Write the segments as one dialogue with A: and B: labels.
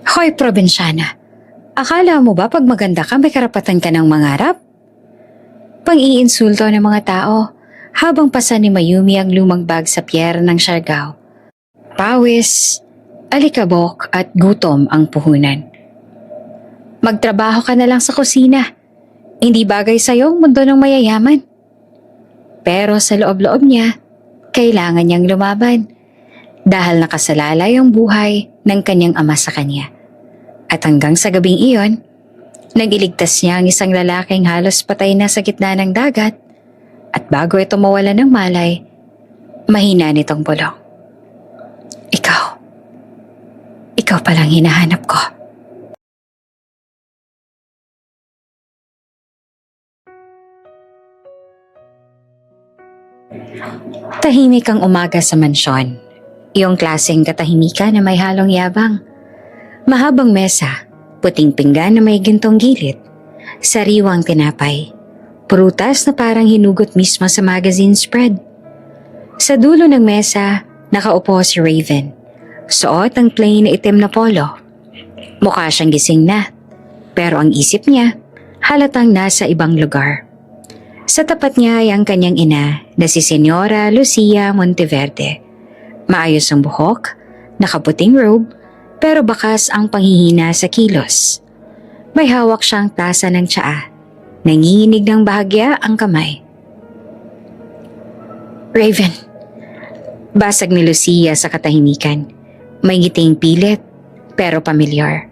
A: Hoy, probinsyana. Akala mo ba pag maganda ka may karapatan ka ng mangarap? Pang-iinsulto ng mga tao habang pasa ni Mayumi ang lumang bag sa pier ng Siargao. Pawis, alikabok at gutom ang puhunan. Magtrabaho ka na lang sa kusina. Hindi bagay sa'yo ang mundo ng mayayaman. Pero sa loob-loob niya, kailangan niyang lumaban dahil nakasalalay ang buhay ng kanyang ama sa kanya. At hanggang sa gabing iyon, nagiligtas niya ang isang lalaking halos patay na sa gitna ng dagat at bago ito mawala ng malay, mahina nitong bulong. Ikaw palang hinahanap ko. Tahimik ang umaga sa mansyon. Iyong klaseng katahimikan na may halong yabang. Mahabang mesa, puting pinggan na may gintong gilid, sariwang tinapay, prutas na parang hinugot mismo sa magazine spread. Sa dulo ng mesa, nakaupo si Raven. Suot ang plain na itim na polo. Mukha siyang gising na, pero ang isip niya halatang nasa ibang lugar. Sa tapat niya ay ang kanyang ina na si Senyora Lucia Monteverde. Maayos ang buhok, nakaputing robe, pero bakas ang panghihina sa kilos. May hawak siyang tasa ng tsaa. Nanginginig ng bahagya ang kamay. Raven. Basag ni Lucia sa katahimikan. May ngiting pilit, pero pamilyar.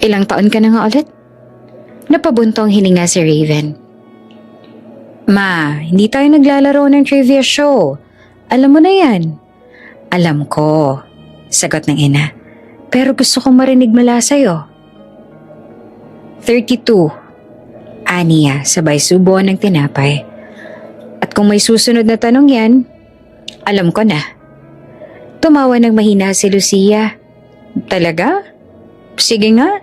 A: Ilang taon ka na nga ulit? Napabuntong hininga si Raven. Ma, hindi tayo naglalaro ng trivia show. Alam mo na yan. Alam ko, sagot ng ina. Pero gusto kong marinig mula sa'yo. 32. Aniya, sabay subo ng tinapay. At kung may susunod na tanong yan, alam ko na. Tumawa ng mahina si Lucia. Talaga? Sige nga.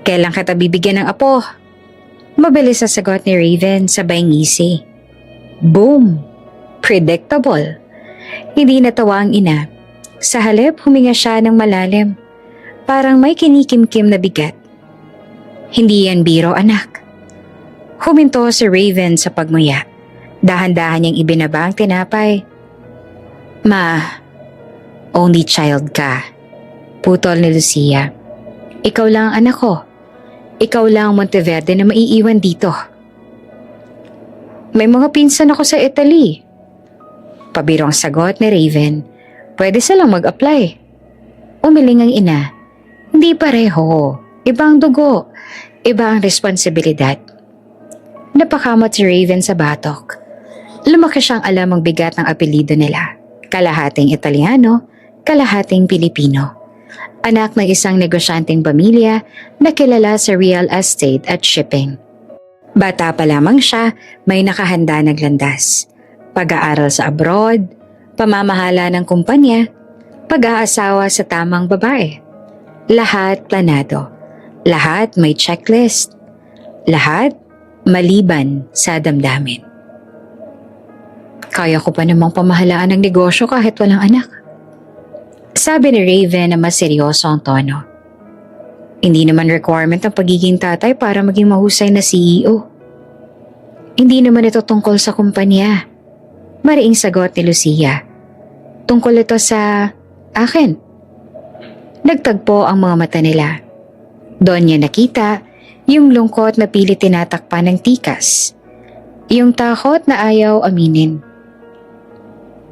A: Kailan kita bibigyan ng apo? Mabilis na sagot ni Raven sabay ngisi. Boom! Predictable. Hindi natawa ang ina. Sa halip huminga siya ng malalim. Parang may kinikimkim na bigat. Hindi yan biro, anak. Huminto si Raven sa pagmuya. Dahan-dahan niyang ibinaba ang tinapay. Ma, only child ka. Putol ni Lucia. Ikaw lang ang anak ko. Ikaw lang ang Monteverde na maiiwan dito. May mga pinsan ako sa Italy. Pabirong sagot ni Raven. Pwede silang mag-apply. Umiling ang ina. Hindi pareho. Ibang dugo. Iba ang responsibilidad. Napakamot si Raven sa batok. Lumaki siyang alam ang bigat ng apelido nila. Kalahating Italiano, kalahating Pilipino. Anak ng isang negosyanteng pamilya na kilala sa real estate at shipping. Bata pa lamang siya, may nakahanda ng landas. Pag-aaral sa abroad, pamamahala ng kumpanya, pag-aasawa sa tamang babae. Lahat planado. Lahat may checklist. Lahat maliban sa damdamin. Kaya ko pa namang pamahalaan ng negosyo kahit walang anak. Sabi ni Raven na mas seryoso ang tono. Hindi naman requirement ang pagiging tatay para maging mahusay na CEO. Hindi naman ito tungkol sa kumpanya. Mariing sagot ni Lucia. Tungkol ito sa akin. Nagtagpo ang mga mata nila. Doon niya nakita yung lungkot na pilit tinatakpan ng tikas. Yung takot na ayaw aminin.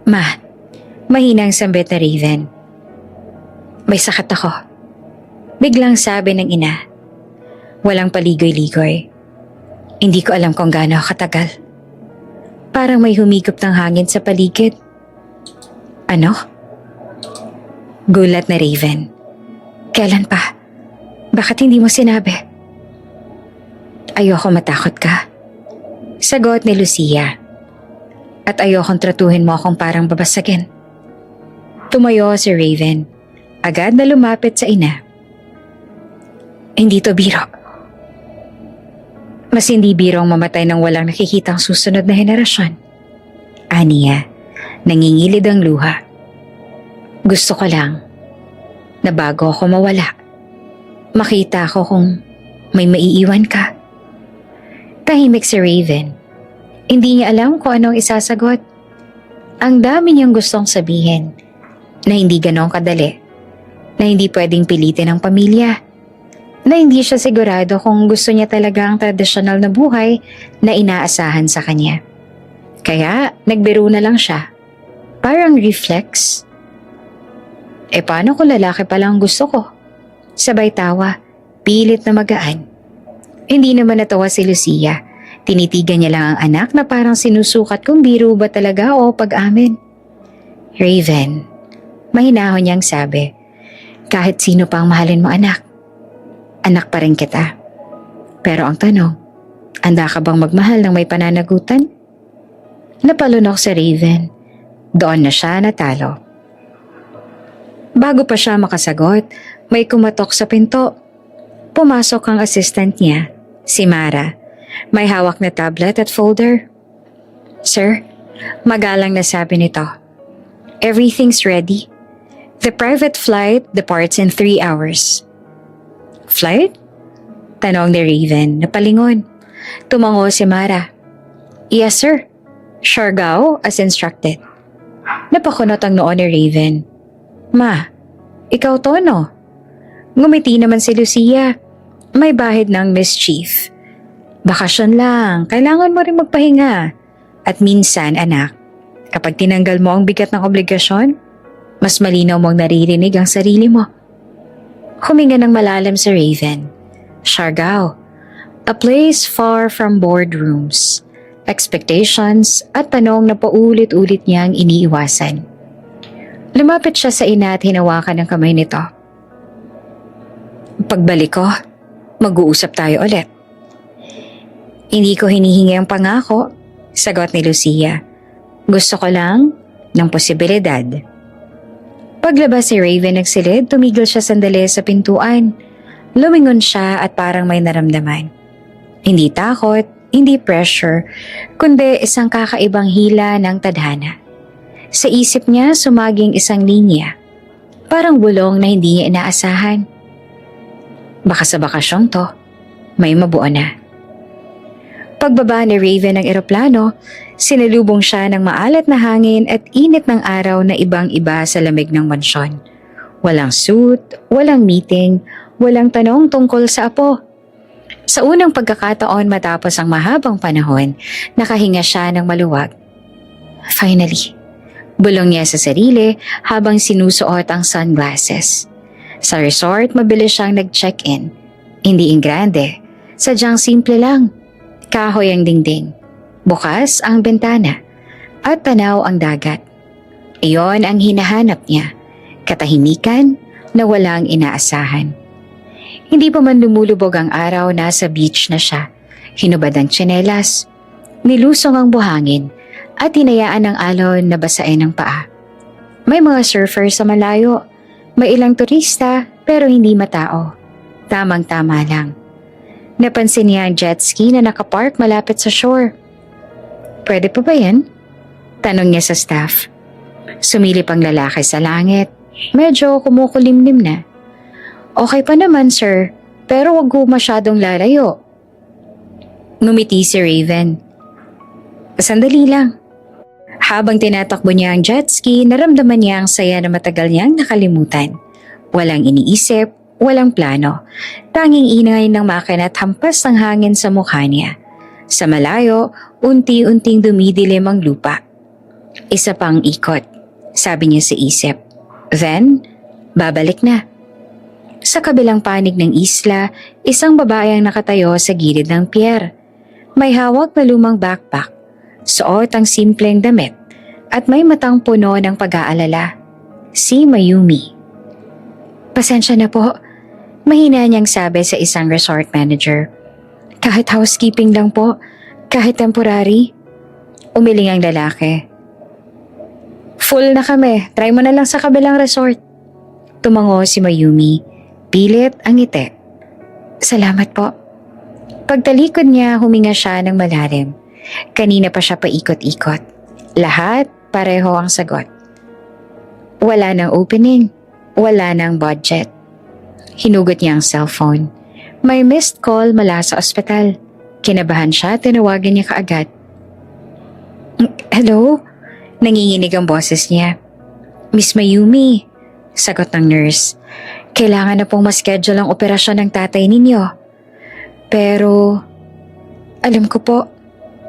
A: Ma, mahinang sambit na Raven. May sakit ako. Biglang sabi ng ina. Walang paligoy-ligoy. Hindi ko alam kung gaano katagal. Parang may humigop ng hangin sa paligid. Ano? Gulat na Raven. Kailan pa? Bakit hindi mo sinabi? Ayoko matakot ka. Sagot ni Lucia. At ayokong tratuhin mo akong parang babasagin. Tumayo si Raven. Agad na lumapit sa ina. Hindi to biro. Mas hindi birong mamatay nang walang nakikitang susunod na henerasyon. Aniya, nangingilid ang luha. Gusto ko lang, na bago ako mawala, makita ko kung may maiiwan ka. Tahimik si Raven. Hindi niya alam kung anong isasagot. Ang dami niyang gustong sabihin na hindi ganon kadali, na hindi pwedeng pilitin ng pamilya, na hindi siya sigurado kung gusto niya talaga ang tradisyonal na buhay na inaasahan sa kanya. Kaya nagbiro na lang siya. Parang reflex. Paano kung lalaki palang gusto ko? Sabay tawa, pilit na magaan. Hindi naman natawa si Lucia. Tinitigan niya lang ang anak na parang sinusukat kung biro ba talaga o pag-amin. Raven, mahinahon niyang sabi, kahit sino pa ang mahalin mo anak, anak pa rin kita. Pero ang tanong, handa ka bang magmahal ng may pananagutan? Napalunok si Raven. Doon na siya natalo. Bago pa siya makasagot, may kumatok sa pinto. Pumasok ang assistant niya, si Mara. May hawak na tablet at folder. Sir, magalang na sabi nito. Everything's ready. The private flight departs in 3 hours. Flight? Tanong ni Raven, napalingon. Tumango si Mara. Yes sir. Siargao as instructed. Napakunot ang noo ni Raven. Ma, ikaw to no? Ngumiti naman si Lucia. May bahid ng mischief. Bakasyon lang, kailangan mo rin magpahinga. At minsan anak, kapag tinanggal mo ang bigat ng obligasyon, mas malinaw mong naririnig ang sarili mo. Huminga ng malalim si Raven. Siargao, a place far from boardrooms, expectations at tanong na paulit-ulit niyang iniiwasan. Lumapit siya sa ina at hinawakan ang kamay nito. Pagbalik ko, mag-uusap tayo ulit. Hindi ko hinihingi ang pangako, sagot ni Lucia. Gusto ko lang ng posibilidad. Paglabas si Raven nagsilid, tumigil siya sandali sa pintuan. Lumingon siya at parang may naramdaman. Hindi takot, hindi pressure, kundi isang kakaibang hila ng tadhana. Sa isip niya sumaging isang linya, parang bulong na hindi niya inaasahan. Baka sa bakasyong to, may mabuo na. Pagbaba ni Raven ng eroplano, sinalubong siya ng maalat na hangin at init ng araw na ibang-iba sa lamig ng mansyon. Walang suit, walang meeting, walang tanong tungkol sa apo. Sa unang pagkakataon matapos ang mahabang panahon, nakahinga siya ng maluwag. Finally, bulong niya sa sarili habang sinusuot ang sunglasses. Sa resort, mabilis siyang nag-check-in. Hindi ingrande, sadyang simple lang. Kahoy ang dingding, bukas ang bintana, at tanaw ang dagat. Iyon ang hinahanap niya, katahimikan na walang inaasahan. Hindi pa man lumulubog ang araw, nasa beach na siya. Hinubad ang tsinelas, nilusong ang buhangin, at hinayaan ng alon na basain ang paa. May mga surfers sa malayo, may ilang turista pero hindi matao. Tamang-tama lang. Napansin niya ang jet ski na nakapark malapit sa shore. Pwede pa ba yan? Tanong niya sa staff. Sumilip ang lalaki sa langit. Medyo kumukulimlim na. Okay pa naman sir, pero wag ko masyadong lalayo. Ngumiti si Raven. Sandali lang. Habang tinatakbo niya ang jet ski, naramdaman niya ang saya na matagal niyang nakalimutan. Walang iniisip, walang plano. Tanging ingay ng makina at hampas ng hangin sa mukha niya. Sa malayo, unti-unting dumidilim ang lupa. Isa pang ikot, sabi niya sa isip. Then, babalik na. Sa kabilang panig ng isla, isang babae ang nakatayo sa gilid ng pier. May hawak na lumang backpack, suot ang simpleng damit, at may matang puno ng pag-aalala. Si Mayumi. Pasensya na po, mahina niyang sabi sa isang resort manager. Kahit housekeeping lang po, kahit temporary. Umiling ang lalaki. Full na kami, try mo na lang sa kabilang resort. Tumango si Mayumi, pilit ang ngiti. Salamat po. Pagtalikod niya, huminga siya ng malalim. Kanina pa siya paikot-ikot. Lahat pareho ang sagot. Wala nang opening, Wala nang budget. Hinugot niya ang cellphone. May missed call mula sa ospital. Kinabahan siya, tinawagan niya kaagad. Hello? Nanginginig ang boses niya. Miss Mayumi, sagot ng nurse. Kailangan na pong ma-schedule ang operasyon ng tatay ninyo. Pero, alam ko po,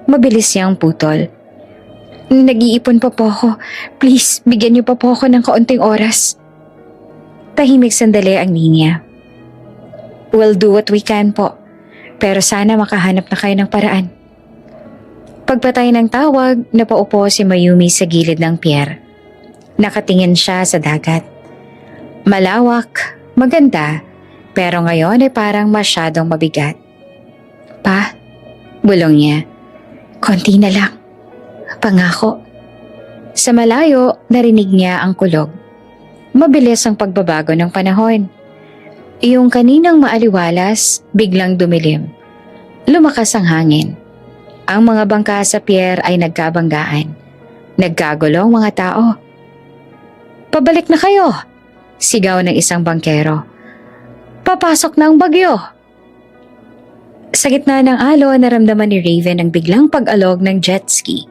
A: mabilis siyang putol. Nag-iipon pa po ako. Please, bigyan niyo pa po ako ng kaunting oras. Tahimik sandali ang linya. We'll do what we can po. Pero sana makahanap na kayo ng paraan. Pagpatay ng tawag, napaupo si Mayumi sa gilid ng pier. Nakatingin siya sa dagat. Malawak, maganda, pero ngayon ay parang masyadong mabigat. Pa, bulong niya. Konti na lang. Pangako. Sa malayo, narinig niya ang kulog. Mabilis ang pagbabago ng panahon. Yung kaninang maaliwalas, biglang dumilim. Lumakas ang hangin. Ang mga bangka sa pier ay nagkabanggaan. Nagkagulong mga tao. Pabalik na kayo! Sigaw ng isang bangkero. Papasok na ang bagyo! Sa gitna ng alon, naramdaman ni Raven ang biglang pag-alog ng jet ski.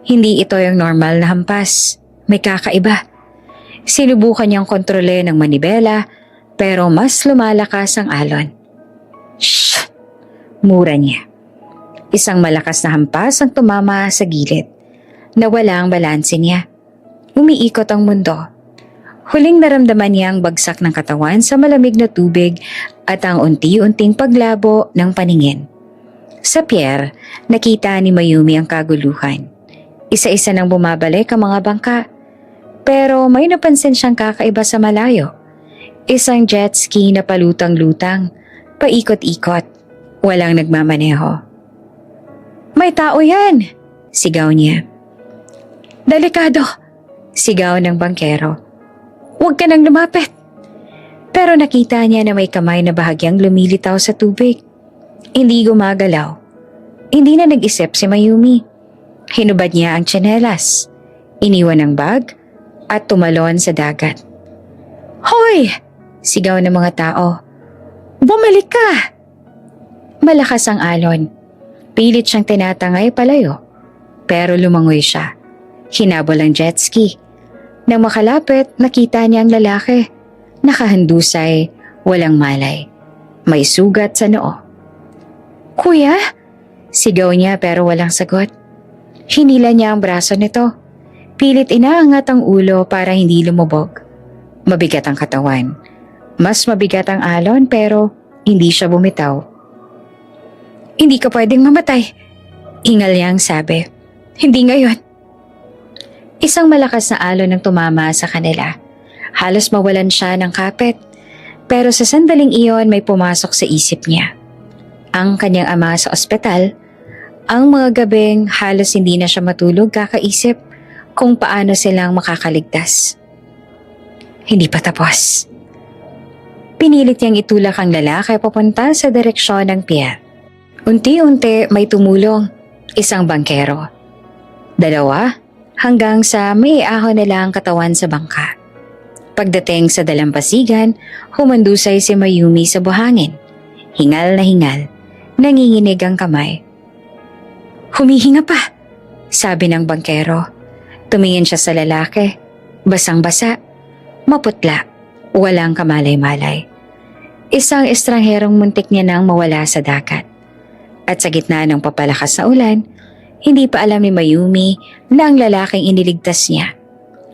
A: Hindi ito yung normal na hampas. May kakaiba. Sinubukan niyang kontrole ng manibela, pero mas lumalakas ang alon. Shh! Mura niya. Isang malakas na hampas ang tumama sa gilid. Nawala ang balanse niya. Umiikot ang mundo. Huling naramdaman niya ang bagsak ng katawan sa malamig na tubig at ang unti-unting paglabo ng paningin. Sa pier, nakita ni Mayumi ang kaguluhan. Isa-isa nang bumabalik ang mga bangka. Pero may napansin siyang kakaiba sa malayo. Isang jet ski na palutang-lutang, paikot-ikot, walang nagmamaneho. May tao yan! Sigaw niya. Delikado! Sigaw ng bangkero. Huwag ka nang lumapit! Pero nakita niya na may kamay na bahagyang lumilitaw sa tubig. Hindi gumagalaw. Hindi na nag-isip si Mayumi. Hinubad niya ang tsinelas, iniwan ang bag, at tumalon sa dagat. Hoy! Sigaw ng mga tao. Bumalik ka! Malakas ang alon. Pilit siyang tinatangay palayo. Pero lumangoy siya. Hinabol ang jet ski. Nang makalapit, nakita niya ang lalaki. Nakahandusay, walang malay. May sugat sa noo. Kuya? Sigaw niya pero walang sagot. Hinila niya ang braso nito. Pilit inaangat ang ulo para hindi lumubog. Mabigat ang katawan. Mas mabigat ang alon pero hindi siya bumitaw. Hindi ka pwedeng mamatay. Hingal niyang sabi. Hindi ngayon. Isang malakas na alon ang tumama sa kanila. Halos mawalan siya ng kapit. Pero sa sandaling iyon may pumasok sa isip niya. Ang kanyang ama sa ospital. Ang mga gabing halos hindi na siya matulog kakaisip kung paano silang makakaligtas. Hindi pa tapos. Pinilit niyang itulak ang lalaki papunta sa direksyon ng pier. Unti-unti may tumulong, isang bangkero. Dalawa, hanggang sa may ahon nila ang katawan sa bangka. Pagdating sa dalampasigan, humandusay si Mayumi sa buhangin. Hingal na hingal, nanginginig ang kamay. Humihinga pa, sabi ng bangkero. Tumingin siya sa lalaki, basang-basa, maputla, walang kamalay-malay. Isang estrangherong muntik niya nang mawala sa dagat. At sa gitna ng papalakas na ulan, hindi pa alam ni Mayumi na ang lalaking iniligtas niya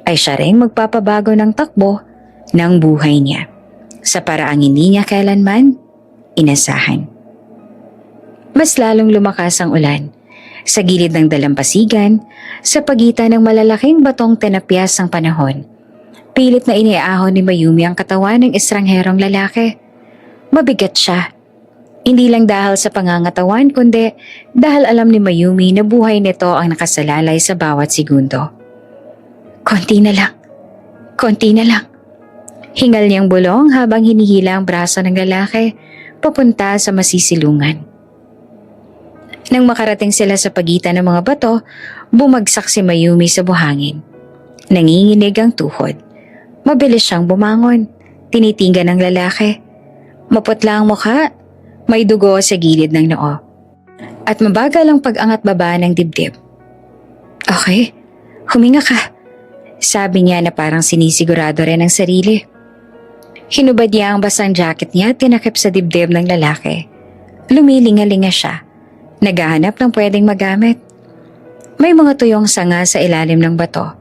A: ay siya ring magpapabago ng takbo ng buhay niya sa paraang hindi niya kailanman inasahan. Mas lalong lumakas ang ulan sa gilid ng dalampasigan sa pagitan ng malalaking batong tinapyas ng panahon. Pilit na iniahon ni Mayumi ang katawan ng estrangherong lalaki. Mabigat siya. Hindi lang dahil sa pangangatawan kundi dahil alam ni Mayumi na buhay nito ang nakasalalay sa bawat segundo. Konti na lang. Konti na lang. Hingal niyang bulong habang hinihila ang braso ng lalaki papunta sa masisilungan. Nang makarating sila sa pagitan ng mga bato, bumagsak si Mayumi sa buhangin. Nanginginig ang tuhod. Mabilis siyang bumangon. Tinitinggan ng lalaki. Maputla ang mukha. May dugo sa gilid ng noo. At mabagal ang pag-angat baba ng dibdib. Okay, huminga ka. Sabi niya na parang sinisigurado rin ang sarili. Hinubad niya ang basang jacket niya at tinakip sa dibdib ng lalaki. Lumilinga-linga siya. Naghahanap ng pwedeng magamit. May mga tuyong sanga sa ilalim ng bato.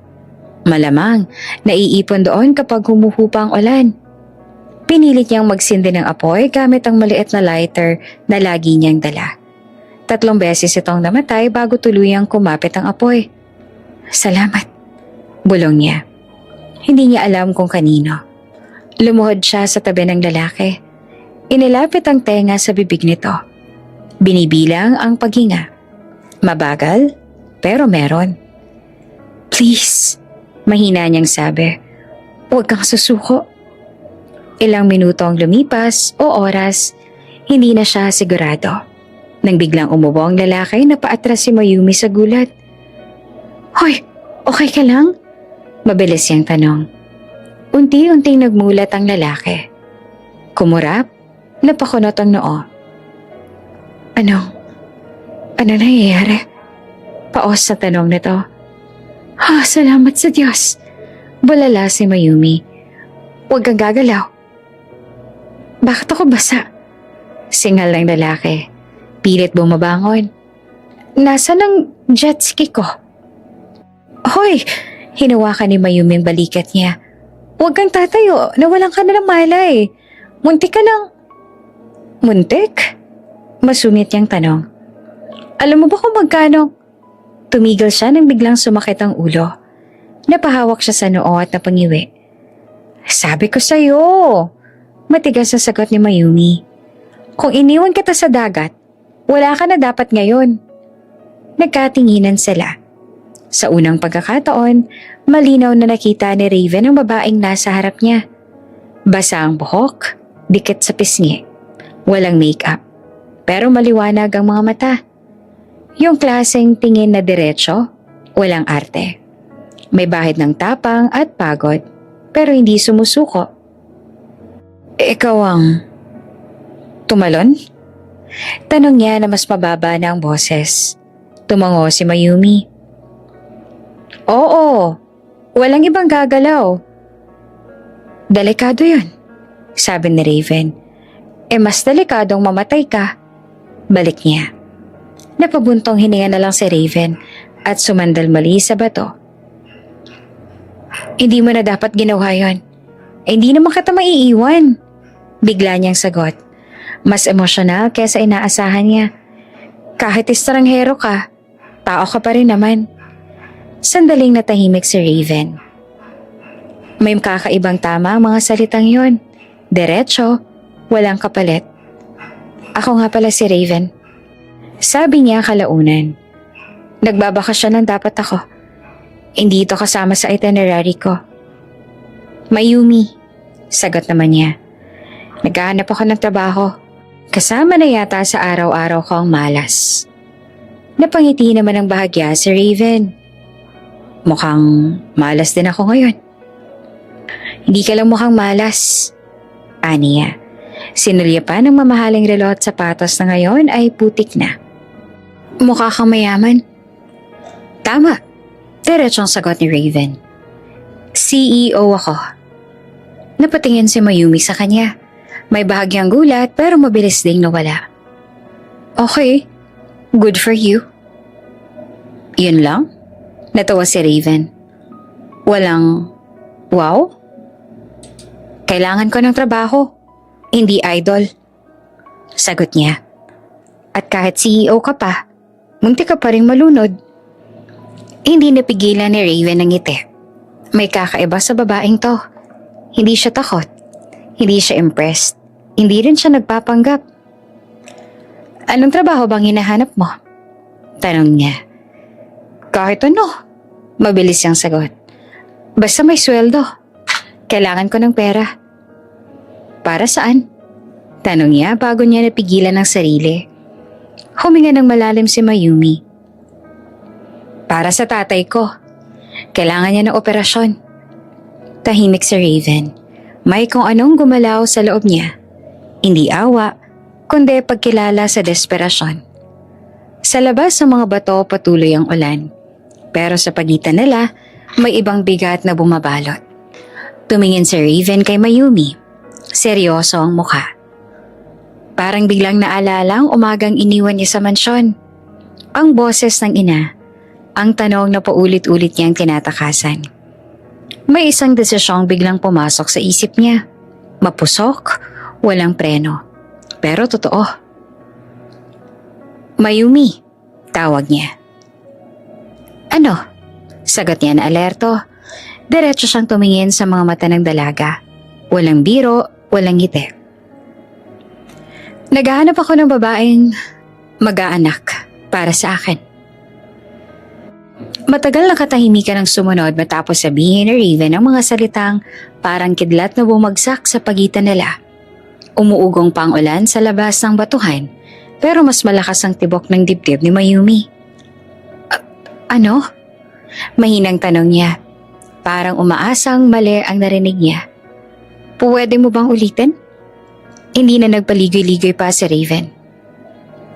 A: Malamang, naiipon doon kapag humuhupa ang ulan. Pinilit niyang magsindi ng apoy gamit ang maliit na lighter na lagi niyang dala. 3 beses itong namatay bago tuluyang kumapit ang apoy. Salamat, bulong niya. Hindi niya alam kung kanino. Lumuhod siya sa tabi ng lalaki. Inilapit ang tenga sa bibig nito. Binibilang ang paghinga. Mabagal, pero meron. Please, mahina niyang sabi. Huwag kang susuko. Ilang minuto ang lumipas o oras, hindi na siya sigurado. Nang biglang umubo ang lalaki na paatras si Mayumi sa gulat. Hoy, okay ka lang? Mabilis siyang tanong. Unti-unting nagmulat ang lalaki. Kumurap, napakunot ang noo. Ano nangyayari? Paos sa tanong nito. Salamat sa Diyos. Bulala si Mayumi. Huwag kang gagalaw. Bakit ako basa? Singal ng lalaki. Pilit bumabangon. Nasaan ang jet ski ko? Hoy! Hinawakan ni Mayumi ang balikat niya. Huwag kang tatayo. Nawalan ka na ng malay. Muntik ka lang. Muntik? Masungit niyang tanong. Alam mo ba kung magkano? Tumigil siya nang biglang sumakit ang ulo. Napahawak siya sa noo at napangiwi. Sabi ko sa'yo. Matigas sa sagot ni Mayumi. Kung iniwan kita sa dagat, wala ka na dapat ngayon. Nagkatinginan sila. Sa unang pagkakataon, malinaw na nakita ni Raven ang babaeng nasa harap niya. Basa ang buhok, dikit sa pisngi. Walang make-up, pero maliwanag ang mga mata. Yung klaseng tingin na diretso, walang arte. May bahid ng tapang at pagod, pero hindi sumusuko. Ikaw ang tumalon? Tanong niya na mas mababa na ang boses. Tumango si Mayumi. Oo, walang ibang gagalaw. Delikado yun, sabi ni Raven. Mas delikadong mamatay ka. Balik niya. Napabuntong hininga na lang si Raven at sumandal mali sa bato. Hindi mo na dapat ginawa yun. Hindi naman kita maiiwan. Bigla niyang sagot. Mas emosyonal kaysa inaasahan niya. Kahit estranghero ka, tao ka pa rin naman. Sandaling natahimik si Raven. May kakaibang tama ang mga salitang yon. Diretso, walang kapalit. Ako nga pala si Raven. Sabi niya kalaunan. Nagbabakasyon ng dapat ako. Hindi ito kasama sa itinerary ko. Mayumi, sagot naman niya. Naghahanap ako ng trabaho. Kasama na yata sa araw-araw ko ang malas. Napangiti naman ng bahagya si Raven. Mukhang malas din ako ngayon. Hindi ka lang mukhang malas. Aniya. Sinulya pa ng mamahaling relo at sapatos na ngayon ay putik na. Mukha kang mayaman. Tama. Diretsong sagot ni Raven. CEO ako. Napatingin si Mayumi sa kanya. May bahagyang gulat pero mabilis ding nawala. Okay, good for you. Yun lang? Natawa si Raven. Walang, wow? Kailangan ko ng trabaho, hindi idol. Sagot niya. At kahit CEO ka pa, muntik ka pa rin malunod. Hindi napigilan ni Raven ang ngiti. May kakaiba sa babaeng to. Hindi siya takot. Hindi siya impressed. Hindi rin siya nagpapanggap. Anong trabaho bang hinahanap mo? Tanong niya. Kahit ano. Mabilis siyang sagot. Basta may sweldo. Kailangan ko ng pera. Para saan? Tanong niya bago niya napigilan ang sarili. Huminga ng malalim si Mayumi. Para sa tatay ko. Kailangan niya ng operasyon. Tahimik si Raven. May kung anong gumalaw sa loob niya. Hindi awa, kundi pagkilala sa desperasyon. Sa labas ng mga bato patuloy ang ulan. Pero sa pagitan nila, may ibang bigat na bumabalot. Tumingin si Raven kay Mayumi. Seryoso ang mukha. Parang biglang naalala ang umagang iniwan niya sa mansyon. Ang boses ng ina, ang tanong na paulit-ulit niyang tinatakasan. May isang desisyong biglang pumasok sa isip niya. Mapusok, walang preno. Pero totoo. Mayumi, tawag niya. Ano? Sagot niya na alerto. Diretso siyang tumingin sa mga mata ng dalaga. Walang biro, walang ngiti. Naghahanap ako ng babaeng mag-aanak para sa akin. Matagal na katahimikan ang sumunod matapos sabihin ni Raven ang mga salitang parang kidlat na bumagsak sa pagitan nila. Umuugong pa ang ulan sa labas ng batuhan pero mas malakas ang tibok ng dibdib ni Mayumi. Ano? Mahinang tanong niya. Parang umaasang mali ang narinig niya. Pwede mo bang ulitin? Hindi na nagpaligoy-ligoy pa si Raven.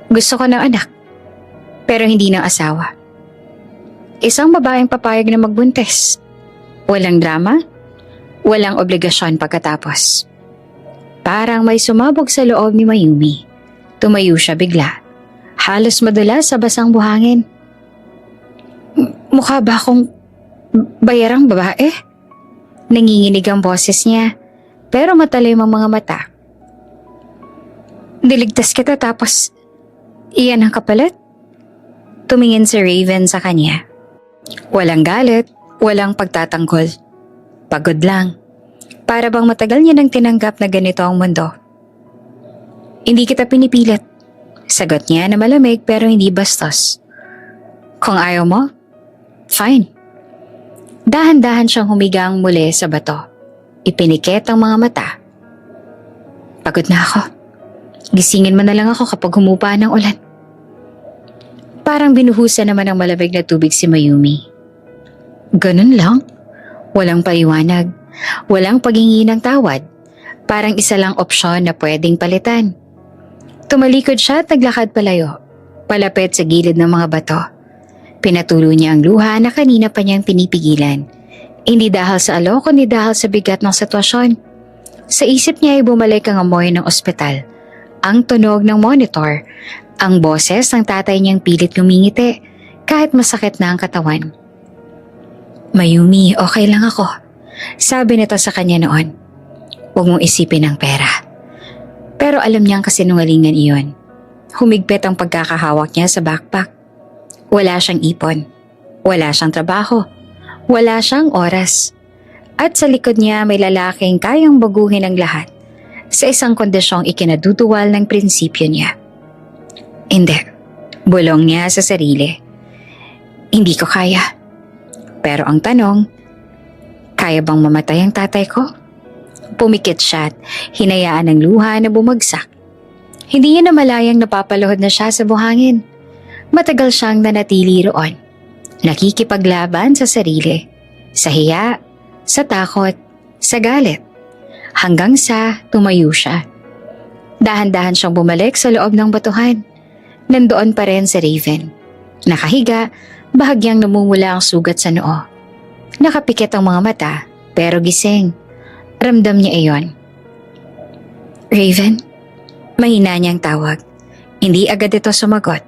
A: Gusto ko ng anak, pero hindi ng asawa. Isang babaeng papayag na magbuntis. Walang drama, walang obligasyon pagkatapos. Parang may sumabog sa loob ni Mayumi. Tumayo siya bigla. Halos madulas sa basang buhangin. Mukha ba akong bayarang babae? Nanginginig ang boses niya, pero matalim ang mga mata. Diligtas kita tapos iyan ang kapalit? Tumingin si Raven sa kanya. Walang galit, walang pagtatanggol. Pagod lang. Para bang matagal niya nang tinanggap na ganito ang mundo. Hindi kita pinipilit. Sagot niya na malamig pero hindi bastos. Kung ayaw mo, fine. Dahan-dahan siyang humigang muli sa bato. Ipinikit ang mga mata. Pagod na ako. Gisingin mo na lang ako kapag humupa ng ulan. Parang binuhusan naman ng malamig na tubig si Mayumi. Ganun lang? Walang paliwanag, walang paghingi ng tawad. Parang isa lang opsyon na pwedeng palitan. Tumalikod siya at naglakad palayo, palapit sa gilid ng mga bato. Pinatulo niya ang luha na kanina pa niyang pinipigilan. Hindi dahil sa alok kundi dahil sa bigat ng sitwasyon. Sa isip niya ay bumalik ang amoy ng ospital, ang tunog ng monitor, ang boses ng tatay niyang pilit ngumingiti kahit masakit na ang katawan. Mayumi, okay lang ako. Sabi nito sa kanya noon. Huwag mong isipin ang pera. Pero alam niyang kasinungalingan iyon. Humigpit ang pagkakahawak niya sa backpack. Wala siyang ipon. Wala siyang trabaho. Wala siyang oras. At sa likod niya may lalaking kayang baguhin ang lahat sa isang kondisyong ikinaduduwal ng prinsipyo niya. Hindi. Bulong niya sa sarili. Hindi ko kaya. Pero ang tanong, kaya bang mamatay ang tatay ko? Pumikit siya at hinayaan ng luha na bumagsak. Hindi niya namalayang napapaluhod na siya sa buhangin. Matagal siyang nanatili roon. Nakikipaglaban sa sarili, sa hiya, sa takot, sa galit. Hanggang sa tumayo siya. Dahan-dahan siyang bumalik sa loob ng batuhan. Nandoon pa rin si Raven. Nakahiga, bahagyang namumula ang sugat sa noo. Nakapikit ang mga mata, pero gising. Ramdam niya iyon. Raven? Mahina niyang tawag. Hindi agad ito sumagot.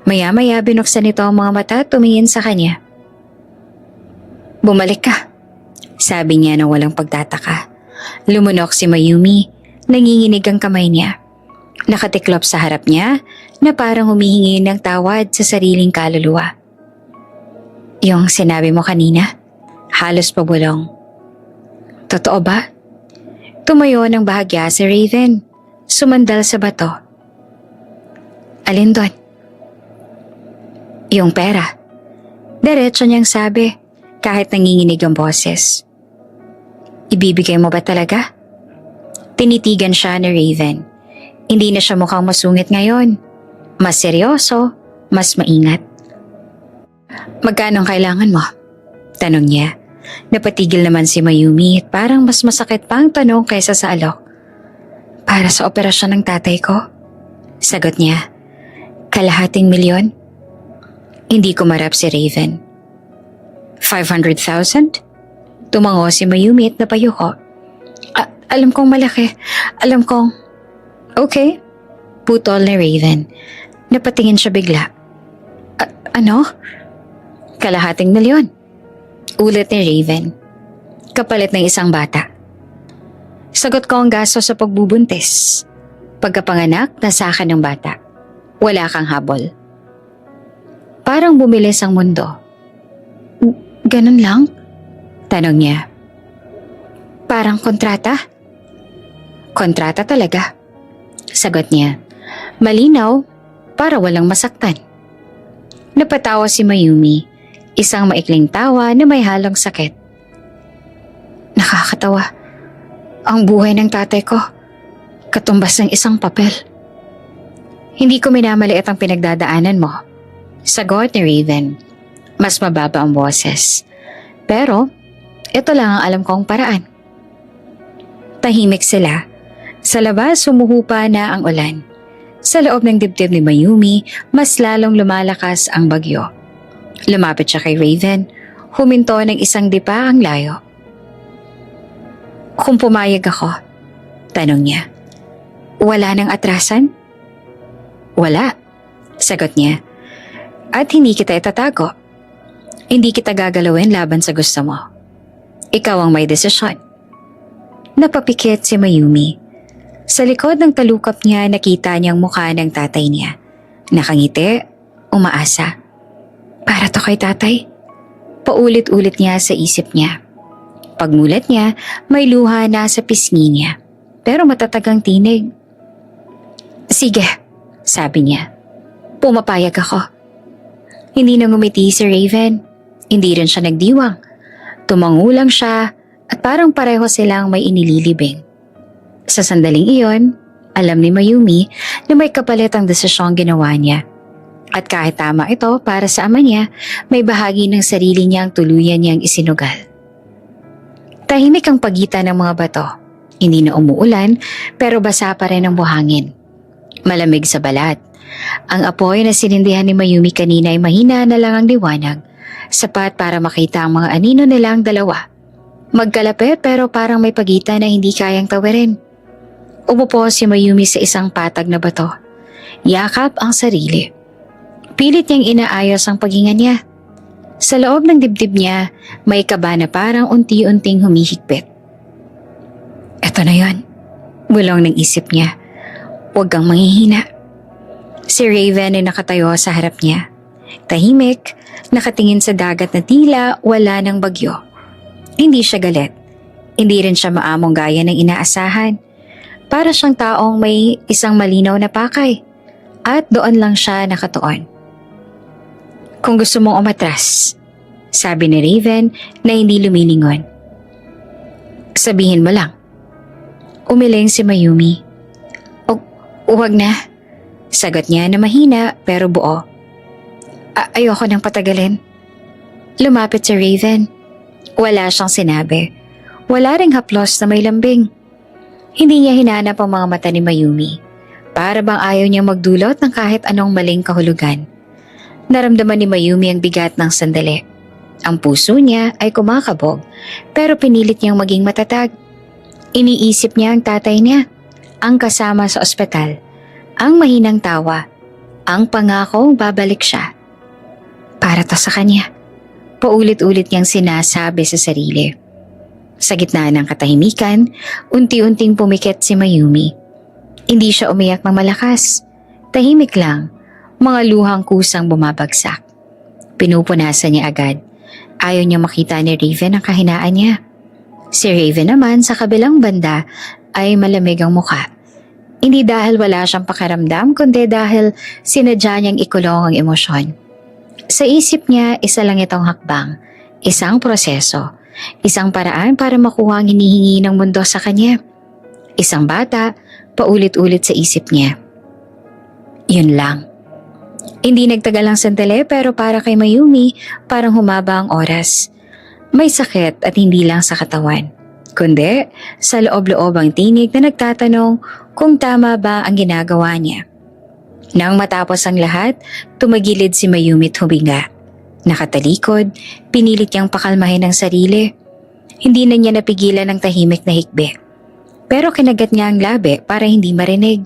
A: Maya-maya binuksan nito ang mga mata at tumingin sa kanya. Bumalik ka, sabi niya na walang pagtataka. Lumunok si Mayumi, nanginginig ang kamay niya. Nakatiklop sa harap niya na parang humihingi ng tawad sa sariling kaluluwa. Yung sinabi mo kanina, halos pabulong. Totoo ba? Tumayo ng bahagya si Raven, sumandal sa bato. Alin doon? Yung pera. Diretso niyang sabi kahit nanginginig ang boses. Ibibigay mo ba talaga? Tinitigan siya ni Raven. Hindi na siya mukhang masungit ngayon. Mas seryoso, mas maingat. Magkano ang kailangan mo? Tanong niya. Napatigil naman si Mayumi at parang mas masakit pa ang tanong kaysa sa alok. Para sa operasyon ng tatay ko? Sagot niya. Kalahating milyon? Hindi kumarap si Raven. 500,000? Tumango si Mayumi at napayuko. Alam kong malaki. Alam kong... Okay. Putol ni Raven. Napatingin siya bigla. Ano? Kalahating milyon. Ulit ni Raven. Kapalit ng isang bata. Sagot ko ang gasto sa pagbubuntis. Pagkapanganak, nasa akin ng bata. Wala kang habol. Parang bumilis ang mundo. Ganun lang? Tanong niya. Parang kontrata? Kontrata talaga. Sagot niya. Malinaw, para walang masaktan. Napatawa si Mayumi. Isang maikling tawa na may halong sakit. Nakakatawa. Ang buhay ng tatay ko, katumbas ng isang papel. Hindi ko minamaliit ang pinagdadaanan mo. Sagot ni Raven. Mas mababa ang boses. Pero, ito lang ang alam kong paraan. Tahimik sila. Sa labas, sumuhupa na ang ulan. Sa loob ng dibdib ni Mayumi, mas lalong lumalakas ang bagyo. Lumapit siya kay Raven. Huminto ng isang dipa ang layo. Kung pumayag ako, tanong niya. Wala nang atrasan? Wala, sagot niya. At hindi kita itatago. Hindi kita gagalawin laban sa gusto mo. Ikaw ang may desisyon. Napapikit si Mayumi. Sa likod ng talukap niya nakita niyang mukha ng tatay niya. Nakangiti, umaasa. Para to kay tatay? Paulit-ulit niya sa isip niya. Pagmulat niya, may luha na sa pisngi niya. Pero matatagang tinig. Sige, sabi niya. Pumapayag ako. Hindi na ngumiti si Raven. Hindi rin siya nagdiwang. Tumango lang siya at parang pareho silang may inililibing. Sa sandaling iyon, alam ni Mayumi na may kapalit ang desisyong ginawa niya. At kahit tama ito para sa ama niya, may bahagi ng sarili niyang tuluyan niyang isinugal. Tahimik ang pagitan ng mga bato. Hindi na umuulan pero basa pa rin ang buhangin. Malamig sa balat. Ang apoy na sinindihan ni Mayumi kanina ay mahina na lang ang liwanag, sapat para makita ang mga anino nilang dalawa. Magkalapit pero parang may pagitan na hindi kayang tawirin. Umupo si Mayumi sa isang patag na bato. Yakap ang sarili. Pilit niyang inaayos ang paghinga niya. Sa loob ng dibdib niya, may kaba na parang unti-unting humihigpit. Eto na yon, bulong ng isip niya. Huwag kang manghihina. Si Raven ay nakatayo sa harap niya. Tahimik, nakatingin sa dagat na tila wala ng bagyo. Hindi siya galit. Hindi rin siya maamong gaya ng inaasahan. Para siyang taong may isang malinaw na pakay. At doon lang siya nakatuon. Kung gusto mong umatras, sabi ni Raven na hindi lumilingon. Sabihin mo lang. Umiling si Mayumi. Huwag na. Sagot niya na mahina pero buo. Ayoko nang patagalin. Lumapit si Raven. Wala siyang sinabi. Wala ring haplos na may lambing. Hindi niya hinanap ang mga mata ni Mayumi. Para bang ayaw niyang magdulot ng kahit anong maling kahulugan. Naramdaman ni Mayumi ang bigat ng sandali. Ang puso niya ay kumakabog pero pinilit niyang maging matatag. Iniisip niya ang tatay niya, ang kasama sa ospital, ang mahinang tawa, ang pangakong babalik siya. Para to sa kanya. Paulit-ulit niyang sinasabi sa sarili. Sa gitna ng katahimikan, unti-unting pumikit si Mayumi. Hindi siya umiyak ng malakas. Tahimik lang. Mga luhang kusang bumabagsak. Pinupunasan niya agad. Ayaw niya makita ni Raven ang kahinaan niya. Si Raven naman sa kabilang banda ay malamig ang mukha. Hindi dahil wala siyang pakiramdam kundi dahil sinadya niyang ikulong ang emosyon. Sa isip niya, isa lang itong hakbang. Isang proseso. Isang paraan para makuha ang hinihingi ng mundo sa kanya. Isang bata, paulit-ulit sa isip niya. Yun lang. Hindi nagtagal ang sandali pero para kay Mayumi, parang humaba ang oras. May sakit at hindi lang sa katawan, kundi sa loob-loob ang tinig na nagtatanong kung tama ba ang ginagawa niya. Nang matapos ang lahat, tumagilid si Mayumi at huminga. Nakatalikod, pinilit niyang pakalmahin ang sarili. Hindi na niya napigilan ang tahimik na hikbi. Pero kinagat niya ang labi para hindi marinig.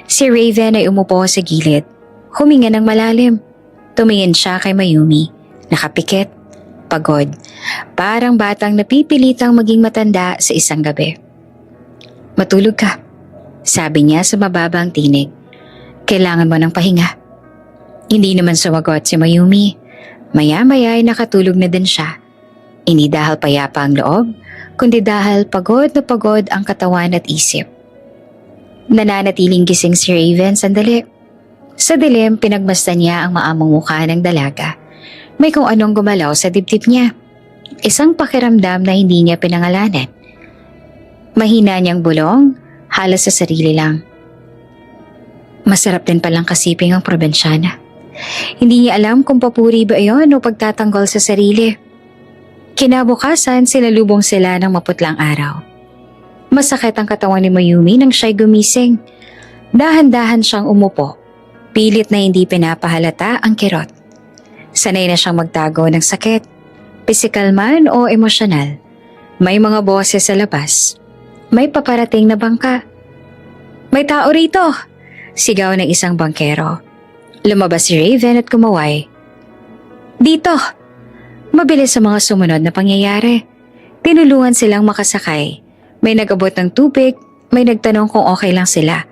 A: Si Raven ay umupo sa gilid. Huminga ng malalim. Tumingin siya kay Mayumi. Nakapikit. Pagod. Parang batang napipilitang maging matanda sa isang gabi. Matulog ka, sabi niya sa mababang tinig. Kailangan mo ng pahinga. Hindi naman sumagot si Mayumi. Maya-maya ay nakatulog na din siya. Hindi dahil payapa ang loob, kundi dahil pagod na pagod ang katawan at isip. Nananatiling gising si Raven sandali. Sa dilim, pinagmasdan niya ang maamong mukha ng dalaga. May kung anong gumalaw sa dibdib niya. Isang pakiramdam na hindi niya pinangalanan. Mahina niyang bulong, halos sa sarili lang. Masarap din palang kasiping ang probinsyana. Hindi niya alam kung papuri ba iyon o pagtatanggol sa sarili. Kinabukasan, sinalubong sila ng maputlang araw. Masakit ang katawan ni Mayumi nang siya'y gumising. Dahan-dahan siyang umupo. Pilit na hindi pinapahalata ang kirot. Sanay na siyang magtago ng sakit, pisikal man o emosyonal. May mga boses sa labas. May paparating na bangka. May tao rito! Sigaw ng isang bangkero. Lumabas si Raven at kumaway. Dito! Mabilis sa mga sumunod na pangyayari. Tinulungan silang makasakay. May nag-abot ng tubig, may nagtanong kung okay lang sila.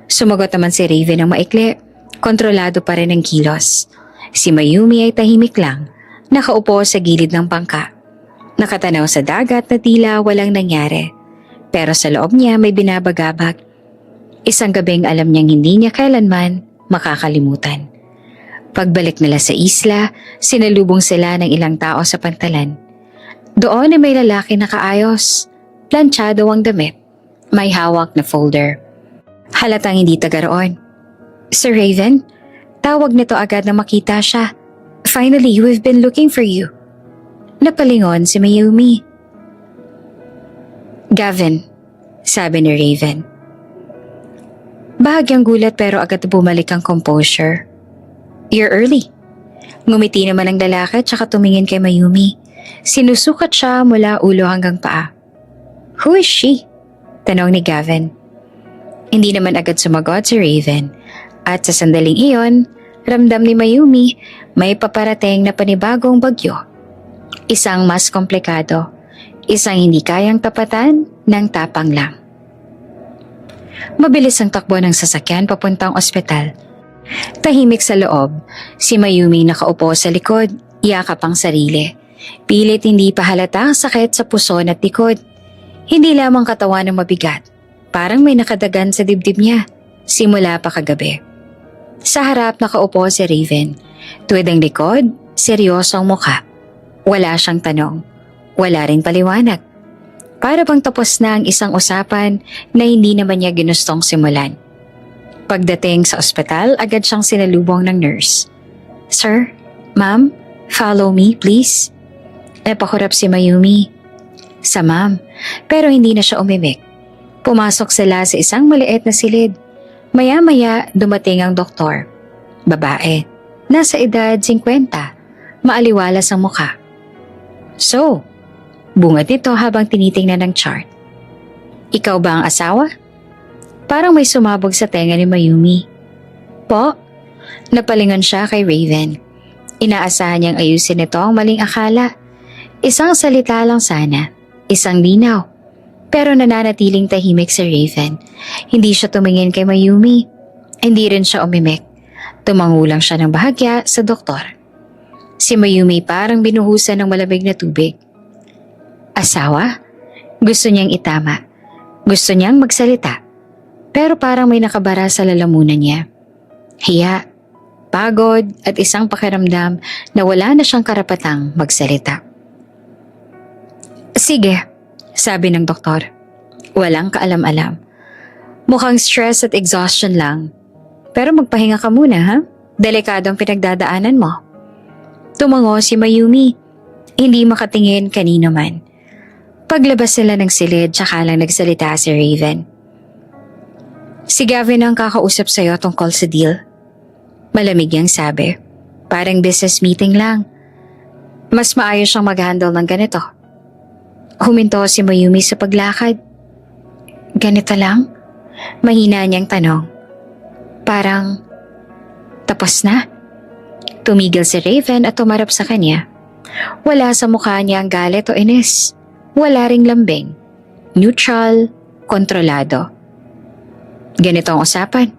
A: Sumagot naman si Raven ng maikli. Kontrolado pa rin ang kilos. Si Mayumi ay tahimik lang, nakaupo sa gilid ng bangka. Nakatanaw sa dagat na tila walang nangyari. Pero sa loob niya may binabagabag. Isang gabing alam niyang hindi niya kailanman makakalimutan. Pagbalik nila sa isla, sinalubong sila ng ilang tao sa pantalan. Doon ay may lalaki na kaayos. Planchado ang damit. May hawak na folder. Halatang hindi taga roon. Sir Raven? Tawag nito agad na makita siya. Finally, we've been looking for you. Napalingon si Mayumi. Gavin, sabi ni Raven. Bahagyang gulat pero agad bumalik ang composure. You're early. Ngumiti naman ang lalaki tsaka tumingin kay Mayumi. Sinusukat siya mula ulo hanggang paa. Who is she? Tanong ni Gavin. Hindi naman agad sumagot si Raven. At sa sandaling iyon, ramdam ni Mayumi may paparating na panibagong bagyo. Isang mas komplikado, isang hindi kayang tapatan ng tapang lang. Mabilis ang takbo ng sasakyan papuntang ospital. Tahimik sa loob, si Mayumi nakaupo sa likod, yakap ang sarili. Pilit hindi pa halata ang sakit sa puson at likod. Hindi lamang katawan ng mabigat, parang may nakadagan sa dibdib niya, simula pa kagabi. Sa harap nakaupo si Raven. Tuwid ang likod, seryoso ang mukha. Wala siyang tanong. Wala ring paliwanag. Para bang tapos na ang isang usapan na hindi naman niya ginustong simulan. Pagdating sa ospital, agad siyang sinalubong ng nurse. Sir, ma'am, follow me please. Napakurap si Mayumi. Sa ma'am, pero hindi na siya umimik. Pumasok sila sa isang maliit na silid. Maya-maya dumating ang doktor. Babae, nasa edad 50, maaliwalas ang mukha. So, bungad nito habang tinitingnan ng chart. Ikaw ba ang asawa? Parang may sumabog sa tenga ni Mayumi. Po? Napalingon siya kay Raven. Inaasahan niyang ayusin nito ang maling akala. Isang salita lang sana, isang linaw. Pero nananatiling tahimik si Raven. Hindi siya tumingin kay Mayumi. Hindi rin siya umimik. Tumangulang siya ng bahagya sa doktor. Si Mayumi parang binuhusan ng malamig na tubig. Asawa? Gusto niyang itama. Gusto niyang magsalita. Pero parang may nakabara sa lalamunan niya. Hiya, pagod at isang pakiramdam na wala na siyang karapatang magsalita. Sige, sabi ng doktor. Walang kaalam-alam. Mukhang stress at exhaustion lang. Pero magpahinga ka muna ha? Delikado ang pinagdadaanan mo. Tumango si Mayumi. Hindi makatingin kanino man. Paglabas nila ng silid, tsaka lang nagsalita si Raven. Si Gavin ang kakausap sa'yo tungkol sa deal. Malamig niyang sabi. Parang business meeting lang. Mas maayos siyang mag-handle ng ganito. Huminto si Mayumi sa paglakad. Ganito lang? Mahina niyang tanong. Parang, tapos na? Tumigil si Raven at tumarap sa kanya. Wala sa mukha niya ang galit o inis. Wala ring lambing. Neutral, kontrolado. Ganito ang usapan.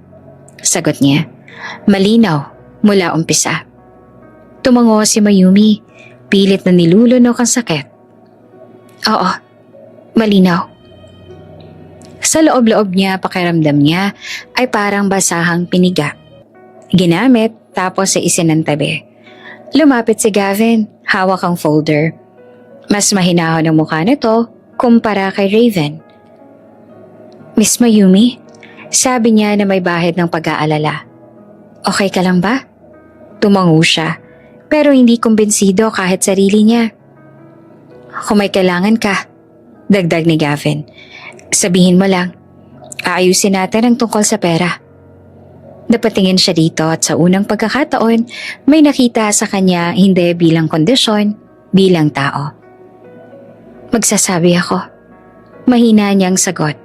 A: Sagot niya. Malinaw, mula umpisa. Tumango si Mayumi, pilit na nilulunok ang sakit. Oo, malinaw. Sa loob-loob niya, pakiramdam niya ay parang basahang piniga. Ginamit tapos sa isinantabi. Lumapit si Gavin, hawak ang folder. Mas mahinahon ang mukha nito kumpara kay Raven. Miss Mayumi, sabi niya na may bahid ng pag-aalala. Okay ka lang ba? Tumango siya, pero hindi kumbinsido kahit sarili niya. Kung may kailangan ka, dagdag ni Gavin. Sabihin mo lang, aayusin natin ang tungkol sa pera. Napatingin siya dito at sa unang pagkakataon, may nakita sa kanya hindi bilang kondisyon, bilang tao. Magsasabi ako. Mahina niyang sagot.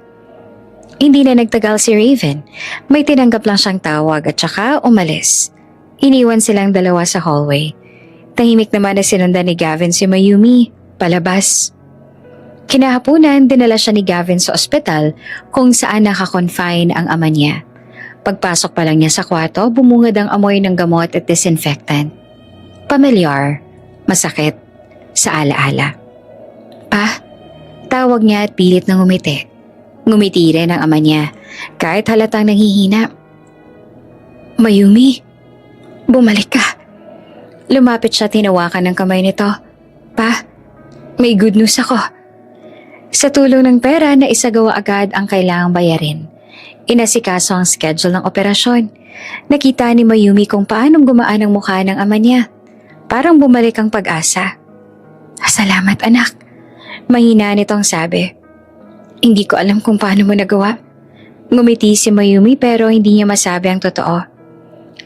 A: Hindi na nagtagal si Raven. May tinanggap lang siyang tawag at saka umalis. Iniwan silang dalawa sa hallway. Tahimik naman na sinundan ni Gavin si Mayumi, palabas. Kinahaponan, dinala siya ni Gavin sa ospital kung saan nakakonfine ang ama niya. Pagpasok pa lang niya sa kwarto, bumungad ang amoy ng gamot at disinfectant. Pamilyar, masakit, sa alaala. Pa, tawag niya at pilit na ngumiti. Ngumiti rin ang ama niya, kahit halatang nanghihina. Mayumi, bumalik ka. Lumapit siya, tinawakan ng kamay nito. Pa, may good news ako. Sa tulong ng pera na isagawa agad ang kailangang bayarin. Inasikaso ang schedule ng operasyon. Nakita ni Mayumi kung paanong gumaan ang mukha ng ama niya. Parang bumalik ang pag-asa. Salamat anak. Mahina nitong sabi. Hindi ko alam kung paano mo nagawa. Ngumiti si Mayumi pero hindi niya masabi ang totoo.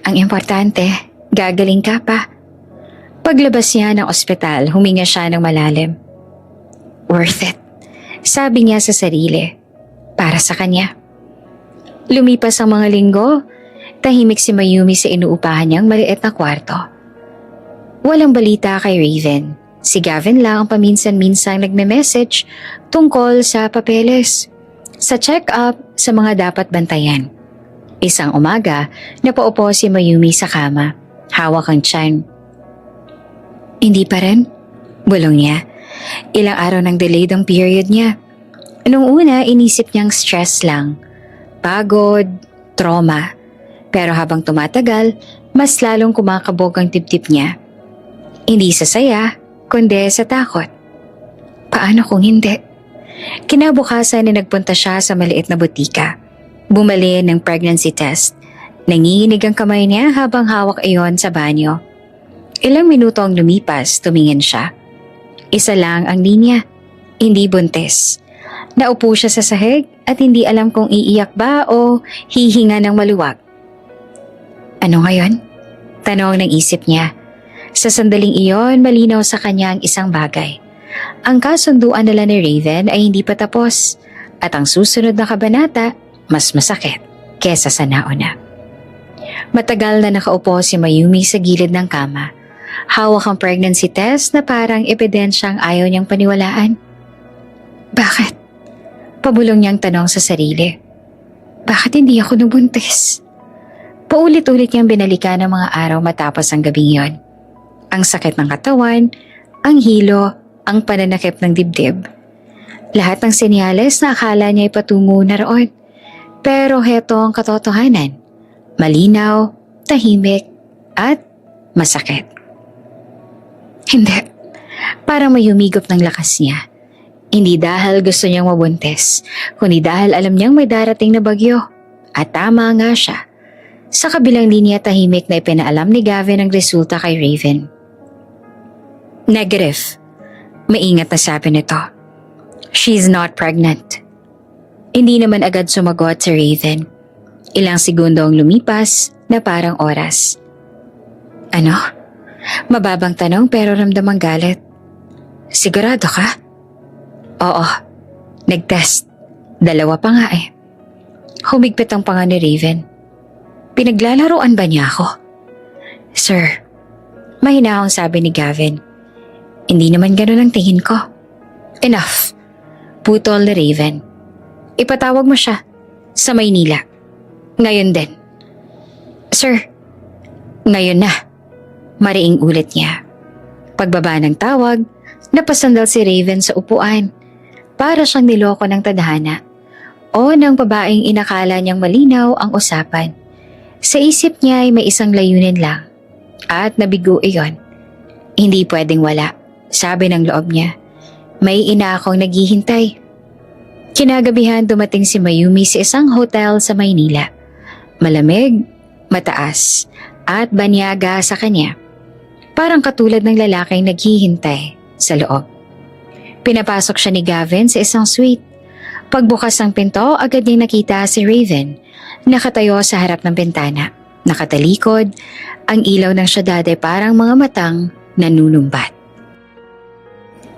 A: Ang importante, gagaling ka pa. Paglabas niya ng ospital, huminga siya ng malalim. Worth it, sabi niya sa sarili. Para sa kanya. Lumipas ang mga linggo, tahimik si Mayumi sa inuupahan niyang maliit na kwarto. Walang balita kay Raven. Si Gavin lang ang paminsan-minsang nagme-message tungkol sa papeles, sa check-up, sa mga dapat bantayan. Isang umaga, napaupo si Mayumi sa kama, hawak ang tiyan. Hindi pa rin? Bulong niya. Ilang araw nang delayed ang period niya. Nung una, inisip niyang stress lang. Pagod, trauma. Pero habang tumatagal, mas lalong kumakabog ang tip-tip niya. Hindi sa saya, kundi sa takot. Paano kung hindi? Kinabukasan na nagpunta siya sa maliit na butika. Bumali ng pregnancy test. Nanginginig ang kamay niya habang hawak iyon sa banyo. Ilang minuto ang lumipas, tumingin siya. Isa lang ang linya, hindi buntis. Naupo siya sa sahig at hindi alam kung iiyak ba o hihinga ng maluwag. Ano ngayon? Tanong ng isip niya. Sa sandaling iyon, malinaw sa kanya ang isang bagay. Ang kasunduan nila ni Raven ay hindi pa tapos at ang susunod na kabanata mas masakit kesa sa nauna. Matagal na nakaupo si Mayumi sa gilid ng kama. Hawak ang pregnancy test na parang ebidensyang ayaw niyang paniwalaan. Bakit? Pabulong niyang tanong sa sarili. Bakit hindi ako nabuntis? Paulit-ulit niyang binalikan ang mga araw matapos ang gabing yon. Ang sakit ng katawan, ang hilo, ang pananakip ng dibdib. Lahat ng senyales na akala niya ay patungo na roon. Pero heto ang katotohanan. Malinaw, tahimik, at masakit. Hindi. Parang may humigop ng lakas niya. Hindi dahil gusto niyang mabuntis, kundi dahil alam niyang may darating na bagyo. At tama nga siya. Sa kabilang linya, tahimik na ipinaalam ni Gavin ang resulta kay Raven. Negative. Maingat na sabi nito. She's not pregnant. Hindi naman agad sumagot si Raven. Ilang segundo ang lumipas na parang oras. Ano? Mababang tanong pero ramdam ang galit. Sigurado ka? Oo. Nag-test. 2 pa nga eh. Humigpit ang panga ni Raven. Pinaglalaroan ba niya ako? Sir, mahinahong sabi ni Gavin. Hindi naman ganun ang tingin ko. Enough. Putol ni Raven. Ipatawag mo siya sa Maynila. Ngayon din. Sir, ngayon na. Mariing ulit niya. Pagbaba ng tawag, napasandal si Raven sa upuan. Para siyang niloko ng tadhana o ng babaeng inakala niyang malinaw ang usapan. Sa isip niya ay may isang layunin lang at nabigo iyon. Hindi pwedeng wala, sabi ng loob niya. May ina akong naghihintay. Kinagabihan dumating si Mayumi sa isang hotel sa Maynila. Malamig, mataas, at banyaga sa kanya. Parang katulad ng lalaking naghihintay sa loob. Pinapasok siya ni Gavin sa isang suite. Pagbukas ng pinto, agad niyang nakita si Raven. Nakatayo sa harap ng bintana. Nakatalikod, ang ilaw ng syudad ay parang mga matang nanunumbat.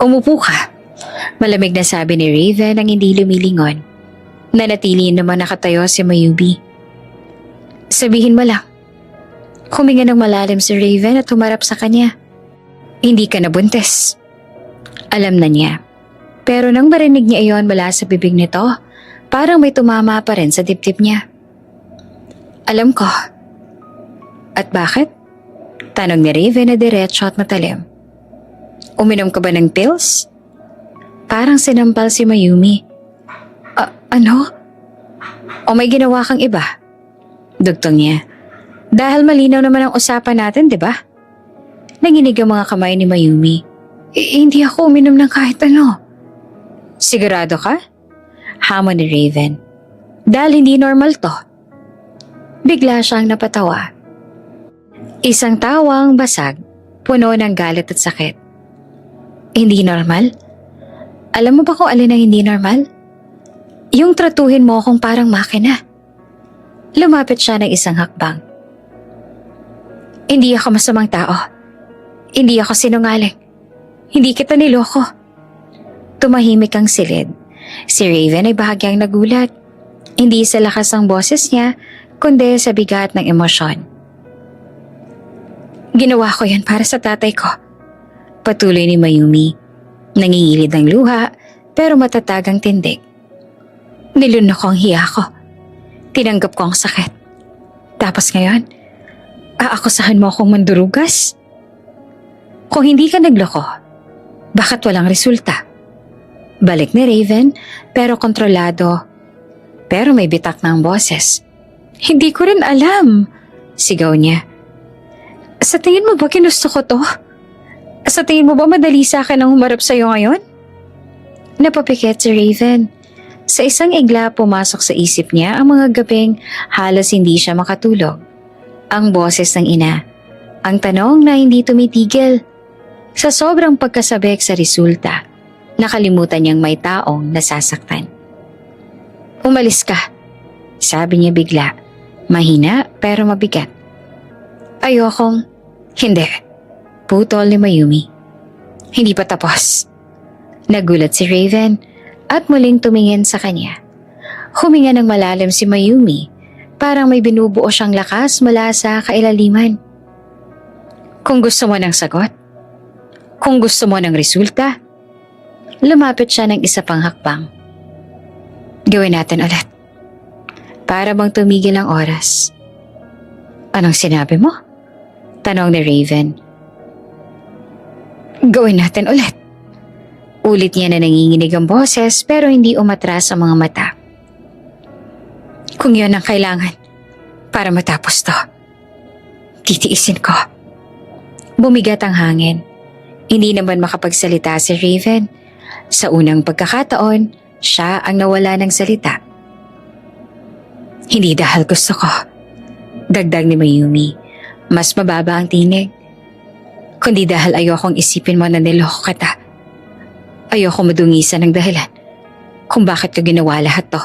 A: Umupo ka. Malamig na sabi ni Raven ang hindi lumilingon. Nanatili naman nakatayo si Mayumi. Sabihin mo lang. Huminga ng malalim si Raven at humarap sa kanya. Hindi ka nabuntis. Alam na niya. Pero nang marinig niya iyon mula sa bibig nito, parang may tumama pa rin sa dibdib niya. Alam ko. At bakit? Tanong ni Raven na diretso at matalim. Uminom ka ba ng pills? Parang sinampal si Mayumi. Ano? O may ginawa kang iba? Dugtong niya. Dahil malinaw naman ang usapan natin, di ba? Nanginig ang mga kamay ni Mayumi. Hindi ako uminom ng kahit ano. Sigurado ka? Hamon ni Raven. Dahil hindi normal to. Bigla siyang napatawa. Isang tawang basag, puno ng galit at sakit. Hindi normal? Alam mo ba kung alin ang hindi normal? Yung tratuhin mo akong parang makina. Lumapit siya ng isang hakbang. Hindi ako masamang tao. Hindi ako sinungaling. Hindi kita niloko. Tumahimik ang silid. Si Raven ay bahagyang nagulat. Hindi sa lakas ng boses niya, kundi sa bigat ng emosyon. Ginawa ko yan para sa tatay ko. Patuloy ni Mayumi. Nangingilid ang luha, pero matatag ang tindig. Nilunok ko ang hiya ko. Tinanggap ko ang sakit. Tapos ngayon, aakusahan mo akong mandurugas? Kung hindi ka nagloko, bakit walang resulta? Balik ni Raven, pero kontrolado. Pero may bitak ng boses. Hindi ko rin alam, sigaw niya. Sa tingin mo ba ginusto ko to? Sa tingin mo ba madali sa akin ang humarap sa'yo ngayon? Napapikit si Raven. Sa isang igla pumasok sa isip niya ang mga gabing halos hindi siya makatulog. Ang boses ng ina. Ang tanong na hindi tumitigil. Sa sobrang pagkasabik sa resulta, nakalimutan niyang may taong nasasaktan. Umalis ka, sabi niya bigla. Mahina pero mabigat. Ayokong, hindi. Putol ni Mayumi. Hindi pa tapos. Nagulat si Raven at muling tumingin sa kanya. Huminga ng malalim si Mayumi, parang may binubuo siyang lakas mula sa kailaliman. Kung gusto mo ng sagot, kung gusto mo ng resulta, lumapit siya ng isa pang hakbang. Gawin natin ulit. Para bang tumigil ang oras. Anong sinabi mo? Tanong ni Raven. Gawin natin ulit. Ulit niya na nanginginig ang boses pero hindi umatras ang mga mata. Kung yun ang kailangan para matapos to, titiisin ko. Bumigat ang hangin. Hindi naman makapagsalita si Raven. Sa unang pagkakataon, siya ang nawala ng salita. Hindi dahil gusto ko, dagdag ni Mayumi, mas mababa ang tinig. Kundi dahil ayokong isipin mo na niloko kita Ayoko madungisan ng dahilan kung bakit ko ginawa lahat to.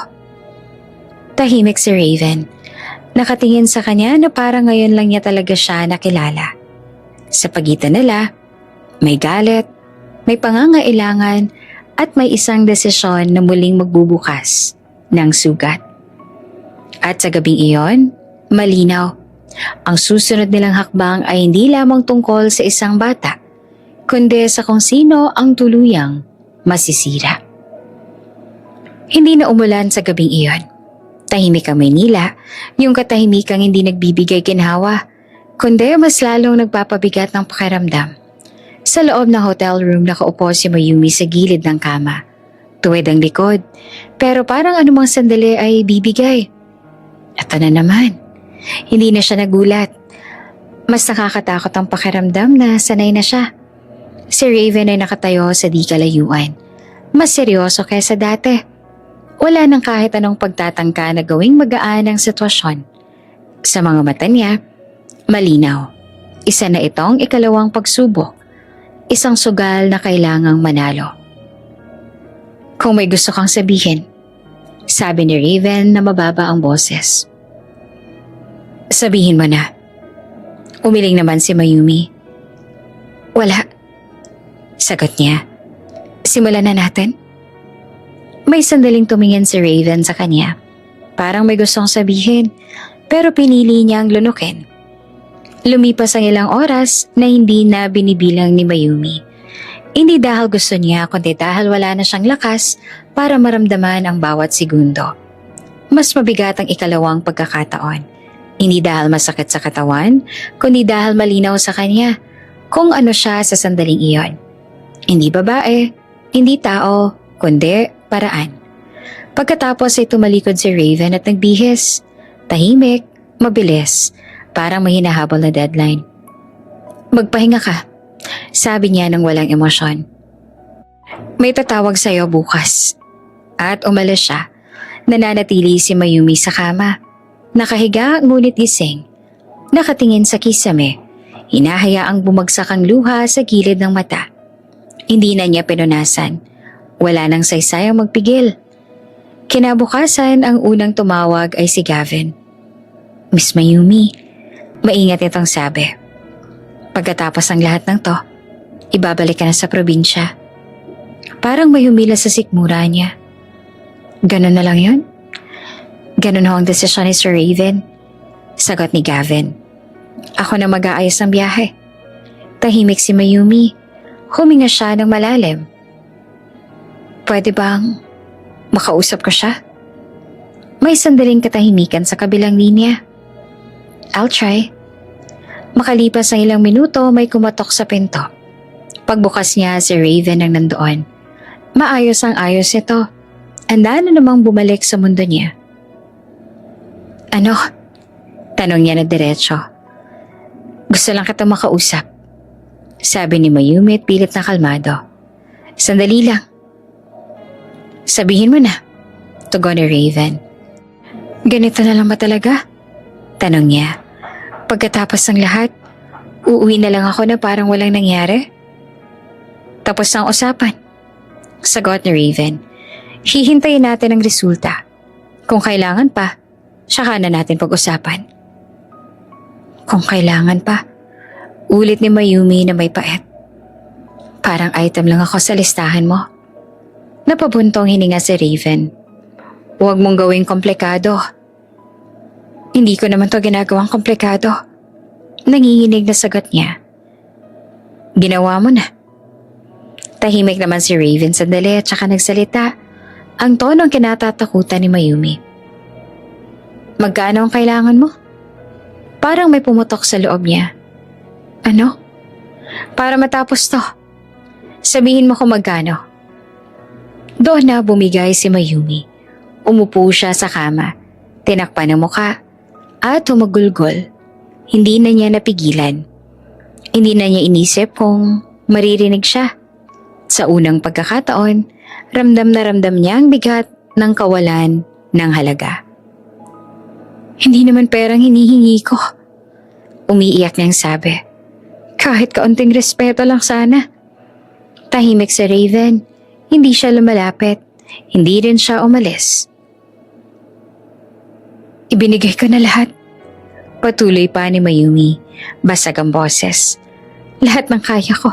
A: Tahimik si Raven. Nakatingin sa kanya na parang ngayon lang niya talaga siya nakilala. Sa pagitan nila, may galit, may pangangailangan at may isang desisyon na muling magbubukas ng sugat. At sa gabing iyon, malinaw. Ang susunod nilang hakbang ay hindi lamang tungkol sa isang bata, kundi sa kung sino ang tuluyang masisira. Hindi na umulan sa gabing iyon. Tahimik ang Maynila, yung katahimikang hindi nagbibigay ginhawa, kundi mas lalong nagpapabigat ng pakiramdam. Sa loob ng hotel room nakaupo si Mayumi sa gilid ng kama. Tuwid ang likod, pero parang anumang sandali ay bibigay. Ito na naman. Hindi na siya nagulat. Mas nakakatakot ang pakiramdam na sanay na siya. Si Raven ay nakatayo sa di kalayuan. Mas seryoso kaysa dati. Wala nang kahit anong pagtatangka na gawing magaan ang sitwasyon. Sa mga mata niya, malinaw. Isa na itong ikalawang pagsubok. Isang sugal na kailangang manalo. Kung may gusto kang sabihin, sabi ni Raven na mababa ang boses. Sabihin mo na. Umiling naman si Mayumi. Wala. Sagot niya. Simulan na natin. May sandaling tumingin si Raven sa kanya. Parang may gustong sabihin, pero pinili niyang lunukin. Lumipas ang ilang oras na hindi na binibilang ni Mayumi. Hindi dahil gusto niya, kundi dahil wala na siyang lakas para maramdaman ang bawat segundo. Mas mabigat ang ikalawang pagkakataon. Hindi dahil masakit sa katawan, kundi dahil malinaw sa kanya kung ano siya sa sandaling iyon. Hindi babae, hindi tao, kundi paraan. Pagkatapos ay tumalikod si Raven at nagbihis. Tahimik, mabilis, parang may hinahabol na deadline. Magpahinga ka, sabi niya nang walang emosyon. May tatawag sa'yo bukas. At umalis siya. Nananatili si Mayumi sa kama. Nakahiga ngunit gising. Nakatingin sa kisame. Hinahayaang bumagsak ang luha sa gilid ng mata. Hindi na niya pinunasan. Wala nang saysayang magpigil. Kinabukasan ang unang tumawag ay si Gavin. Miss Mayumi, maingat itong sabi. Pagkatapos ng lahat ng to, ibabalik ka na sa probinsya. Parang may humila sa sikmura niya. Ganon na lang yun? Ganon ho ang desisyon ni Sir Raven. Sagot ni Gavin. Ako na mag-aayos ng biyahe. Tahimik si Mayumi. Huminga siya ng malalim. Pwede bang makausap ko siya? May sandaling katahimikan sa kabilang linya. I'll try. Makalipas ang ilang minuto may kumatok sa pinto. Pagbukas niya si Raven ang nandoon. Maayos ang ayos ito. Handa na namang bumalik sa mundo niya. Ano? Tanong niya na diretso. Gusto lang kita makausap. Sabi ni Mayumi at pilit na kalmado. Sandali lang. Sabihin mo na. Tugon ni Raven. Ganito na lang ba talaga? Tanong niya. Pagkatapos ng lahat, uuwi na lang ako na parang walang nangyari? Tapos ang usapan. Sagot ni Raven. Hihintayin natin ang resulta. Kung kailangan pa, saka na natin pag-usapan. Kung kailangan pa, ulit ni Mayumi na may pait. Parang item lang ako sa listahan mo. Napabuntong hininga si Raven. Huwag mong gawing komplikado. Hindi ko naman to ginagawang komplikado. Nanginginig na sagot niya. Ginawa mo na. Tahimik naman si Raven sandali at saka nagsalita. Ang tonong kinatatakutan ni Mayumi. Magkano ang kailangan mo? Parang may pumutok sa loob niya. Ano? Para matapos to. Sabihin mo kung magkano. Doon na bumigay si Mayumi. Umupo siya sa kama. Tinakpan ang muka at humagulgol. Hindi na niya napigilan. Hindi na niya inisip kung maririnig siya. Sa unang pagkakataon, ramdam na ramdam niya ang bigat ng kawalan ng halaga. Hindi naman perang hinihingi ko. Umiiyak niyang sabi. Kahit kaunting respeto lang sana. Tahimik si Raven. Hindi siya lumalapit, hindi rin siya umalis. Ibinigay ko na lahat. Patuloy pa ni Mayumi, basag ang boses. Lahat ng kaya ko.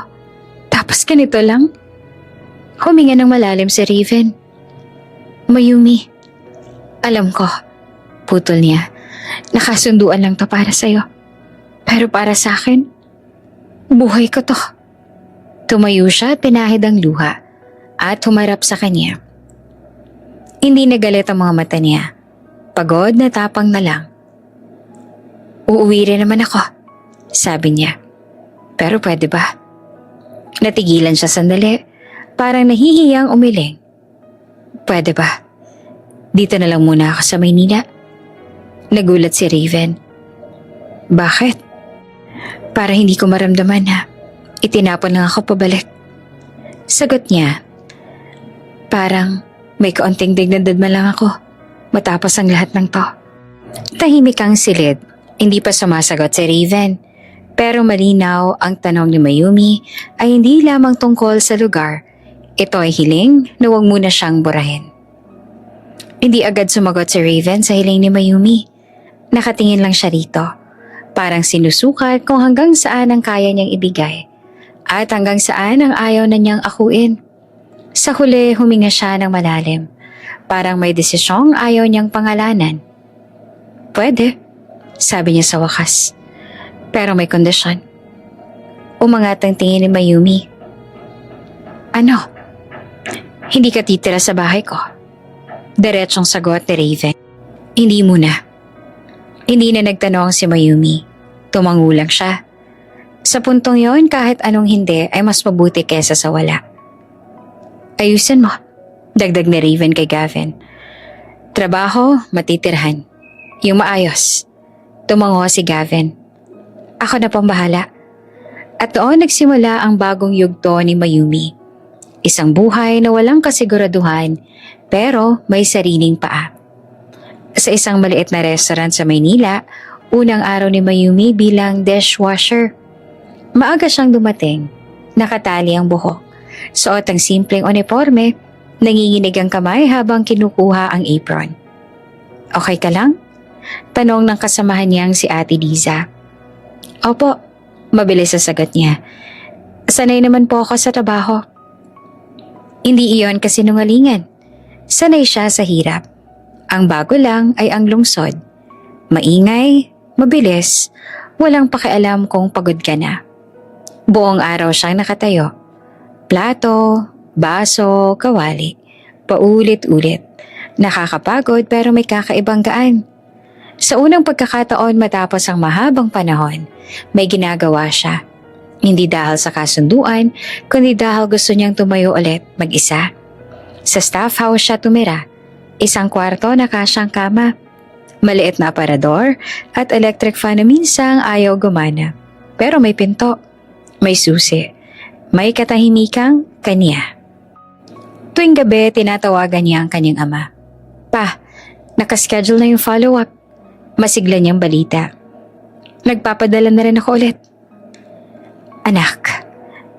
A: Tapos ganito lang? Huminga ng malalim si Raven. Mayumi, alam ko, putol niya, nakasunduan lang to para sa'yo. Pero para sa akin, buhay ko to. Tumayo siya at pinahid ang luha at humarap sa kanya. Hindi nagalit ang mga mata niya. Pagod na tapang na lang. Uuwi rin naman ako, sabi niya. Pero pwede ba? Natigilan siya sandali, parang nahihiyang umiling. Pwede ba? Dito na lang muna ako sa Maynila. Nagulat si Raven. Bakit? Para hindi ko maramdaman na itinapon lang ako pabalik. Sagot niya. Parang may kaunting dignidad man lang ako matapos ang lahat ng to. Tahimik ang silid. Hindi pa sumasagot si Raven. Pero malinaw ang tanong ni Mayumi ay hindi lamang tungkol sa lugar. Ito ay hiling na huwag muna siyang burahin. Hindi agad sumagot si Raven sa hiling ni Mayumi. Nakatingin lang siya rito. Parang sinusukat kung hanggang saan ang kaya niyang ibigay at hanggang saan ang ayaw na niyang akuin. Sa huli, huminga siya ng malalim. Parang may desisyong ayaw niyang pangalanan. Pwede, sabi niya sa wakas. Pero may kondisyon. Umangat ang tingin ni Mayumi. Ano? Hindi ka titira sa bahay ko? Diretsong sagot ni Raven. Hindi muna. Hindi na nagtanong si Mayumi. Tumangulang siya. Sa puntong yon, kahit anong hindi ay mas mabuti kesa sa wala. Ayusin mo, dagdag ni Raven kay Gavin. Trabaho, matitirhan. Yung maayos. Tumango si Gavin. Ako na pang bahala. At doon nagsimula ang bagong yugto ni Mayumi. Isang buhay na walang kasiguraduhan pero may sariling paa. Sa isang maliit na restaurant sa Maynila, unang araw ni Mayumi bilang dishwasher. Maaga siyang dumating, nakatali ang buhok, suot ang simpleng uniforme, nanginginig ang kamay habang kinukuha ang apron. Okay ka lang? Tanong ng kasamahan niyang si Ate Liza. Opo, mabilis sa sagot niya. Sanay naman po ako sa trabaho. Hindi iyon kasinungalingan. Sanay siya sa hirap. Ang bago lang ay ang lungsod. Maingay, mabilis, walang pakialam kung pagod ka na. Buong araw siyang nakatayo. Plato, baso, kawali. Paulit-ulit. Nakakapagod pero may kakaibang gaan. Sa unang pagkakataon matapos ang mahabang panahon, may ginagawa siya. Hindi dahil sa kasunduan, kundi dahil gusto niyang tumayo ulit mag-isa. Sa staff house siya tumira. Isang kwarto na kasyang kama. Maliit na aparador at electric fan na minsang ayaw gumana. Pero may pinto, may susi, may katahimikang kanya. Tuwing gabi, tinatawagan niya ang kanyang ama. Pa, nakaschedule na yung follow-up. Masigla niyang balita. Nagpapadala na rin ako ulit. Anak,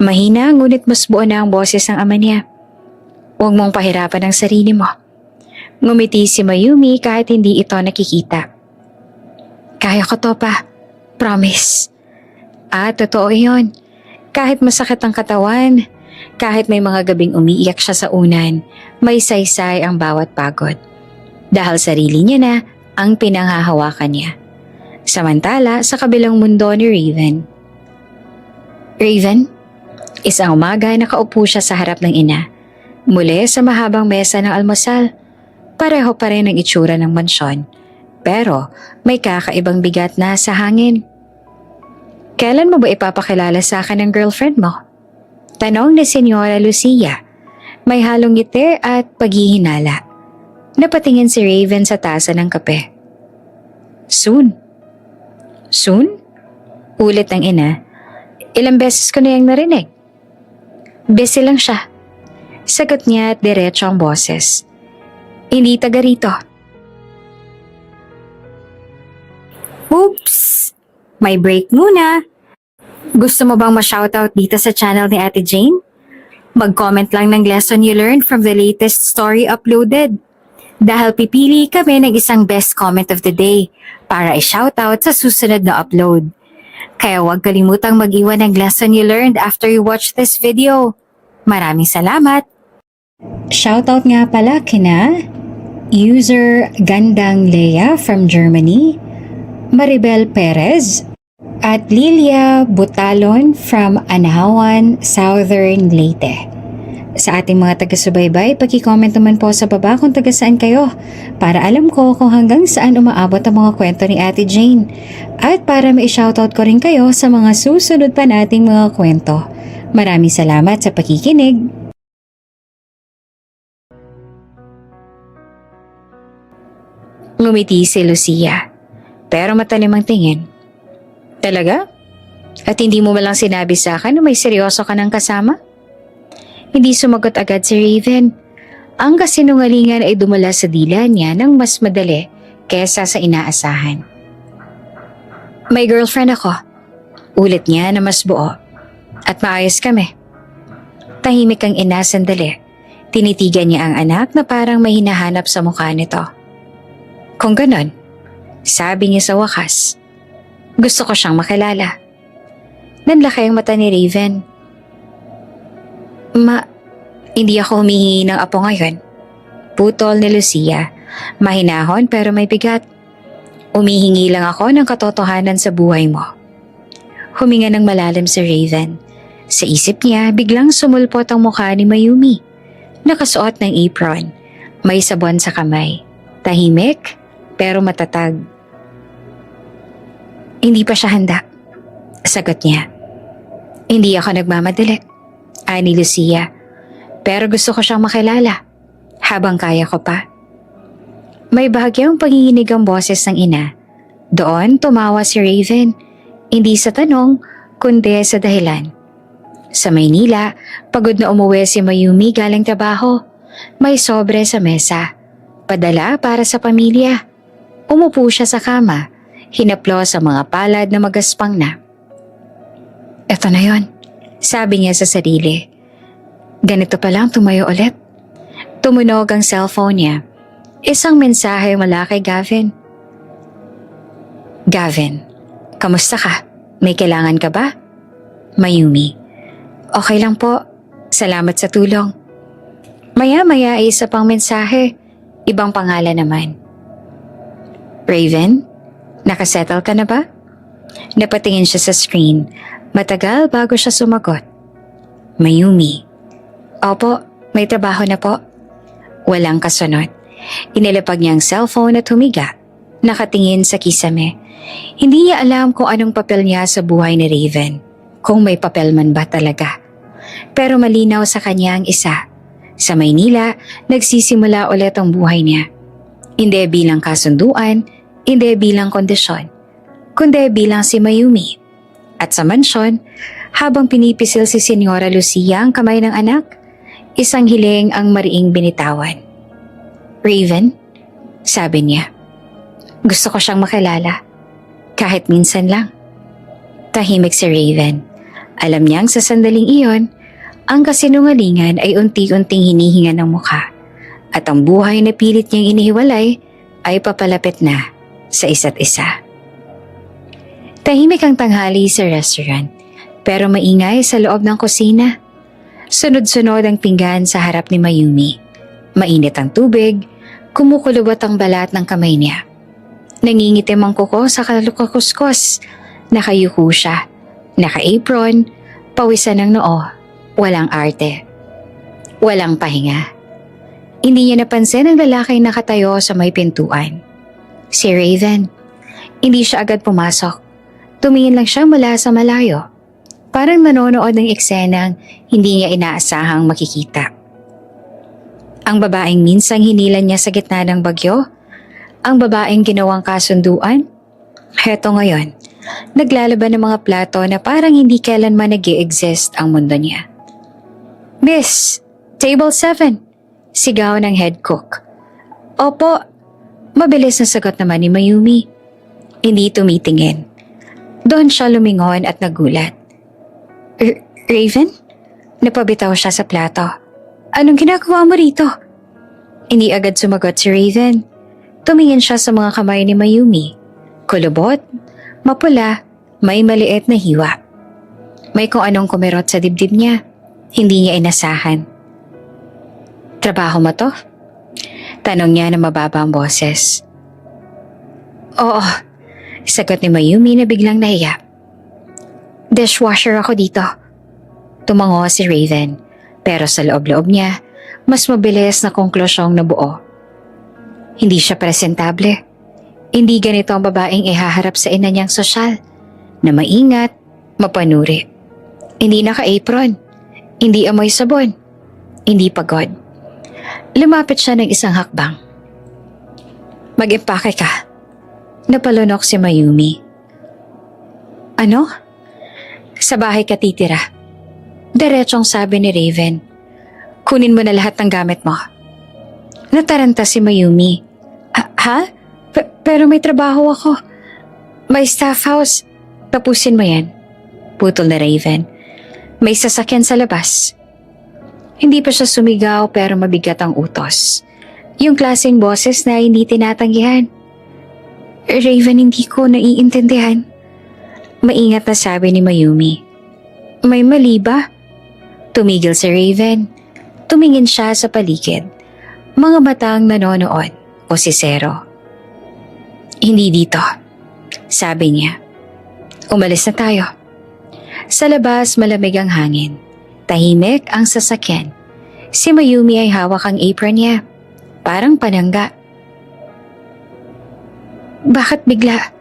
A: mahina ngunit mas buo na ang boses ng ama niya. Huwag mong pahirapan ang sarili mo. Ngumiti si Mayumi kahit hindi ito nakikita. Kaya ko to pa. Promise. Totoo iyon. Kahit masakit ang katawan, kahit may mga gabing umiiyak siya sa unan, may saysay ang bawat pagod. Dahil sarili niya na ang pinanghahawakan niya. Samantala, sa kabilang mundo ni Raven. Raven, isang umaga nakaupo siya sa harap ng ina. Muli sa mahabang mesa ng almusal. Pareho pa rin ang itsura ng mansyon. Pero may kakaibang bigat na sa hangin. Kailan mo ba ipapakilala sa akin ang girlfriend mo? Tanong ni Senyora Lucia. May halong ngiti at paghihinala. Napatingin si Raven sa tasa ng kape. Soon. Soon? Ulit ng ina. Ilang beses ko na yung narinig. Busy lang siya. Sagot niya at diretso ang boses. Hindi taga rito. Oops! May break muna. Gusto mo bang ma-shoutout dito sa channel ni Ate Jane? Mag-comment lang ng lesson you learned from the latest story uploaded. Dahil pipili kami ng isang best comment of the day para i-shoutout sa susunod na upload. Kaya huwag kalimutang mag-iwan ng lesson you learned after you watch this video. Maraming salamat! Shoutout nga pala kina user Gandang Lea from Germany, Maribel Perez, at Lilia Butalon from Anahawan, Southern Leyte. Sa ating mga taga-subaybay, paki-comment naman po sa baba kung taga saan kayo para alam ko kung hanggang saan umaabot ang mga kwento ni Ate Jane at para mai-shoutout ko rin kayo sa mga susunod pa nating mga kwento. Maraming salamat sa pakikinig. Ngumiti si Lucia, pero matalim ang tingin. Talaga? At hindi mo malang sinabi sa akin na may seryoso ka ng kasama? Hindi sumagot agad si Raven. Ang kasinungalingan ay dumala sa dila niya ng mas madali kesa sa inaasahan. May girlfriend ako. Ulit niya na mas buo. At maayos kami. Tahimik ang ina sandali. Tinitigan niya ang anak na parang may hinahanap sa mukha nito. Kung ganon, sabi niya sa wakas, gusto ko siyang makilala. Nanlaki ang mata ni Raven. Hindi ako humihingi ng apo ngayon. Putol ni Lucia. Mahinahon pero may bigat. Umihingi lang ako ng katotohanan sa buhay mo. Huminga ng malalim si Raven. Sa isip niya, biglang sumulpot ang mukha ni Mayumi. Nakasuot ng apron. May sabon sa kamay. Tahimik pero matatag. Hindi pa siya handa. Sagot niya. Hindi ako nagmamadali. Ani Lucia. Pero gusto ko siyang makilala. Habang kaya ko pa. May bahagyang panginginig ang boses ng ina. Doon tumawa si Raven. Hindi sa tanong, kundi sa dahilan. Sa Maynila, pagod na umuwi si Mayumi galing trabaho. May sobre sa mesa. Padala para sa pamilya. Umupo siya sa kama. Hinaplo sa mga palad na magaspang na. Eto na yon, sabi niya sa sarili. Ganito pa lang tumayo ulit. Tumunog ang cellphone niya. Isang mensahe mula kay Gavin. Gavin, kamusta ka? May kailangan ka ba? Mayumi. Okay lang po. Salamat sa tulong. Maya-maya ay isa pang mensahe. Ibang pangalan naman. Raven? Nakasettle ka na ba? Napatingin siya sa screen. Matagal bago siya sumagot. Mayumi. Opo, may trabaho na po. Walang kasunod. Inilapag niya ang cellphone at humiga. Nakatingin sa kisame. Hindi niya alam kung anong papel niya sa buhay ni Raven. Kung may papel man ba talaga. Pero malinaw sa kanya ang isa. Sa Maynila, nagsisimula ulit ang buhay niya. Hindi bilang kasunduan, hindi bilang kondisyon, kundi bilang si Mayumi. At sa mansyon, habang pinipisil si Senyora Lucia ang kamay ng anak, isang hiling ang mariing binitawan. Raven, sabi niya, gusto ko siyang makilala, kahit minsan lang. Tahimik si Raven. Alam niyang sa sandaling iyon, ang kasinungalingan ay unti-unting hinihinga ng mukha at ang buhay na pilit niyang inihiwalay ay papalapit na sa isa't isa. Tahimik ang tanghali sa restaurant pero maingay sa loob ng kusina. Sunod-sunod ang pinggan sa harap ni Mayumi. Mainit ang tubig, kumukulubot ang balat ng kamay niya. Nangingitim ang kuko sa kalukakuskos. Nakayuko siya, naka-apron, pawisan ng noo. Walang arte. Walang pahinga. Hindi niya napansin ang lalaki nakatayo sa may pintuan. Si Raven. Hindi siya agad pumasok. Tumingin lang siya mula sa malayo. Parang nanonood ng eksenang hindi niya inaasahang makikita. Ang babaeng minsang hinilan niya sa gitna ng bagyo. Ang babaeng ginawang kasunduan. Heto ngayon, naglalaban ng mga plato na parang hindi kailanman nag-i-exist ang mundo niya. Miss, table 7. Sigaw ng head cook. Opo, mabilis na sagot naman ni Mayumi. Hindi tumitingin. Doon siya lumingon at nagulat. Raven? Napabitaw siya sa plato. Anong ginagawa mo rito? Hindi agad sumagot si Raven. Tumingin siya sa mga kamay ni Mayumi. Kulubot, mapula, may maliit na hiwa. May kung anong kumirot sa dibdib niya. Hindi niya inasahan. Trabaho mo to? Tanong niya na mababa ang boses. Oo, sagot ni Mayumi na biglang nahiya. Dishwasher ako dito. Tumango si Raven, pero sa loob-loob niya, mas mabilis na konklusyong nabuo. Hindi siya presentable. Hindi ganito ang babaeng ihaharap sa ina niyang sosyal, na maingat, mapanuri. Hindi naka-apron, hindi amoy sabon, hindi pagod. Lumapit siya ng isang hakbang. Mag-impake ka. Napalunok si Mayumi. Ano? Sa bahay ka titira. Diretsong sabi ni Raven. Kunin mo na lahat ng gamit mo. Nataranta si Mayumi. Ha? Pero may trabaho ako. May staff house. Tapusin mo yan. Putol na Raven. May sasakyan sa labas. Hindi pa siya sumigaw pero mabigat ang utos. Yung klaseng boses na hindi tinatanggihan. Raven, hindi ko naiintindihan. Maingat na sabi ni Mayumi. May mali ba? Tumigil si Raven. Tumingin siya sa paligid. Mga matang nanonood o si Zero. Hindi dito, sabi niya. Umalis na tayo. Sa labas malamig ang hangin. Tahimik ang sasakyan. Si Mayumi ay hawak ang apron niya. Parang panangga. Bakit bigla?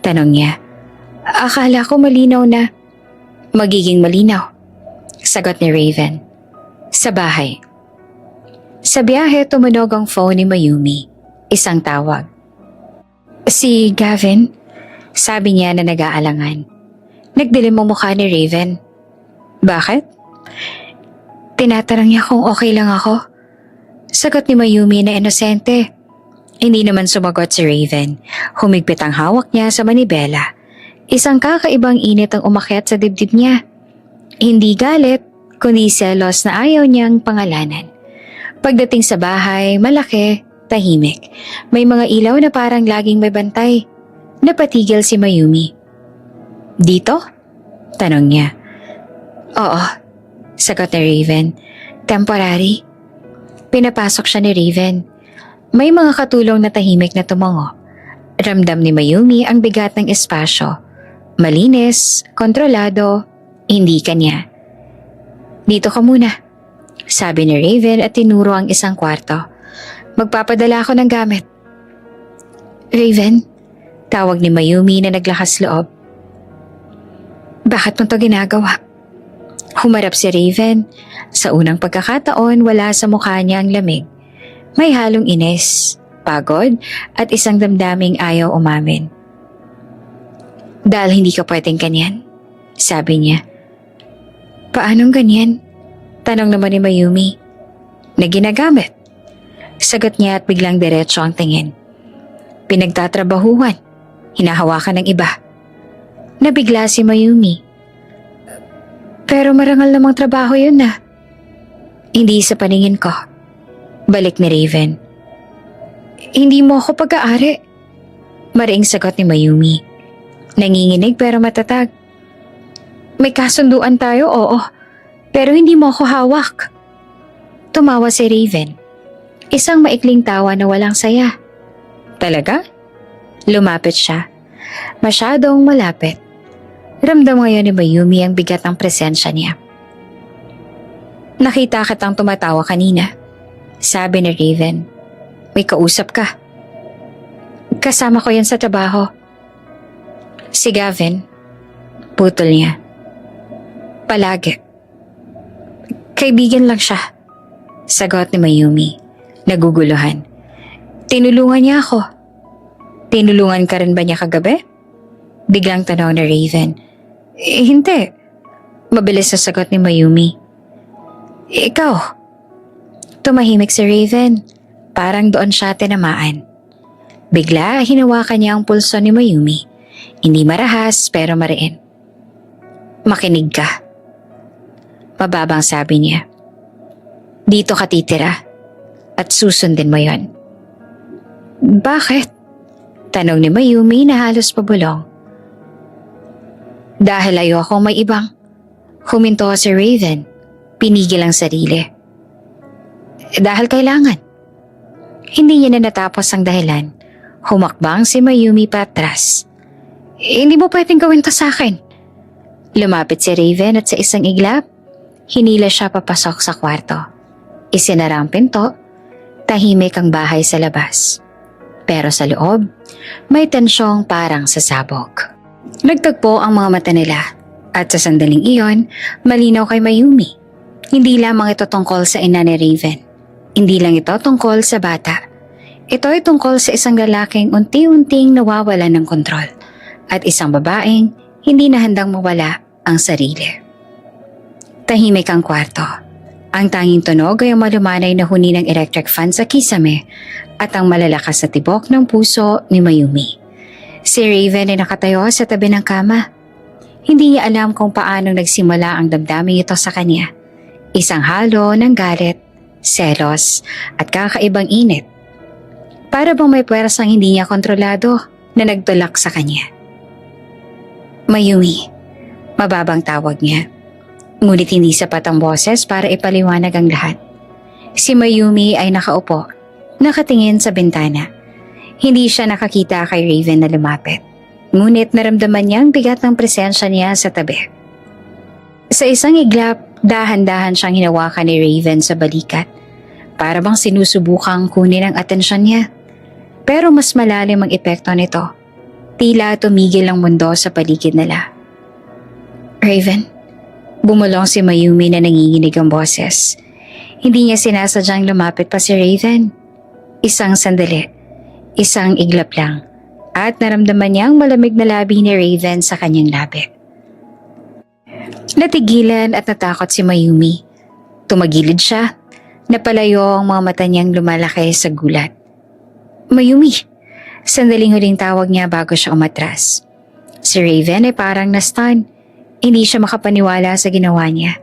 A: Tanong niya. Akala ko malinaw na. Magiging malinaw. Sagot ni Raven. Sa bahay. Sa biyahe tumunog ang phone ni Mayumi. Isang tawag. Si Gavin? Sabi niya na nag-aalangan. Nagdilim ang mukha ni Raven. Bakit? Tinatanong niya kung okay lang ako. Sagot ni Mayumi na inosente. Hindi naman sumagot si Raven. Humigpit ang hawak niya sa manibela. Isang kakaibang init ang umakyat sa dibdib niya. Hindi galit, kundi selos na ayaw niyang pangalanan. Pagdating sa bahay, malaki, tahimik. May mga ilaw na parang laging may bantay. Napatigil si Mayumi. Dito? Tanong niya. Oo, sagot ni Raven. Temporary. Pinapasok siya ni Raven. May mga katulong na tahimik na tumango. Ramdam ni Mayumi ang bigat ng espasyo. Malinis, kontrolado, hindi kanya. Dito ka muna, sabi ni Raven at tinuro ang isang kwarto. Magpapadala ako ng gamit. Raven, tawag ni Mayumi na naglakas loob. Bakit mo to ginagawa? Humarap si Raven. Sa unang pagkakataon, wala sa mukha niya ang lamig. May halong inis, pagod, at isang damdaming ayaw umamin. Dahil hindi ka pwedeng ganyan, sabi niya. Paanong ganyan? Tanong naman ni Mayumi. Na ginagamit. Sagot niya at biglang diretso ang tingin. Pinagtatrabahuhan. Hinahawakan ng iba. Nabigla si Mayumi. Pero marangal namang trabaho yun na. Hindi sa paningin ko. Balik ni Raven. Hindi mo ako pag-aari. Mariing sagot ni Mayumi. Nanginginig pero matatag. May kasunduan tayo, oo. Pero hindi mo ako hawak. Tumawa si Raven. Isang maikling tawa na walang saya. Talaga? Lumapit siya. Masyadong malapit. Ramdam ngayon ni Mayumi ang bigat ng presensya niya. Nakita kitang tumatawa kanina, sabi ni Raven. May kausap ka. Kasama ko yan sa trabaho. Si Gavin. Putol niya. Palagi. Kaibigan lang siya. Sagot ni Mayumi. Naguguluhan. Tinulungan niya ako. Tinulungan ka rin ba niya kagabi? Biglang tanong ni Raven. Hindi. Mabilis na sagot ni Mayumi. Ikaw. Tumahimik si Raven. Parang doon siya tinamaan. Bigla hinawakan niya ang pulso ni Mayumi. Hindi marahas pero mariin. Makinig ka. Mababang sabi niya. Dito ka titira at susundin mo yon. Bakit? Tanong ni Mayumi na halos pabulong. Dahil ayoko may ibang. Huminto si Raven. Pinigil ang sarili. Dahil kailangan. Hindi niya na natapos ang dahilan. Humakbang si Mayumi patras. Hindi mo pwedeng gawin to sa akin. Lumapit si Raven at sa isang iglap, hinila siya papasok sa kwarto. Isinara ang pinto, tahimik ang bahay sa labas. Pero sa loob, may tensyong parang sasabog. Nagtagpo ang mga mata nila at sa sandaling iyon, malinaw kay Mayumi. Hindi lamang ito tungkol sa ina ni Raven. Hindi lang ito tungkol sa bata. Ito ay tungkol sa isang lalaking unti-unting nawawalan ng kontrol at isang babaeng hindi na handang mawala ang sarili. Tahimik ang kwarto. Ang tanging tunog ay ang malumanay na huni ng electric fan sa kisame at ang malalakas na tibok ng puso ni Mayumi. Si Raven ay nakatayo sa tabi ng kama. Hindi niya alam kung paano nagsimula ang damdamin ito sa kanya. Isang halo ng galit, selos at kakaibang init. Para bang may puwersang hindi niya kontrolado na nagtulak sa kanya. Mayumi, mababang tawag niya. Ngunit hindi sapat ang boses para ipaliwanag ang lahat. Si Mayumi ay nakaupo, nakatingin sa bintana. Hindi siya nakakita kay Raven na lumapit. Ngunit naramdaman niya ang bigat ng presensya niya sa tabi. Sa isang iglap, dahan-dahan siyang hinawakan ni Raven sa balikat. Para bang sinusubukang kunin ang atensyon niya. Pero mas malalim ang epekto nito. Tila tumigil ang mundo sa paligid nila. Raven, bumulong si Mayumi na nanginginig ang boses. Hindi niya sinasadyang lumapit pa si Raven. Isang sandali, isang iglap lang, at naramdaman niya ang malamig na labi ni Raven sa kanyang labi. Natigilan at natakot si Mayumi. Tumagilid siya. Napalayo ang mga mata niyang lumalaki sa gulat. Mayumi! Sandaling huling tawag niya bago siya umatras. Si Raven ay parang na-stun. Hindi siya makapaniwala sa ginawa niya.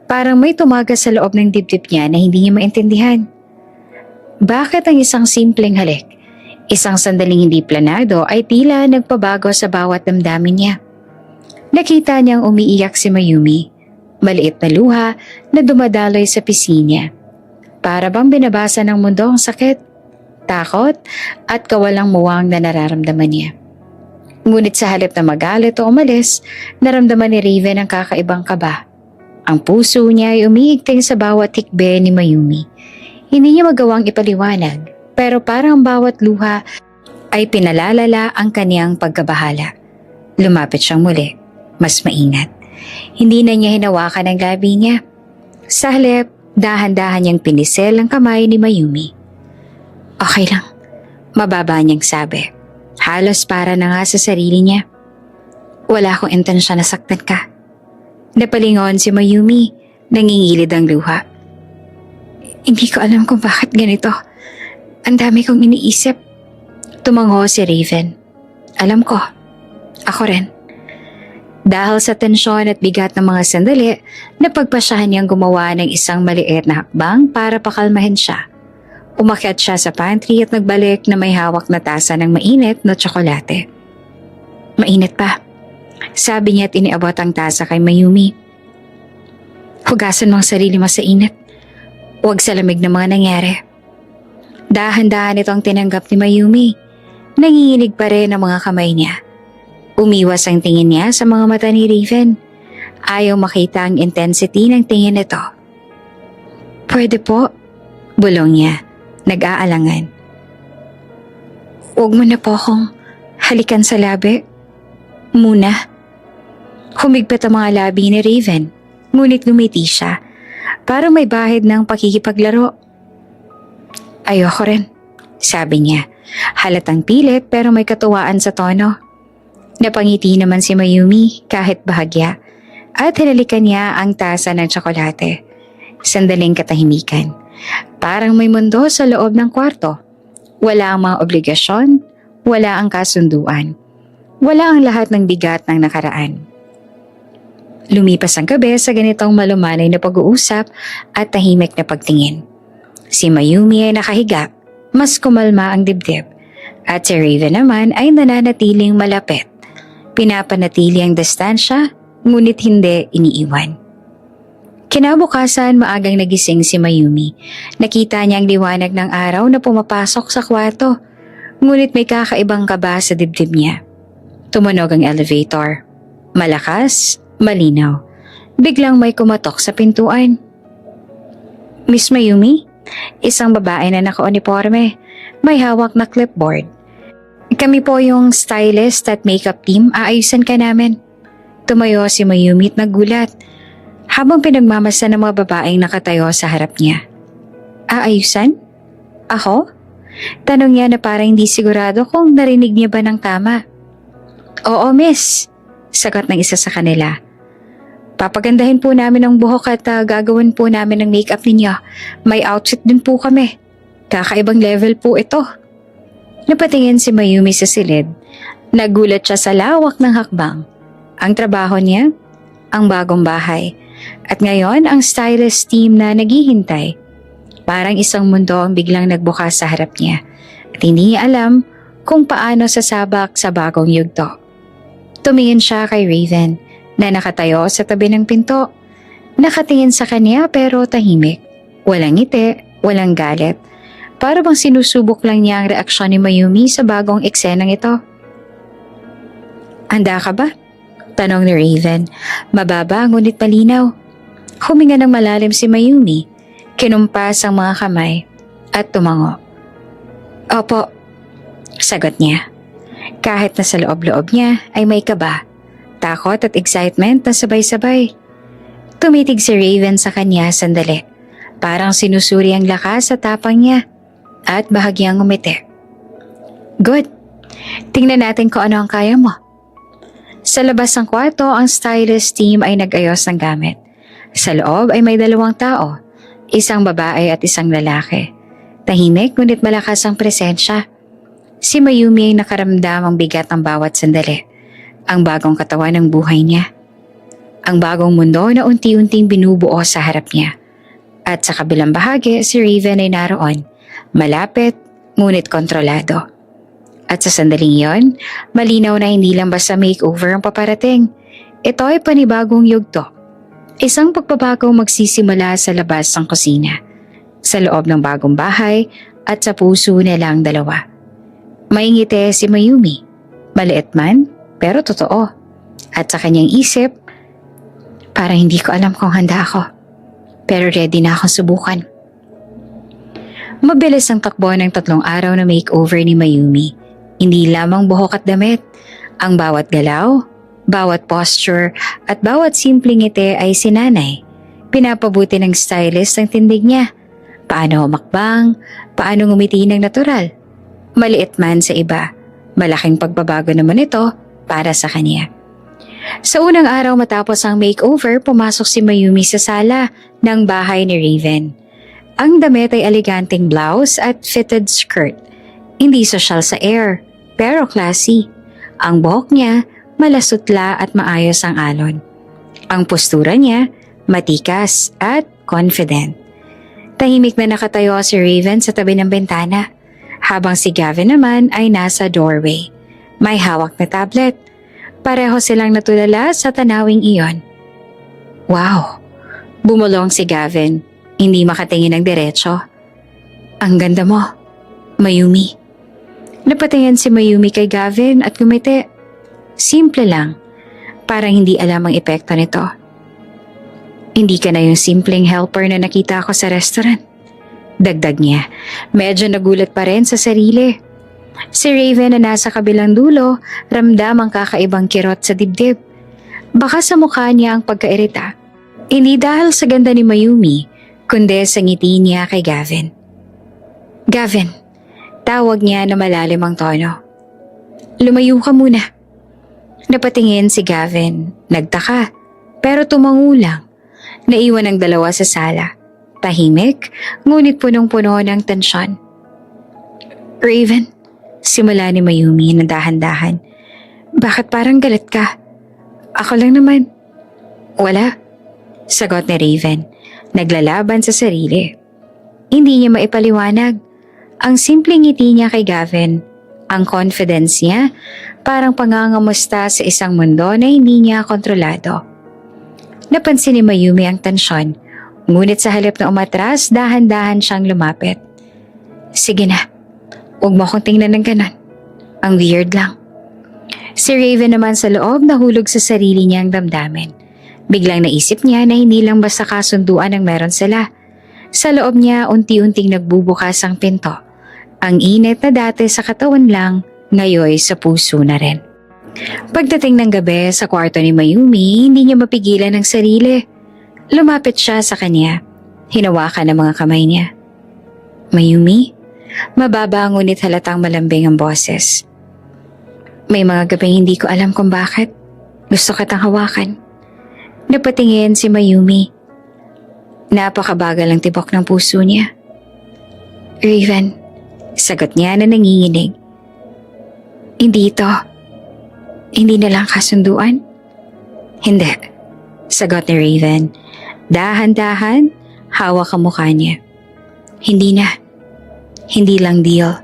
A: Parang may tumagas sa loob ng dibdib niya na hindi niya maintindihan. Bakit ang isang simpleng halik, isang sandaling hindi planado ay tila nagpabago sa bawat damdamin niya? Nakita niyang umiiyak si Mayumi, maliit na luha na dumadaloy sa pisngi niya. Para bang binabasa ng mundo ang sakit, takot at kawalang muwang na nararamdaman niya. Ngunit sa halip na magalit o umalis, naramdaman ni Raven ang kakaibang kaba. Ang puso niya ay umiigting sa bawat hikbe ni Mayumi. Hindi niya magawang ipaliwanag, pero parang bawat luha ay pinalalala ang kaniyang pagkabahala. Lumapit siyang muli, mas maingat. Hindi na niya hinawakan ang labi niya. Sa halip, dahan-dahan niyang pinisil ang kamay ni Mayumi. Okay lang, mababa niyang sabi. Halos para na nga sa sarili niya. Wala akong intensyon na saktan ka. Napalingon si Mayumi, nangingilid ang luha. Hindi ko alam kung bakit ganito. Ang dami kong iniisip. Tumango si Raven. Alam ko, ako rin. Dahil sa tensyon at bigat ng mga sandali, napagpasyahan niyang gumawa ng isang maliit na hakbang para pakalmahin siya. Umakyat siya sa pantry at nagbalik na may hawak na tasa ng mainit na tsokolate. Mainit pa, sabi niya at iniabot ang tasa kay Mayumi. Hugasan mo ang sarili mo sa init. Huwag sa lamig ng mga nangyari. Dahan-dahan itong tinanggap ni Mayumi. Nanginginig pa rin ang mga kamay niya. Umiwas ang tingin niya sa mga mata ni Raven. Ayaw makita ang intensity ng tingin nito. Pwede po, bulong niya. Nag-aalangan. Huwag mo na po akong halikan sa labi. Muna. Humigpit ang mga labi ni Raven, ngunit ngumiti siya. Parang may bahid ng pakikipaglaro. Ayoko rin, sabi niya. Halatang pilit pero may katuwaan sa tono. Napangiti naman si Mayumi kahit bahagya at hinalikan niya ang tasa ng tsokolate. Sandaling katahimikan. Parang may mundo sa loob ng kwarto. Wala ang mga obligasyon, wala ang kasunduan, wala ang lahat ng bigat ng nakaraan. Lumipas ang gabi sa ganitong malumanay na pag-uusap at tahimik na pagtingin. Si Mayumi ay nakahiga, mas kumalma ang dibdib. At si Raven naman ay nananatiling malapit. Pinapanatili ang distansya, ngunit hindi iniiwan. Kinabukasan, maagang nagising si Mayumi. Nakita niya ang liwanag ng araw na pumapasok sa kwarto, ngunit may kakaibang kaba sa dibdib niya. Tumunog ang elevator. Malakas, malinaw. Biglang may kumatok sa pintuan. Miss Mayumi? Isang babae na naka-uniforme. May hawak na clipboard. Kami po yung stylist at makeup team. Aayusan ka namin. Tumayo si Mayumi at nagulat habang pinagmamasdan ng mga babaeng nakatayo sa harap niya. Aayusan? Ako? Tanong niya na parang hindi sigurado kung narinig niya ba ng tama. Oo, miss. Sagot ng isa sa kanila. Papagandahin po namin ang buhok at gagawin po namin ang makeup ninyo. May outfit din po kami. Kakaibang level po ito. Napatingin si Mayumi sa silid. Nagulat siya sa lawak ng hakbang. Ang trabaho niya, ang bagong bahay. At ngayon ang stylist team na naghihintay. Parang isang mundo ang biglang nagbukas sa harap niya. At hindi niya alam kung paano sasabak sa bagong yugto. Tumingin siya kay Raven na nakatayo sa tabi ng pinto. Nakatingin sa kanya pero tahimik. Walang ngiti, walang galit. Para bang sinusubok lang niya ang reaksyon ni Mayumi sa bagong eksenang ito. Handa ka ba? Tanong ni Raven. Mababa ngunit malinaw. Huminga ng malalim si Mayumi. Kinumpas ang mga kamay at tumango. Opo, sagot niya. Kahit na sa loob-loob niya ay may kaba, takot at excitement na sabay-sabay. Tumitig si Raven sa kanya sandali. Parang sinusuri ang lakas sa tapang niya at bahagyang umiti. Good. Tingnan natin kung ano ang kaya mo. Sa labas ng kwarto, ang stylist team ay nag-ayos ng gamit. Sa loob ay may dalawang tao, isang babae at isang lalaki. Tahimik ngunit malakas ang presensya. Si Mayumi ay nakaramdam ang bigat ng bawat sandali. Ang bagong katawan ng buhay niya. Ang bagong mundo na unti-unting binubuo sa harap niya. At sa kabilang bahagi, si Raven ay naroon. Malapit, ngunit kontrolado. At sa sandaling yon, malinaw na hindi lang basta makeover ang paparating. Ito ay panibagong yugto. Isang pagbabagong magsisimula sa labas ng kusina. Sa loob ng bagong bahay at sa puso nila ang dalawa. Maingiti si Mayumi. Maliit man, pero totoo. At sa kanyang isip, parang hindi ko alam kung handa ako. Pero ready na akong subukan. Mabilis ang takbo ng 3 araw na makeover ni Mayumi. Hindi lamang buhok at damit. Ang bawat galaw, bawat posture, at bawat simpleng ngiti ay sinanay. Pinapabuti ng stylist ang tindig niya. Paano humakbang, paano ngumiti ng natural. Maliit man sa iba, malaking pagbabago naman ito para sa kanya. Sa unang araw matapos ang makeover, pumasok si Mayumi sa sala ng bahay ni Raven. Ang damit ay eleganteng blouse at fitted skirt. Hindi sosyal sa air, pero classy. Ang buhok niya, malasutla at maayos ang alon. Ang postura niya, matikas at confident. Tahimik na nakatayo si Raven sa tabi ng bintana, habang si Gavin naman ay nasa doorway. May hawak na tablet. Pareho silang natulala sa tanawing iyon. Wow! Bumulong si Gavin, hindi makatingin ng diretso. Ang ganda mo, Mayumi. Napatingin si Mayumi kay Gavin at gumiti. Simple lang, parang hindi alam ang epekto nito. Hindi ka na yung simpleng helper na nakita ko sa restaurant. Dagdag niya, medyo nagulat pa rin sa sarili. Si Raven na nasa kabilang dulo, ramdam ang kakaibang kirot sa dibdib. Baka sa mukha niya ang pagkairita. Hindi dahil sa ganda ni Mayumi, kundi sa ngiti niya kay Gavin. Gavin, tawag niya na malalim ang tono. Lumayo ka muna. Napatingin si Gavin, nagtaka, pero tumango lang. Naiwan ang dalawa sa sala. Tahimik, ngunit punong-puno ng tensyon. Raven, simula ni Mayumi na dahan-dahan. Bakit parang galit ka? Ako lang naman. Wala, sagot ni Raven, naglalaban sa sarili. Hindi niya maipaliwanag. Ang simpleng ngiti niya kay Gavin, ang confidence niya, parang pangangamusta sa isang mundo na hindi niya kontrolado. Napansin ni Mayumi ang tensyon, ngunit sa halip na umatras, dahan-dahan siyang lumapit. Sige na, huwag mo akong tingnan ng ganon. Ang weird lang. Si Raven naman sa loob nahulog sa sarili niyang damdamin. Biglang naisip niya na hindi lang basta kasunduan ang meron sila. Sa loob niya unti-unting nagbubukas ang pinto. Ang init na dati sa katawan lang, ngayon sa puso na rin. Pagdating ng gabi sa kwarto ni Mayumi, hindi niya mapigilan ang sarili. Lumapit siya sa kanya. Hinawakan ang mga kamay niya. Mayumi? Mababa ngunit halatang malambing ang boses. May mga gabi hindi ko alam kung bakit. Gusto kitang hawakan. Napatingin si Mayumi. Napakabagal ang tibok ng puso niya. Raven, sagot niya na nanginginig. Hindi ito. Hindi na lang kasunduan? Hindi, sagot ni Raven. Dahan-dahan, hawak ang mukha niya. Hindi na. Hindi lang deal.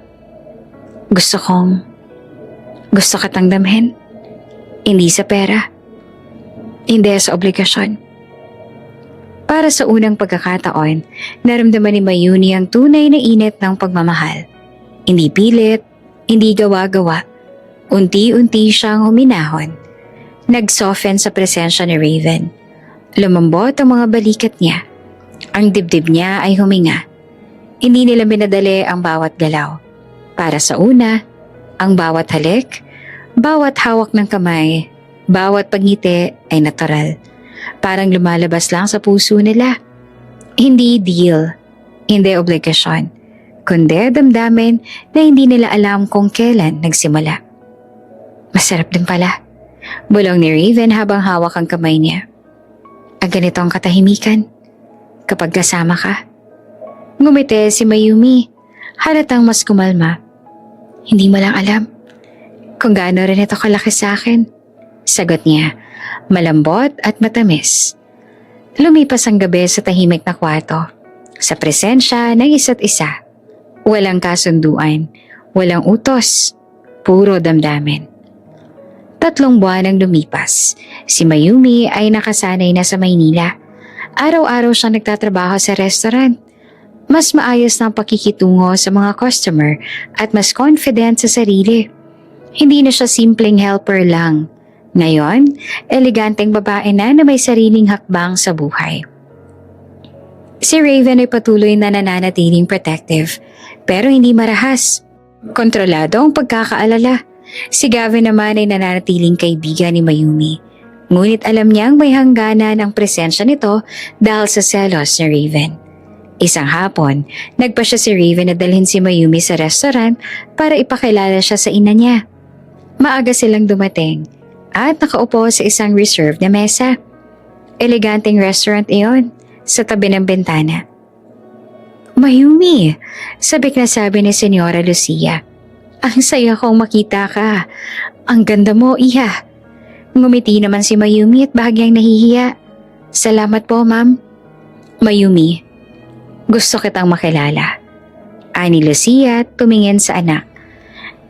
A: Gusto kitang damhin. Hindi sa pera. Hindi sa obligasyon. Para sa unang pagkakataon, naramdaman ni Mayumi ang tunay na init ng pagmamahal. Hindi pilit, hindi gawa-gawa. Unti-unti siyang huminahon. Nag-soften sa presensya ni Raven. Lumambot ang mga balikat niya. Ang dibdib niya ay huminga. Hindi nila minadali ang bawat galaw. Para sa una, ang bawat halik, bawat hawak ng kamay, bawat pagngiti ay natural. Parang lumalabas lang sa puso nila. Hindi deal, hindi obligasyon, kundi damdamin na hindi nila alam kung kailan nagsimula. Masarap din pala, bulong ni Raven habang hawak ang kamay niya. Ang ganito ang katahimikan kapag kasama ka. Ngumiti si Mayumi, halatang mas kumalma. Hindi mo lang alam kung gaano rin ito kalaki sa akin, sagot niya. Malambot at matamis. Lumipas ang gabi sa tahimik na kwarto, sa presensya ng isa't isa. Walang kasunduan, walang utos, puro damdamin. 3 buwan ang lumipas. Si Mayumi ay nakasanay na sa Maynila. Araw-araw siyang nagtatrabaho sa restaurant. Mas maayos na ang pakikitungo sa mga customer at mas confident sa sarili. Hindi na siya simpleng helper lang. Ngayon, eleganteng babae na may sariling hakbang sa buhay. Si Raven ay patuloy na nananatiling protective, pero hindi marahas. Kontrolado ang pagkakaalala. Si Gavin naman ay nananatiling kaibigan ni Mayumi. Ngunit alam niyang may hangganan ang presensya nito dahil sa selos ni Raven. Isang hapon, nagpa siya si Raven na dalhin si Mayumi sa restaurant para ipakilala siya sa ina niya. Maaga silang dumating at nakaupo sa isang reserved na mesa. Eleganteng restaurant iyon, sa tabi ng bintana. Mayumi, sabik na sabi ni Senyora Lucia. Ang saya kong makita ka. Ang ganda mo, iha. Ngumiti naman si Mayumi at bahagyang nahihiya. Salamat po, ma'am. Mayumi, gusto kitang makilala. Ani Lucia tumingin sa anak.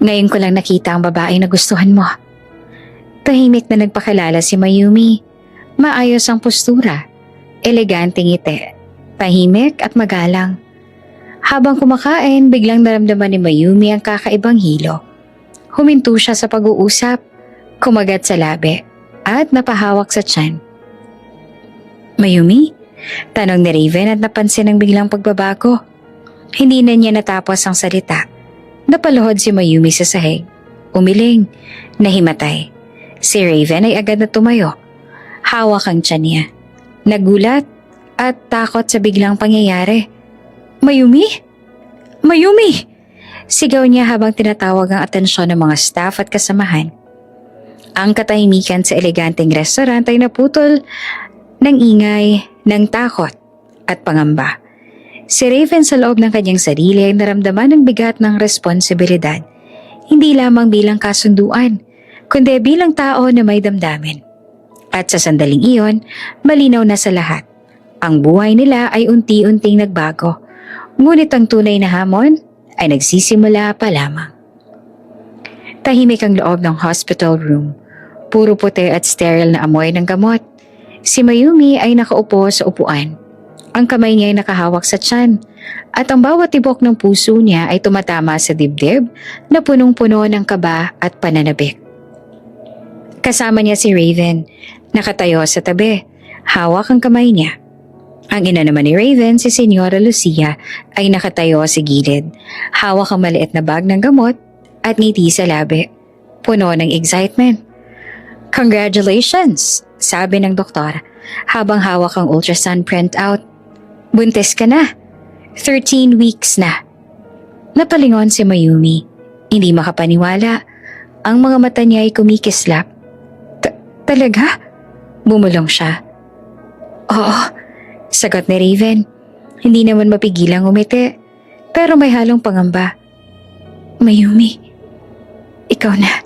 A: Ngayon ko lang nakita ang babae na gustuhan mo. Tahimik na nagpakilala si Mayumi. Maayos ang postura, eleganteng ngiti, tahimik at magalang. Habang kumakain, biglang naramdaman ni Mayumi ang kakaibang hilo. Huminto siya sa pag-uusap, kumagat sa labi, at napahawak sa tiyan. Mayumi? Tanong ni Raven at napansin ang biglang pagbabago. Hindi na niya natapos ang salita. Napaluhod si Mayumi sa sahig. Umiling, nahimatay. Si Raven ay agad na tumayo. Hawak ang tiyan niya. Nagulat at takot sa biglang pangyayari. Mayumi? Mayumi! Sigaw niya habang tinatawag ang atensyon ng mga staff at kasamahan. Ang katahimikan sa eleganteng restaurant ay naputol ng ingay, ng takot at pangamba. Si Raven sa loob ng kanyang sarili ay naramdaman ng bigat ng responsibilidad. Hindi lamang bilang kasunduan, kundi bilang tao na may damdamin. At sa sandaling iyon, malinaw na sa lahat. Ang buhay nila ay unti-unting nagbago. Ngunit ang tunay na hamon ay nagsisimula pa lamang. Tahimik ang loob ng hospital room. Puro puti at sterile na amoy ng gamot. Si Mayumi ay nakaupo sa upuan. Ang kamay niya ay nakahawak sa tiyan at ang bawat tibok ng puso niya ay tumatama sa dibdib na punong-puno ng kaba at pananabik. Kasama niya si Raven, nakatayo sa tabi, hawak ang kamay niya. Ang ina naman ni Raven, si Senyora Lucia, ay nakatayo sa gilid, hawak ang maliit na bag ng gamot at ngiti sa labi, puno ng excitement. "Congratulations!" sabi ng doktor habang hawak ang ultrasound printout. "Buntis ka na. 13 weeks na." Napalingon si Mayumi. Hindi makapaniwala. Ang mga mata niya ay kumikislap. "Talaga?" Bumulong siya. "Oo," sagot ni Raven. Hindi naman mapigilang umiti, pero may halong pangamba. "Mayumi, ikaw na."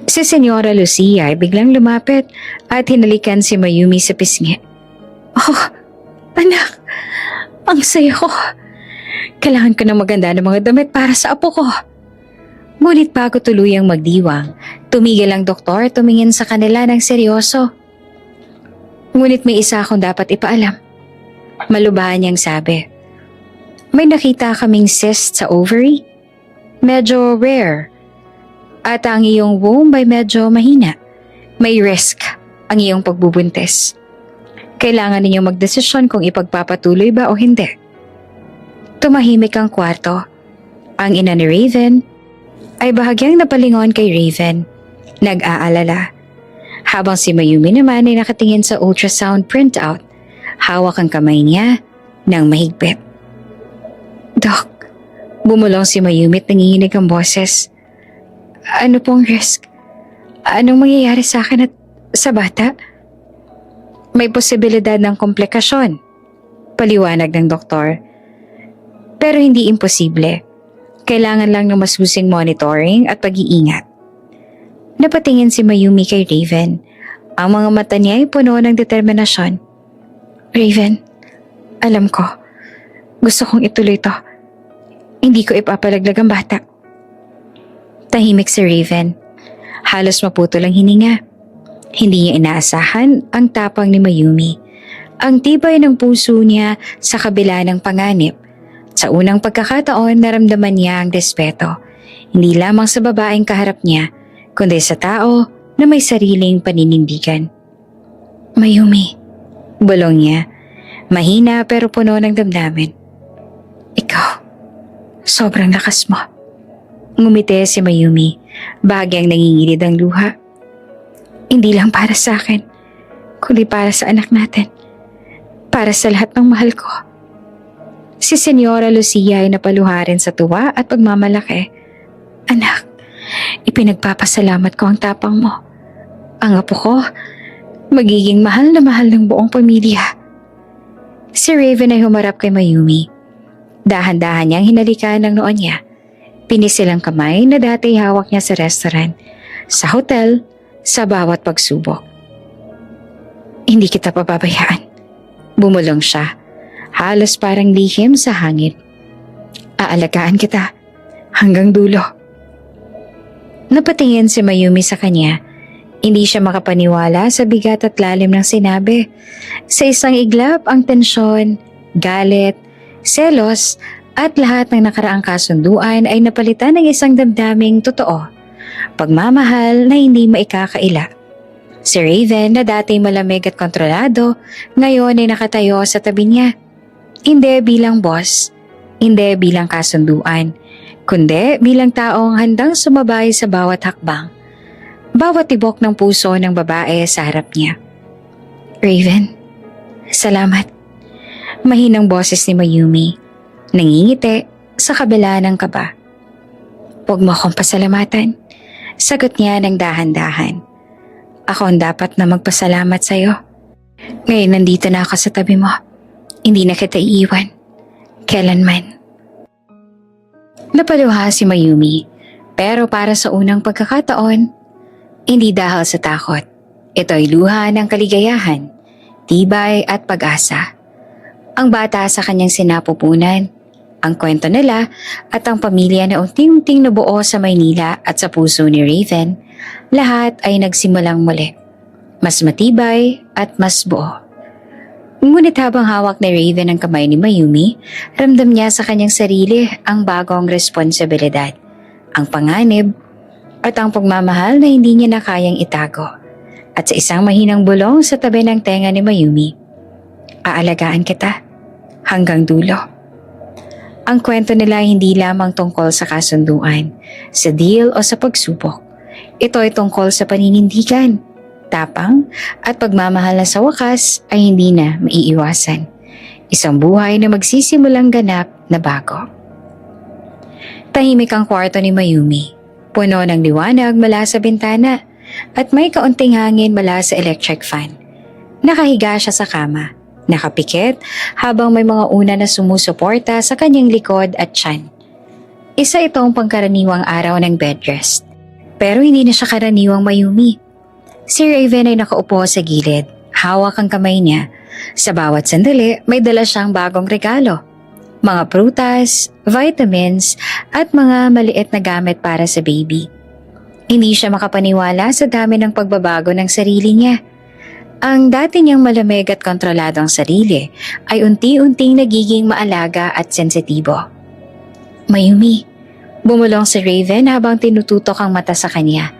A: Si Senyora Lucia ay biglang lumapit at hinalikan si Mayumi sa pisngi. "Oh, anak, ang saya ko. Kailangan ko ng maganda ng mga damit para sa apo ko." Ngunit bago tuluyang magdiwang, tumigil ang doktor tumingin sa kanila ng seryoso. "Ngunit may isa akong dapat ipaalam." Malubahan niyang sabi. "May nakita kaming cyst sa ovary. Medyo rare. At ang iyong womb ay medyo mahina. May risk ang iyong pagbubuntis. Kailangan ninyong magdesisyon kung ipagpapatuloy ba o hindi." Tumahimik ang kwarto. Ang ina ni Raven ay bahagyang napalingon kay Raven, nag-aalala. Habang si Mayumi naman ay nakatingin sa ultrasound printout, hawak ang kamay niya ng mahigpit. "Doc," bumulong si Mayumi at nanginginig ang boses. "Ano pong risk? Anong mangyayari sa akin at sa bata?" "May posibilidad ng komplikasyon," paliwanag ng doktor. "Pero hindi imposible. Kailangan lang ng masusing monitoring at pag-iingat." Napatingin si Mayumi kay Raven. Ang mga mata niya ay puno ng determinasyon. "Raven, alam ko. Gusto kong ituloy to. Hindi ko ipapalaglag ang bata." Tahimik si Raven. Halos maputol ang hininga. Hindi niya inaasahan ang tapang ni Mayumi. Ang tibay ng puso niya sa kabila ng panganib. Sa unang pagkakataon, naramdaman niya ang respeto. Hindi lamang sa babaeng kaharap niya, kundi sa tao na may sariling paninindigan. "Mayumi," bulong niya. Mahina pero puno ng damdamin. "Ikaw, sobrang lakas mo." Ngumiti si Mayumi, bahagyang nangingilid ang luha. "Hindi lang para sa akin, kundi para sa anak natin. Para sa lahat ng mahal ko." Si Senyora Lucia ay napaluha rin sa tuwa at pagmamalaki. "Anak, ipinagpapasalamat ko ang tapang mo. Ang apo ko, magiging mahal na mahal ng buong pamilya." Si Raven ay humarap kay Mayumi. Dahan-dahan niyang hinalikan ng noon niya. Pinisil ang kamay na dati hawak niya sa restaurant, sa hotel, sa bawat pagsubok. "Hindi kita pababayaan," bumulong siya, halos parang lihim sa hangin. "Aalagaan kita hanggang dulo." Napatingin si Mayumi sa kanya. Hindi siya makapaniwala sa bigat at lalim ng sinabi. Sa isang iglap ang tensyon, galit, selos at lahat ng nakaraang kasunduan ay napalitan ng isang damdaming totoo. Pagmamahal na hindi maikakaila. Si Raven na dati malamig at kontrolado, ngayon ay nakatayo sa tabi niya. Hindi bilang boss, hindi bilang kasunduan, kundi bilang taong handang sumabay sa bawat hakbang. Bawat tibok ng puso ng babae sa harap niya. "Raven, salamat." Mahinang boses ni Mayumi, nangingiti sa kabila ng kaba. "Huwag mo akong pasalamatan," sagot niya ng dahan-dahan. "Ako ang dapat na magpasalamat sa'yo. Ngayon nandito na ako sa tabi mo. Hindi na kita iiwan. Kailanman." Napaluha si Mayumi, pero para sa unang pagkakataon, hindi dahil sa takot, Ito'y luha ng kaligayahan, tibay at pag-asa. Ang bata sa kanyang sinapupunan, ang kwento nila at ang pamilya na unti-unting nabuo sa Maynila at sa puso ni Raven, lahat ay nagsimulang muli. Mas matibay at mas buo. Ngunit habang hawak ni Raven ang kamay ni Mayumi, ramdam niya sa kanyang sarili ang bagong responsibilidad, ang panganib at ang pagmamahal na hindi niya na kayang itago. At sa isang mahinang bulong sa tabi ng tenga ni Mayumi, aalagaan kita hanggang dulo. Ang kwento nila hindi lamang tungkol sa kasunduan, sa deal o sa pagsubok. Ito ay tungkol sa paninindigan, tapang at pagmamahal na sa wakas ay hindi na maiiwasan. Isang buhay na magsisimulang ganap na bago. Tahimik ang kwarto ni Mayumi, puno ng liwanag mula sa bintana at may kaunting hangin mula sa electric fan. Nakahiga siya sa kama, nakapikit habang may mga una na sumusuporta sa kanyang likod at tiyan. Isa itong pangkaraniwang araw ng bed rest. Pero hindi na siya karaniwang Mayumi. Si Raven ay nakaupo sa gilid, hawak ang kamay niya. Sa bawat sandali, may dala siyang bagong regalo. Mga prutas, vitamins, at mga maliit na gamit para sa baby. Hindi siya makapaniwala sa dami ng pagbabago ng sarili niya. Ang dati niyang malamig at kontroladong sarili ay unti-unting nagiging maalaga at sensitibo. Mayumi, bumulong si Raven habang tinututok ang mata sa kanya.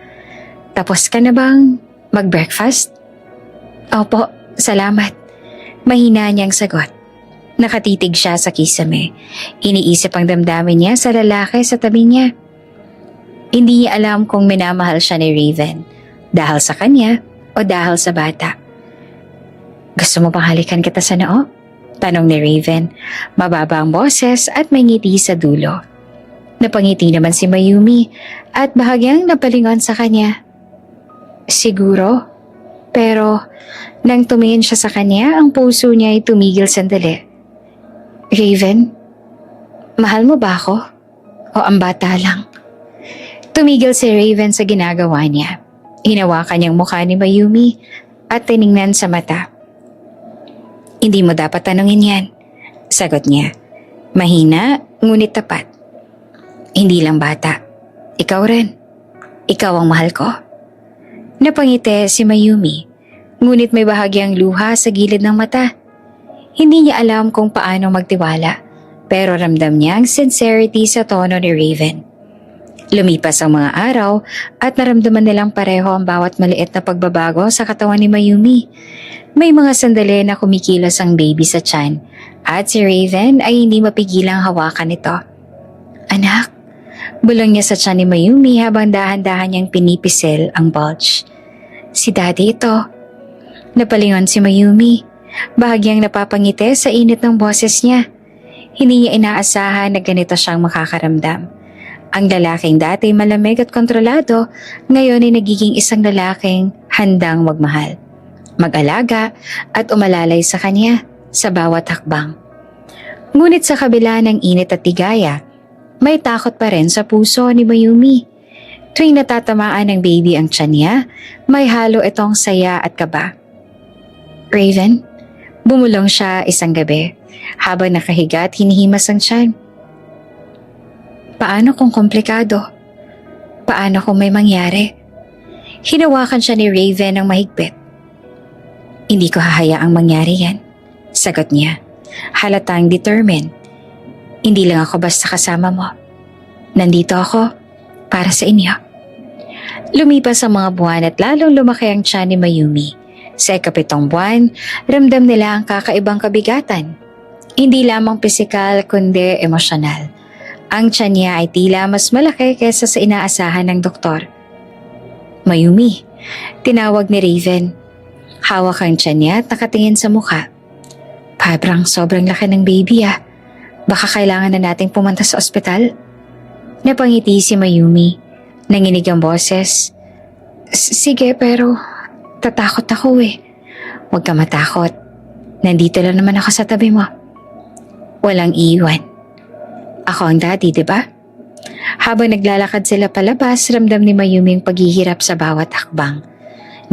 A: Tapos ka na bang mag-breakfast? Opo, salamat. Mahina niyang sagot. Nakatitig siya sa kisame. Iniisip ang damdamin niya sa lalaki sa tabi niya. Hindi niya alam kung minamahal siya ni Raven, dahil sa kanya o dahil sa bata. Gusto mo bang halikan kita sa noo? Tanong ni Raven, mababa ang boses at may ngiti sa dulo. Napangiti naman si Mayumi at bahagyang napalingon sa kanya. Siguro, pero nang tumingin siya sa kanya, ang puso niya ay tumigil sandali. Raven, mahal mo ba ako? O ang bata lang? Tumigil si Raven sa ginagawa niya. Hinawakan niyang mukha ni Mayumi at tiningnan sa mata. Hindi mo dapat tanungin yan, sagot niya. Mahina, ngunit tapat. Hindi lang bata. Ikaw rin. Ikaw ang mahal ko. Napangiti si Mayumi, ngunit may bahagyang luha sa gilid ng mata. Hindi niya alam kung paano magtiwala, pero ramdam niya ang sincerity sa tono ni Raven. Lumipas ang mga araw at naramdaman nilang pareho ang bawat maliit na pagbabago sa katawan ni Mayumi. May mga sandali na kumikilos ang baby sa tiyan at si Raven ay hindi mapigilang hawakan ito. Anak, bulong niya sa tiyan ni Mayumi habang dahan-dahan niyang pinipisil ang bulge. Si Daddy ito. Napalingon si Mayumi, bahagyang napapangiti sa init ng boses niya. Hindi niya inaasahan na ganito siyang makakaramdam. Ang lalaking dati malamig at kontrolado, ngayon ay nagiging isang lalaking handang magmahal, mag-alaga at umalalay sa kanya sa bawat hakbang. Ngunit sa kabila ng init at tigaya, may takot pa rin sa puso ni Mayumi. Tuwing natatamaan ng baby ang tiyan niya, may halo itong saya at kaba. Raven, bumulong siya isang gabi habang nakahiga at hinihimas ang tiyan. Paano kung komplikado? Paano kung may mangyari? Hinawakan siya ni Raven ng mahigpit. Hindi ko hahayaang mangyari yan, sagot niya. Halatang determined. Hindi lang ako basta kasama mo. Nandito ako para sa inyo. Lumipas ang mga buwan at lalong lumaki ang tiyan ni Mayumi. Sa ikapitong buwan, ramdam nila ang kakaibang kabigatan. Hindi lamang pisikal kundi emosyonal. Ang tiyan niya ay tila mas malaki kaysa sa inaasahan ng doktor. Mayumi, tinawag ni Raven. Hawak ang tiyan niya at nakatingin sa mukha. Sobrang laki ng baby ah. Baka kailangan na nating pumunta sa ospital. Napangiti si Mayumi. Nanginig ang boses. Sige pero tatakot ako eh. Huwag ka matakot. Nandito lang naman ako sa tabi mo. Walang iiwan. Ako ang daddy, di ba? Habang naglalakad sila palabas, ramdam ni Mayumi ang paghihirap sa bawat hakbang.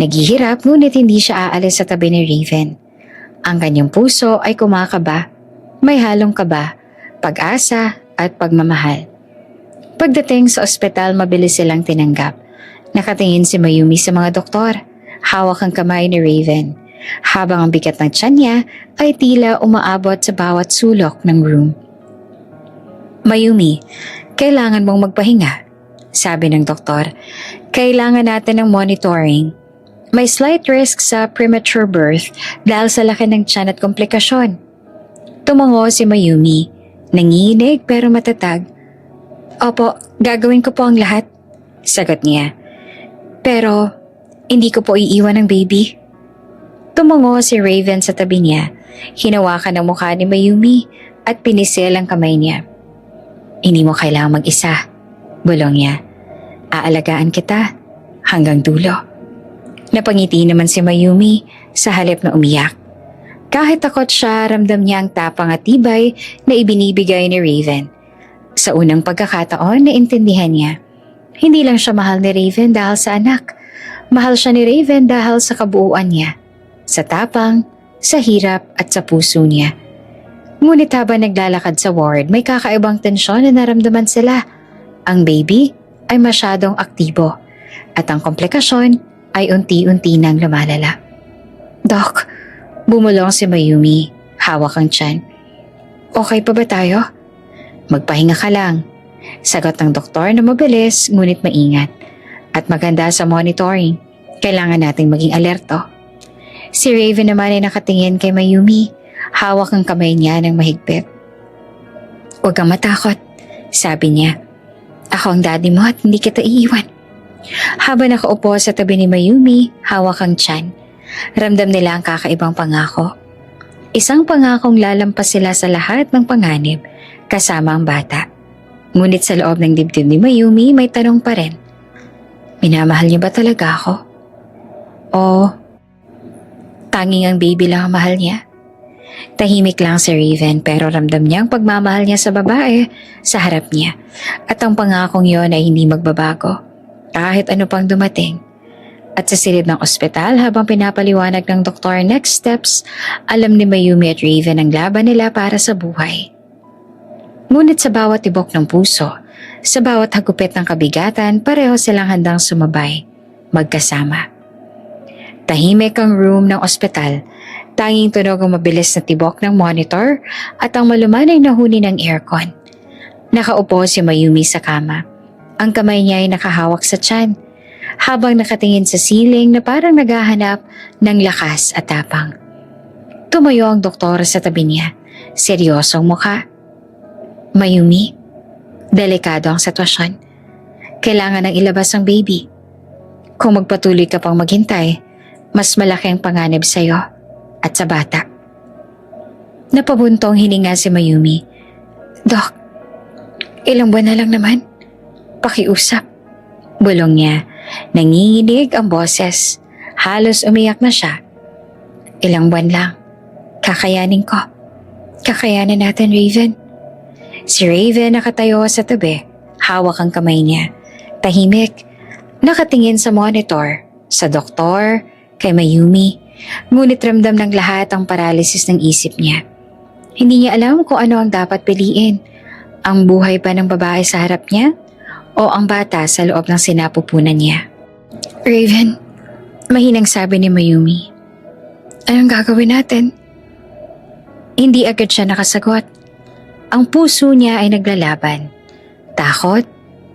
A: Naghihirap ngunit hindi siya aalis sa tabi ni Raven. Ang kanyang puso ay kumakaba, may halong kaba, pag-asa at pagmamahal. Pagdating sa ospital, mabilis silang tinanggap. Nakatingin si Mayumi sa mga doktor. Hawak ang kamay ni Raven, habang ang bigat ng tiyan niya ay tila umaabot sa bawat sulok ng room. Mayumi, kailangan mong magpahinga, sabi ng doktor. Kailangan natin ng monitoring. May slight risk sa premature birth dahil sa laki ng tiyan at komplikasyon. Tumango si Mayumi, nanginginig pero matatag. Opo, gagawin ko po ang lahat, sagot niya. Pero, hindi ko po iiwan ang baby. Tumango si Raven sa tabi niya, hinawakan ang mukha ni Mayumi at pinisil ang kamay niya. Hindi mo kailangang mag-isa, bulong niya. Aalagaan kita hanggang dulo. Napangiti naman si Mayumi sa halip na umiyak. Kahit takot siya, ramdam niya ang tapang at tibay na ibinibigay ni Raven. Sa unang pagkakataon, naintindihan niya. Hindi lang siya mahal ni Raven dahil sa anak. Mahal siya ni Raven dahil sa kabuuan niya. Sa tapang, sa hirap at sa puso niya. Ngunit habang naglalakad sa ward, may kakaibang tensyon na naramdaman sila. Ang baby ay masyadong aktibo at ang komplikasyon ay unti-unti nang lumalala. Doc, bumulong si Mayumi, hawak ang tiyan. Okay pa ba tayo? Magpahinga ka lang, sagot ng doktor na mabilis ngunit maingat. At maganda sa monitoring, kailangan nating maging alerto. Si Raven naman ay nakatingin kay Mayumi, hawak ang kamay niya ng mahigpit. Huwag kang matakot, sabi niya. Ako ang daddy mo at hindi kita iiwan. Habang nakaupo sa tabi ni Mayumi, hawak ang tiyan. Ramdam nila ang kakaibang pangako. Isang pangakong lalampas sila sa lahat ng panganib, kasama ang bata. Ngunit sa loob ng dibdib ni Mayumi, may tanong pa rin. Minamahal niya ba talaga ako? O tanging ang baby lang ang mahal niya? Tahimik lang si Raven pero ramdam niya ang pagmamahal niya sa babae sa harap niya. At ang pangakong yon ay hindi magbabago kahit ano pang dumating. At sa silid ng ospital habang pinapaliwanag ng doktor next steps, alam ni Mayumi at Raven ang laban nila para sa buhay. Ngunit sa bawat tibok ng puso, sa bawat hagupit ng kabigatan, pareho silang handang sumabay, magkasama. Tahimik ang room ng ospital, tanging tunog ang mabilis na tibok ng monitor at ang malumanay na huni ng aircon. Nakaupo si Mayumi sa kama. Ang kamay niya ay nakahawak sa tiyan, habang nakatingin sa ceiling na parang naghahanap ng lakas at tapang. Tumayo ang doktor sa tabi niya, seryosong mukha. Mayumi, delikado ang sitwasyon. Kailangan nang ilabas ang baby. Kung magpatuloy ka pang maghintay, mas malaki ang panganib sa iyo at sa bata. Napabuntong hininga si Mayumi. Dok, ilang buwan na lang naman. Pakiusap. Bulong niya. Nanginginig ang boses. Halos umiyak na siya. Ilang buwan lang. Kakayanin ko. Kakayanin natin, Raven. Si Raven nakatayo sa tabi. Hawak ang kamay niya. Tahimik. Nakatingin sa monitor. Sa doktor. Kay Mayumi. Ngunit ramdam ng lahat ang paralysis ng isip niya. Hindi niya alam kung ano ang dapat piliin. Ang buhay pa ng babae sa harap niya o ang bata sa loob ng sinapupunan niya. Raven, mahinang sabi ni Mayumi. Anong gagawin natin? Hindi agad siya nakasagot. Ang puso niya ay naglalaban. Takot,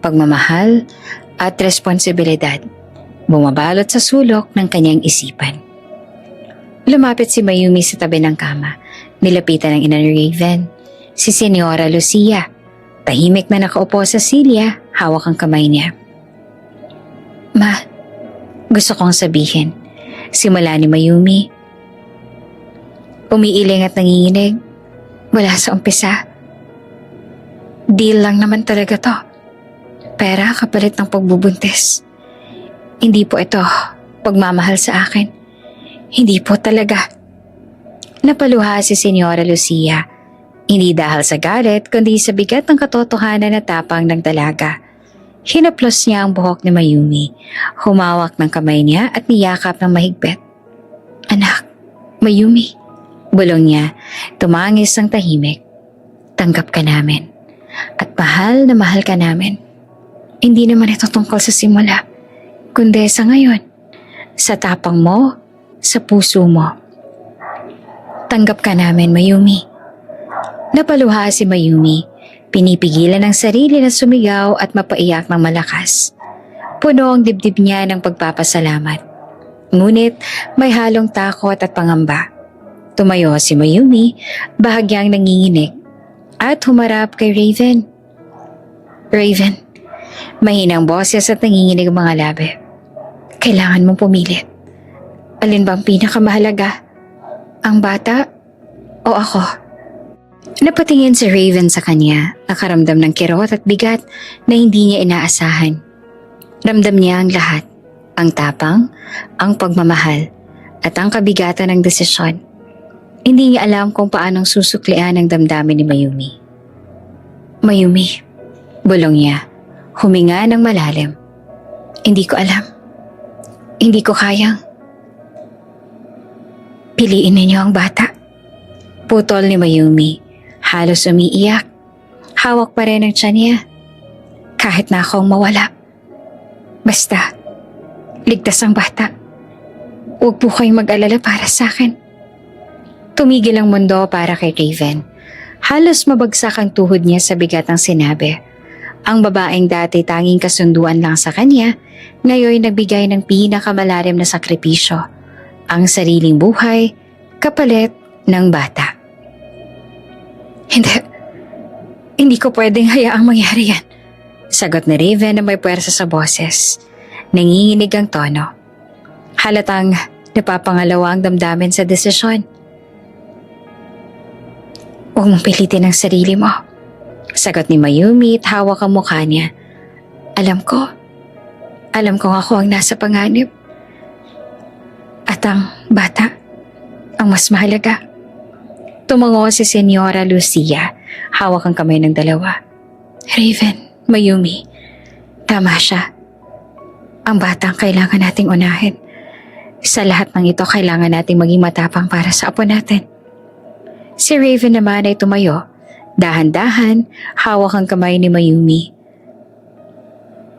A: pagmamahal, at responsibilidad. Bumabalot sa sulok ng kanyang isipan. Lumapit si Mayumi sa tabi ng kama. Nilapitan ng ina ni Raven, si Senyora Lucia. Tahimik na nakaupo sa silya, hawak ang kamay niya. Ma, gusto kong sabihin, simula ni Mayumi. Umiiling at nanginginig, wala sa umpisa. Deal lang naman talaga to. Pera kapalit ng pagbubuntis. Hindi po ito pagmamahal sa akin. Hindi po talaga. Napaluha si Senyora Lucia. Hindi dahil sa galit kundi sa bigat ng katotohanan na tapang ng dalaga. Hinaplos niya ang buhok ni Mayumi, humawak ng kamay niya at niyakap ng mahigpit. Anak, Mayumi, bulong niya, tumangis ng tahimik. Tanggap ka namin. At mahal na mahal ka namin. Hindi naman ito tungkol sa simula, kundi sa ngayon. Sa tapang mo, sa puso mo. Tanggap ka namin, Mayumi. Napaluha si Mayumi, pinipigilan ang sarili na sumigaw at mapaiyak ng malakas. Puno ang dibdib niya ng pagpapasalamat. Ngunit may halong takot at pangamba. Tumayo si Mayumi, bahagyang nanginginig, at humarap kay Raven. Raven, mahinang boses at nanginginig ang mga labi. Kailangan mong pumilit. Alin bang pinakamahalaga? Ang bata o ako? Napatingin si Raven sa kanya, nakaramdam ng kirot at bigat na hindi niya inaasahan. Ramdam niya ang lahat, ang tapang, ang pagmamahal, at ang kabigatan ng desisyon. Hindi niya alam kung paanong susuklian ang damdamin ni Mayumi. Mayumi, bulong niya, huminga ng malalim. Hindi ko alam. Hindi ko kayang. Piliin ninyo ang bata. Putol ni Mayumi, halos umiiyak. Hawak pa rin ang tiyan niya. Kahit na akong mawala. Basta, ligtas ang bata. Huwag po kayong mag-alala para sa akin. Tumigil ang mundo para kay Raven. Halos mabagsak ang tuhod niya sa bigat ng sinabi. Ang babaeng dati tanging kasunduan lang sa kanya, ngayon nagbigay ng pinakamalalim na sakripisyo. Ang sariling buhay, kapalit ng bata. Hindi ko pwedeng hayaang mangyari yan. Sagot ni Raven na may puwersa sa boses. Nanginginig ang tono. Halatang napapangalawa ang damdamin sa desisyon. Huwag mong pilitin ang sarili mo. Sagot ni Mayumi at hawak ang mukha niya. Alam kong ako ang nasa panganib. At ang bata, ang mas mahalaga. Tumango si Senyora Lucia, hawak ang kamay ng dalawa. Raven, Mayumi, tama siya. Ang bata ang kailangan nating unahin. Sa lahat ng ito, kailangan nating maging matapang para sa apo natin. Si Raven naman ay tumayo. Dahan-dahan, hawak ang kamay ni Mayumi.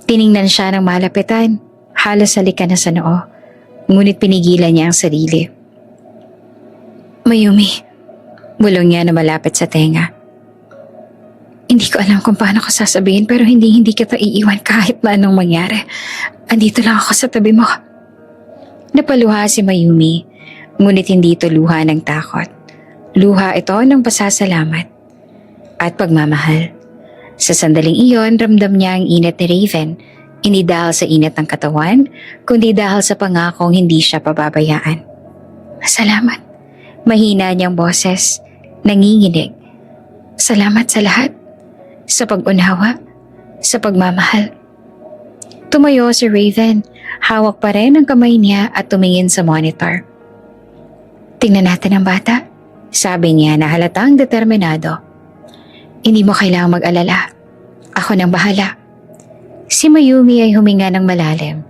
A: Tiningnan siya ng malapitan, halos halika na sa noo. Ngunit pinigilan niya ang sarili. Mayumi, bulong niya na malapit sa tenga. Hindi ko alam kung paano ko sasabihin pero hindi kita iiwan kahit na anong mangyari. Andito lang ako sa tabi mo. Napaluha si Mayumi, ngunit hindi ito luha ng takot. Luha ito ng pasasalamat at pagmamahal. Sa sandaling iyon, ramdam niya ang init ni Raven. Hindi dahil sa init ng katawan, kundi dahil sa pangakong hindi siya pababayaan. Salamat. Mahina niyang boses, nanginginig. Salamat sa lahat. Sa pag-unawa, sa pagmamahal. Tumayo si Raven, hawak pa rin ang kamay niya at tumingin sa monitor. Tingnan natin ang bata, sabi niya na halatang determinado. Hindi mo kailangang mag-alala. Ako nang bahala. Si Mayumi ay huminga ng malalim.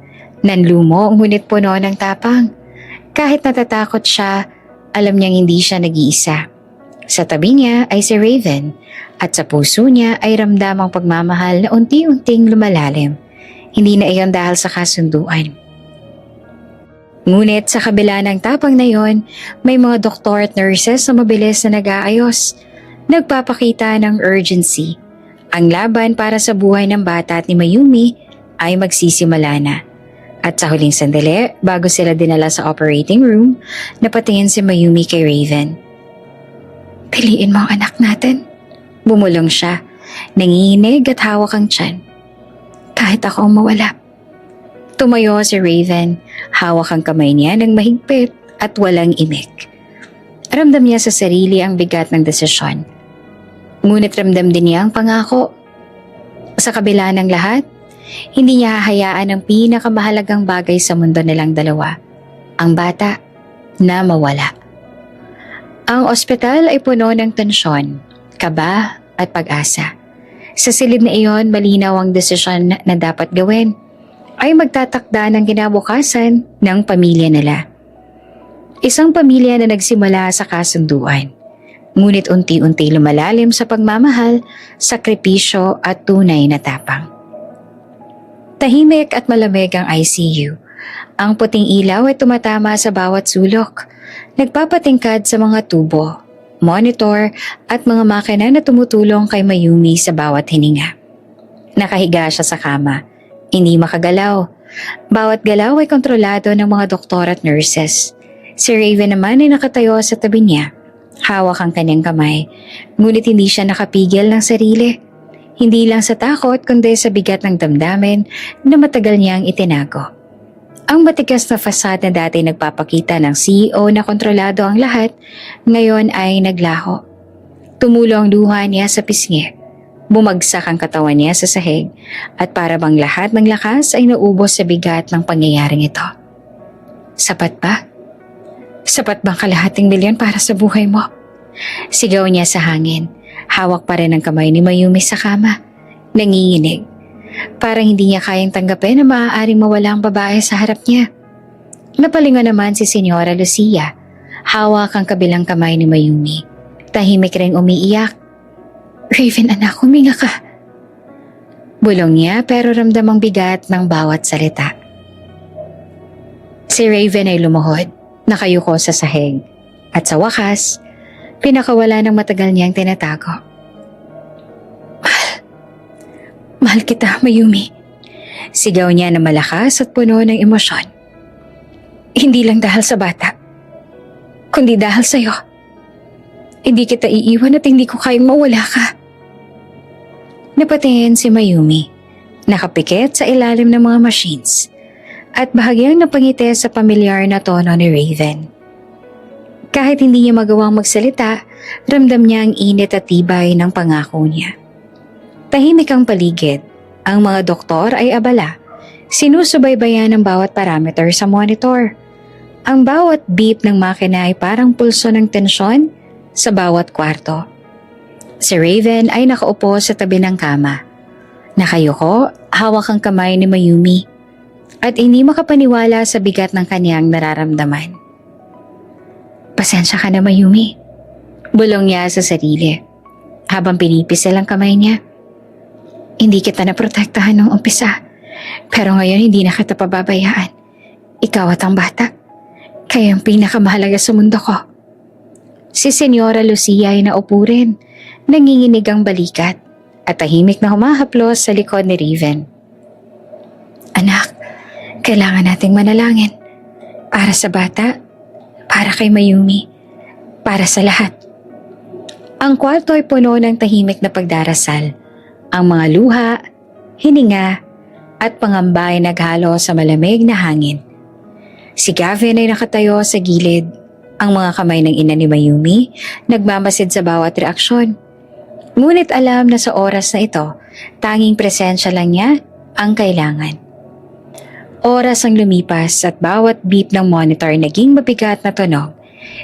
A: Nanlumo ngunit puno ng tapang. Kahit natatakot siya, alam niyang hindi siya nag-iisa. Sa tabi niya ay si Raven at sa puso niya ay ramdam ang pagmamahal na unti-unting lumalalim. Hindi na iyon dahil sa kasunduan. Ngunit sa kabila ng tapang na iyon, may mga doktor at nurses na mabilis na nag-aayos. Nagpapakita ng urgency. Ang laban para sa buhay ng bata at ni Mayumi ay magsisimula na. At sa huling sandali, bago sila dinala sa operating room, napatingin si Mayumi kay Raven. Piliin mo ang anak natin. Bumulong siya, nanginginig at hawak ang tiyan. Kahit ako ang mawala. Tumayo si Raven, hawak ang kamay niya ng mahigpit at walang imik. Ramdam niya sa sarili ang bigat ng desisyon. Ngunit ramdam din niya ang pangako. Sa kabila ng lahat, hindi niya hahayaan ang pinakamahalagang bagay sa mundo nilang dalawa, ang bata na mawala. Ang ospital ay puno ng tensyon, kaba at pag-asa. Sa silid na iyon, malinaw ang desisyon na dapat gawin ay magtatakda ng kinabukasan ng pamilya nila. Isang pamilya na nagsimula sa kasunduan, ngunit unti-unti lumalalim sa pagmamahal, sakripisyo at tunay na tapang. Tahimik at malamig ang ICU. Ang puting ilaw ay tumatama sa bawat sulok, nagpapatingkad sa mga tubo, monitor at mga makina na tumutulong kay Mayumi sa bawat hininga. Nakahiga siya sa kama, hindi makagalaw. Bawat galaw ay kontrolado ng mga doktor at nurses. Si Raven naman ay nakatayo sa tabi niya. Hawak ang kanyang kamay, ngunit hindi siya nakapigil ng sarili. Hindi lang sa takot kundi sa bigat ng damdamin na matagal niyang itinago. Ang matigas na fasad na dati nagpapakita ng CEO na kontrolado ang lahat, ngayon ay naglaho. Tumulo ang luha niya sa pisngi. Bumagsak ang katawan niya sa sahig at para bang lahat ng lakas ay naubos sa bigat ng pangyayaring ito. Sapat ba? Sapat bang kalahating milyon para sa buhay mo? Sigaw niya sa hangin. Hawak pa rin ang kamay ni Mayumi sa kama. Nanginginig. Parang hindi niya kayang tanggapin na maaaring mawala ang babae sa harap niya. Napalingon naman si Senyora Lucia. Hawak ang kabilang kamay ni Mayumi. Tahimik ring umiiyak. Raven anak, huminga ka. Bulong niya pero ramdam ang bigat ng bawat salita. Si Raven ay lumuhod. Nakayuko sa sahig. At sa wakas, pinakawala ng matagal niyang tinatago. Mahal kita, Mayumi. Sigaw niya na malakas at puno ng emosyon. Hindi lang dahil sa bata, kundi dahil sa'yo. Hindi kita iiwan at hindi ko kayang mawala ka. Napatingin si Mayumi, nakapikit sa ilalim ng mga machines, at bahagyang napangiti sa pamilyar na tono ni Raven. Kahit hindi niya magawang magsalita, ramdam niya ang init at tibay ng pangako niya. Tahimik ang paligid. Ang mga doktor ay abala. Sinusubaybayan ang bawat parameter sa monitor. Ang bawat beep ng makina ay parang pulso ng tensyon sa bawat kwarto. Si Raven ay nakaupo sa tabi ng kama. Nakayuko, hawak ang kamay ni Mayumi at hindi makapaniwala sa bigat ng kanyang nararamdaman. Pasensya ka na, Mayumi. Bulong niya sa sarili habang pinipisil ang kamay niya. Hindi kita naprotektahan nung umpisa, pero ngayon hindi na kita pababayaan. Ikaw at ang bata, kaya ang pinakamahalaga sa mundo ko. Si Senyora Lucia ay naupo rin, nanginginig ang balikat at tahimik na humahaplos sa likod ni Raven. Anak, kailangan nating manalangin. Para sa bata, para kay Mayumi, para sa lahat. Ang kwarto ay puno ng tahimik na pagdarasal. Ang mga luha, hininga, at pangamba ay naghalo sa malamig na hangin. Si Gavin ay nakatayo sa gilid. Ang mga kamay ng ina ni Mayumi nagmamasid sa bawat reaksyon. Ngunit alam na sa oras na ito, tanging presensya lang niya ang kailangan. Oras ang lumipas at bawat beep ng monitor naging mabigat na tunog.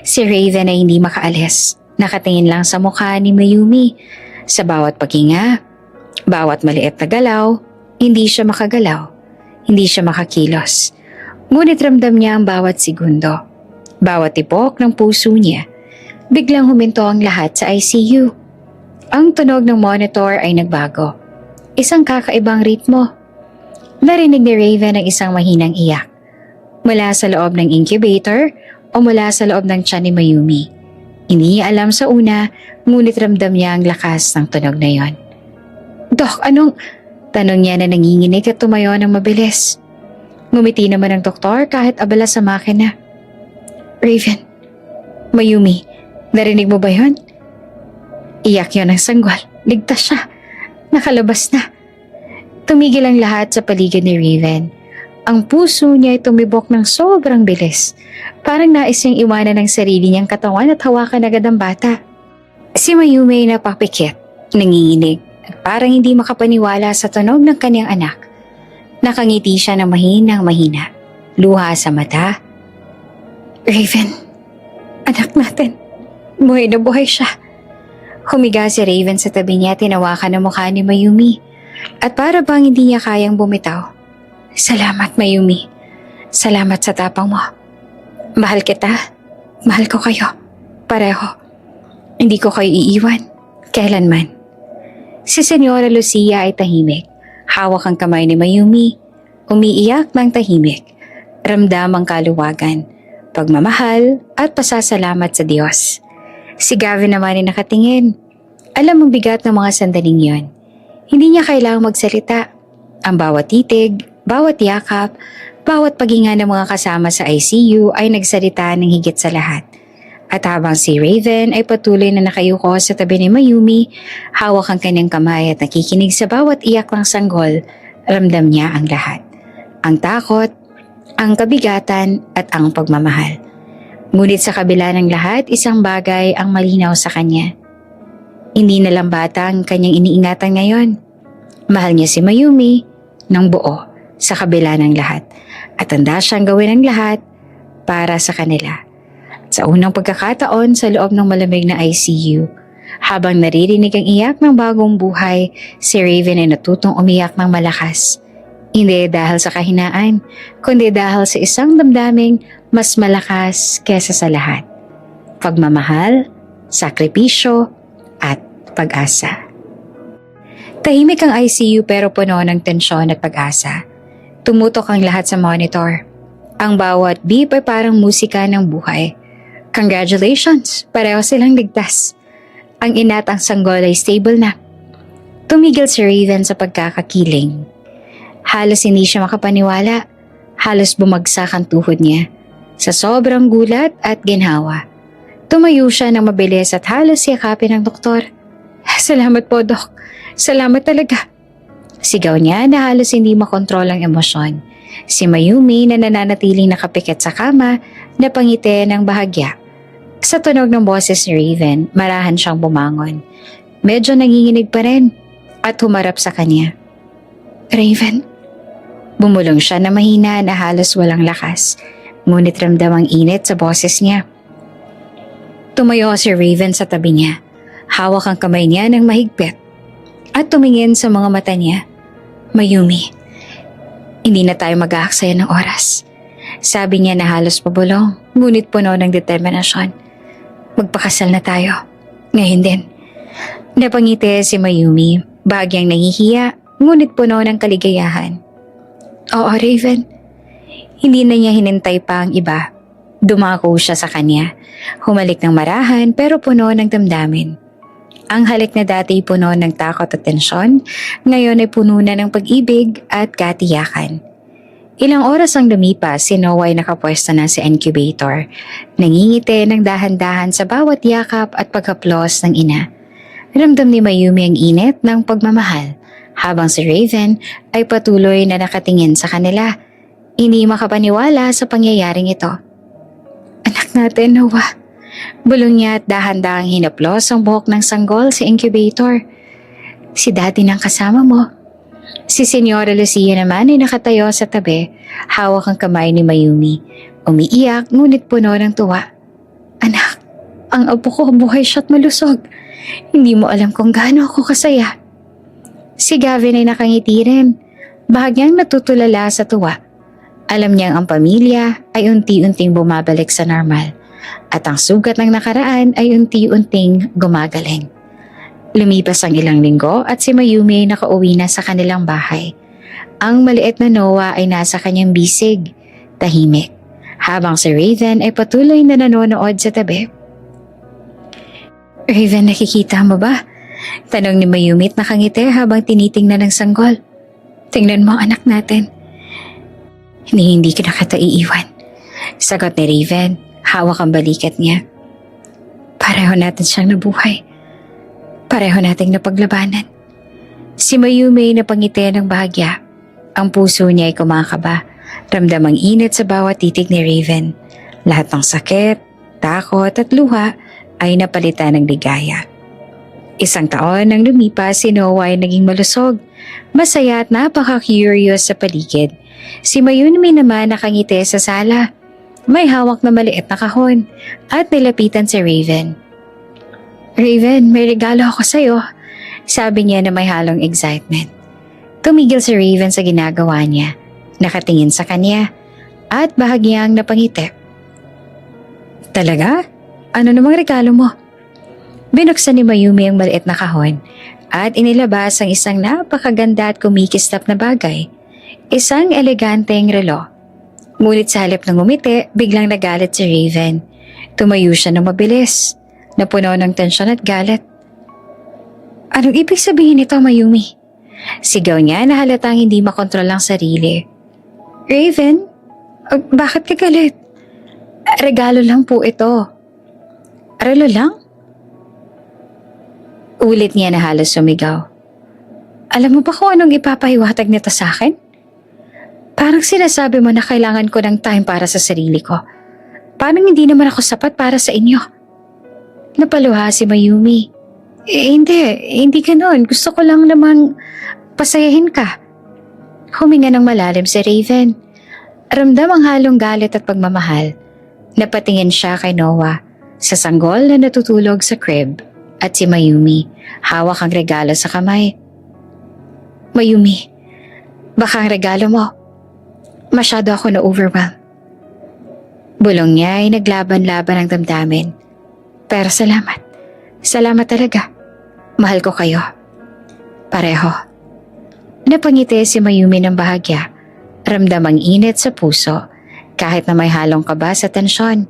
A: Si Raven ay hindi makaalis. Nakatingin lang sa mukha ni Mayumi. Sa bawat paghinga, bawat maliit na galaw, hindi siya makagalaw, hindi siya makakilos. Ngunit ramdam niya ang bawat segundo, bawat tibok ng puso niya. Biglang huminto ang lahat sa ICU. Ang tunog ng monitor ay nagbago. Isang kakaibang ritmo. Narinig ni Raven ang isang mahinang iyak. Mula sa loob ng incubator o mula sa loob ng tiyan ni Mayumi. Hindi niya alam sa una, ngunit ramdam niya ang lakas ng tunog na yon. Dok, anong? Tanong niya na nanginginig at tumayo ng mabilis. Ngumiti naman ang doktor kahit abala sa makina. Raven, Mayumi, narinig mo ba yon? Iyak yon ng sanggol. Ligtas siya. Nakalabas na. Tumigil ang lahat sa paligid ni Raven. Ang puso niya ay tumibok ng sobrang bilis. Parang nais niyang iwanan ng sarili niyang katawan at hawakan agad ang bata. Si Mayumi ay napapikit, nanginginig. At parang hindi makapaniwala sa tunog ng kanyang anak. Nakangiti siya ng mahinang mahina. Luha sa mata. Raven, anak natin. Buhay na buhay siya. Humiga si Raven sa tabi niya, tinawakan ang mukha ni Mayumi. At para bang hindi niya kayang bumitaw. Salamat, Mayumi. Salamat sa tapang mo. Mahal kita. Mahal ko kayo. Pareho. Hindi ko kayo iiwan. Kailanman. Si Senyora Lucia ay tahimik. Hawak ang kamay ni Mayumi. Umiiyak ng tahimik. Ramdam ang kaluwagan, pagmamahal at pasasalamat sa Diyos. Si Gavin naman ay nakatingin. Alam ang bigat ng mga sandaling yon. Hindi niya kailangang magsalita. Ang bawat titig, bawat yakap, bawat paghinga ng mga kasama sa ICU ay nagsalita ng higit sa lahat. At habang si Raven ay patuloy na nakayuko sa tabi ni Mayumi, hawak ang kanyang kamay at nakikinig sa bawat iyak ng sanggol, ramdam niya ang lahat. Ang takot, ang kabigatan at ang pagmamahal. Ngunit sa kabila ng lahat, isang bagay ang malinaw sa kanya. Hindi na lang bata ang kanyang iniingatan ngayon. Mahal niya si Mayumi ng buo sa kabila ng lahat at handa siyang gawin ang lahat para sa kanila. Sa unang pagkakataon sa loob ng malamig na ICU, habang naririnig ang iyak ng bagong buhay, si Raven ay natutong umiyak ng malakas. Hindi dahil sa kahinaan, kundi dahil sa isang damdaming mas malakas kesa sa lahat. Pagmamahal, sakripisyo, at pag-asa. Tahimik ang ICU pero puno ng tensyon at pag-asa. Tumutok ang lahat sa monitor. Ang bawat beep ay parang musika ng buhay. Congratulations! Pareho silang ligtas. Ang ina at ang sanggol ay stable na. Tumigil si Raven sa pagkakakiling. Halos hindi siya makapaniwala. Halos bumagsak ang tuhod niya. Sa sobrang gulat at ginhawa. Tumayo siya ng mabilis at halos yakapin ng doktor. Salamat po, Dok. Salamat talaga. Sigaw niya na halos hindi makontrol ang emosyon. Si Mayumi na nananatiling nakapikit sa kama, napangiti ng bahagya. Sa tunog ng boses ni Raven, marahan siyang bumangon. Medyo nanginginig pa rin at humarap sa kanya. Raven? Bumulong siya na mahina na halos walang lakas, ngunit ramdam ang init sa boses niya. Tumayo si Raven sa tabi niya. Hawak ang kamay niya ng mahigpit at tumingin sa mga mata niya. Mayumi, hindi na tayo mag-aaksaya ng oras. Sabi niya na halos pabulong, ngunit puno ng determinasyon. Magpakasal na tayo. Ngayon din. Napangiti si Mayumi, bahagyang nahihiya, ngunit puno ng kaligayahan. Oo, Raven. Hindi na niya hinintay pa ang iba. Dumako siya sa kanya. Humalik ng marahan pero puno ng damdamin. Ang halik na dati puno ng takot at tensyon, ngayon ay puno na ng pag-ibig at katiyakan. Ilang oras ang lumipas, si Noah ay nakapwesto na sa incubator. Nangingiti ng dahan-dahan sa bawat yakap at paghaplos ng ina. Ramdam ni Mayumi ang init ng pagmamahal, habang si Raven ay patuloy na nakatingin sa kanila. Hindi makapaniwala sa pangyayaring ito. Anak natin, Noah. Bulong niya at dahan-dahang hinaplos ang buhok ng sanggol sa incubator. Si Daddy nang kasama mo. Si Senyora Lucia naman ay nakatayo sa tabi, hawak ang kamay ni Mayumi. Umiiyak ngunit puno ng tuwa. Anak, ang apo ko buhay siya't malusog. Hindi mo alam kung gaano ako kasaya. Si Gavin ay nakangiti rin, bahagyang natutulala sa tuwa. Alam niyang ang pamilya ay unti-unting bumabalik sa normal at ang sugat ng nakaraan ay unti-unting gumagaling. Lumipas ang ilang linggo at si Mayumi ay nakauwi na sa kanilang bahay. Ang maliit na Noah ay nasa kanyang bisig, tahimik, habang si Raven ay patuloy na nanonood sa tabi. Raven, nakikita mo ba? Tanong ni Mayumi at nakangiti habang tinitingnan ng sanggol. Tingnan mo ang anak natin. Hindi ka nakataiiwan. Sagot ni Raven, hawak ang balikat niya. Pareho natin siyang nabuhay. Pareho nating napaglabanan. Si Mayumi ay napangiti ng bahagya. Ang puso niya ay kumakaba. Ramdam ang init sa bawat titig ni Raven. Lahat ng sakit, takot at luha ay napalitan ng ligaya. Isang taon nang lumipas, si Noah ay naging malusog, masaya at napaka-curious sa paligid. Si Mayumi naman nakangiti sa sala. May hawak na maliit na kahon at nilapitan si Raven. Raven, may regalo ako sa'yo. Sabi niya na may halong excitement. Tumigil si Raven sa ginagawa niya, nakatingin sa kanya, at bahagyang napangiti. Talaga? Ano namang regalo mo? Binuksan ni Mayumi ang maliit na kahon at inilabas ang isang napakaganda at kumikislap na bagay. Isang eleganteng relo. Ngunit sa halip ng umiti, biglang nagalit si Raven. Tumayo siya ng mabilis, napuno ng tensyon at galit. Anong ibig sabihin nito, Mayumi? Sigaw niya na halatang hindi makontrol ang sarili. Raven, bakit ka galit? Regalo lang po ito. Relo lang? Ulit niya na halos sumigaw. Alam mo ba kung anong ipapahiwatag nito sa akin? Parang sinasabi mo na kailangan ko ng time para sa sarili ko. Parang hindi naman ako sapat para sa inyo. Napaluha si Mayumi. Hindi ganon. Gusto ko lang namang pasayahin ka. Huminga ng malalim si Raven. Ramdam ang halong galit at pagmamahal. Napatingin siya kay Noah sa sanggol na natutulog sa crib at si Mayumi hawak ang regalo sa kamay. Mayumi, baka ang regalo mo. Masyado ako na-overwhelm. Bulong niya ay naglaban-laban ang damdamin. Pero salamat. Salamat talaga. Mahal ko kayo. Pareho. Napangiti si Mayumi ng bahagya. Ramdam ang init sa puso kahit na may halong kaba sa tensyon.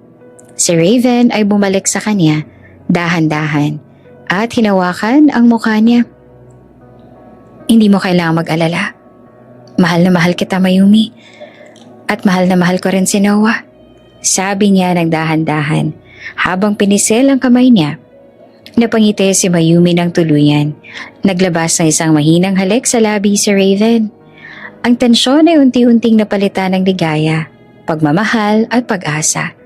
A: Si Raven ay bumalik sa kanya, dahan-dahan, at hinawakan ang mukha niya. Hindi mo kailangang mag-alala. Mahal na mahal kita, Mayumi. At mahal na mahal ko rin si Noah. Sabi niya ng dahan-dahan habang pinisil ang kamay niya. Napangiti si Mayumi ng tuluyan. Naglabas ng isang mahinang halik sa labi si Raven. Ang tensyon ay unti-unting napalitan ng ligaya, pagmamahal at pag-asa.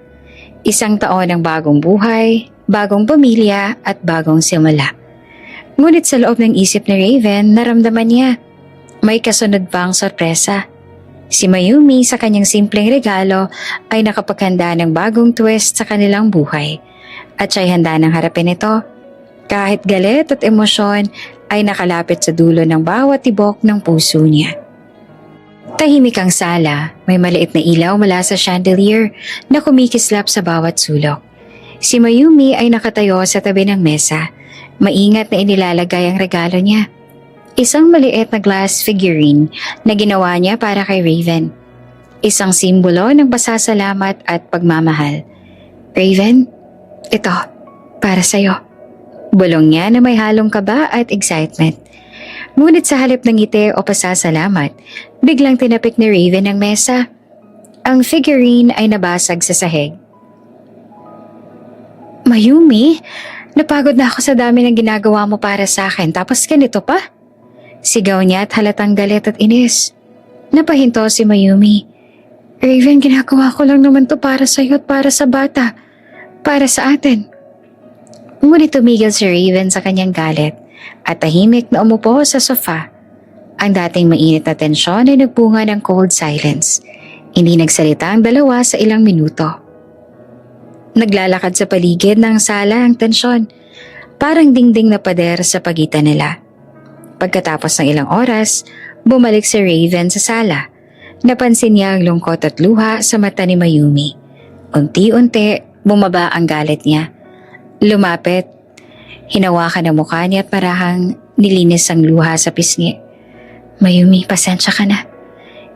A: Isang taon ng bagong buhay, bagong pamilya at bagong simula. Ngunit sa loob ng isip ni Raven, naramdaman niya may kasunod pang sorpresa. Si Mayumi sa kanyang simpleng regalo ay nakapaghanda ng bagong twist sa kanilang buhay at siya'y handa ng harapin ito. Kahit galit at emosyon ay nakalapit sa dulo ng bawat tibok ng puso niya. Tahimik ang sala, may maliit na ilaw mula sa chandelier na kumikislap sa bawat sulok. Si Mayumi ay nakatayo sa tabi ng mesa, maingat na inilalagay ang regalo niya. Isang maliit na glass figurine na ginawa niya para kay Raven. Isang simbolo ng pasasalamat at pagmamahal. Raven, ito, para sa'yo. Bulong niya na may halong kaba at excitement. Ngunit sa halip ng ngiti o pasasalamat, biglang tinapik ni Raven ang mesa. Ang figurine ay nabasag sa sahig. Mayumi, napagod na ako sa dami ng ginagawa mo para sa akin tapos ganito pa? Sigaw niya at halatang galit at inis. Napahinto si Mayumi. Raven, ginagawa ko lang naman to para sa'yo at para sa bata. Para sa atin. Ngunit tumigil si Raven sa kanyang galit at tahimik na umupo sa sofa. Ang dating mainit na tensyon ay nagbunga ng cold silence. Hindi nagsalita ang dalawa sa ilang minuto. Naglalakad sa paligid ng sala ang tensyon. Parang dingding na pader sa pagitan nila. Pagkatapos ng ilang oras, bumalik si Raven sa sala. Napansin niya ang lungkot at luha sa mata ni Mayumi. Unti-unti, bumaba ang galit niya. Lumapit, hinawakan ang mukha niya at parahang nilinis ang luha sa pisngi. Mayumi, pasensya ka na.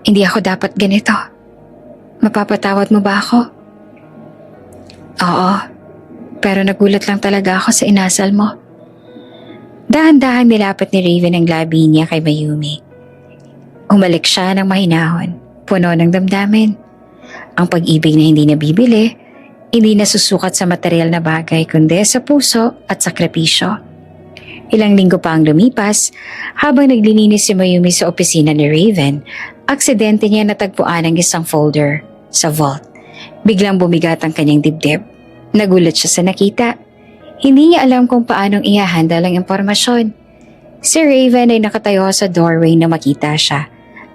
A: Hindi ako dapat ganito. Mapapatawad mo ba ako? Oo, pero nagulat lang talaga ako sa inasal mo. Dahan-dahan nilapit ni Raven ang labi niya kay Mayumi. Umalik siya ng mahinahon, puno ng damdamin. Ang pag-ibig na hindi nabibili, hindi nasusukat sa material na bagay kundi sa puso at sakripisyo. Ilang linggo pa ang lumipas, habang naglilinis si Mayumi sa opisina ni Raven, aksidente niya natagpuan ang isang folder sa vault. Biglang bumigat ang kanyang dibdib. Nagulat siya sa nakita. Hindi niya alam kung paanong i-handle ang impormasyon. Si Raven ay nakatayo sa doorway na makita siya.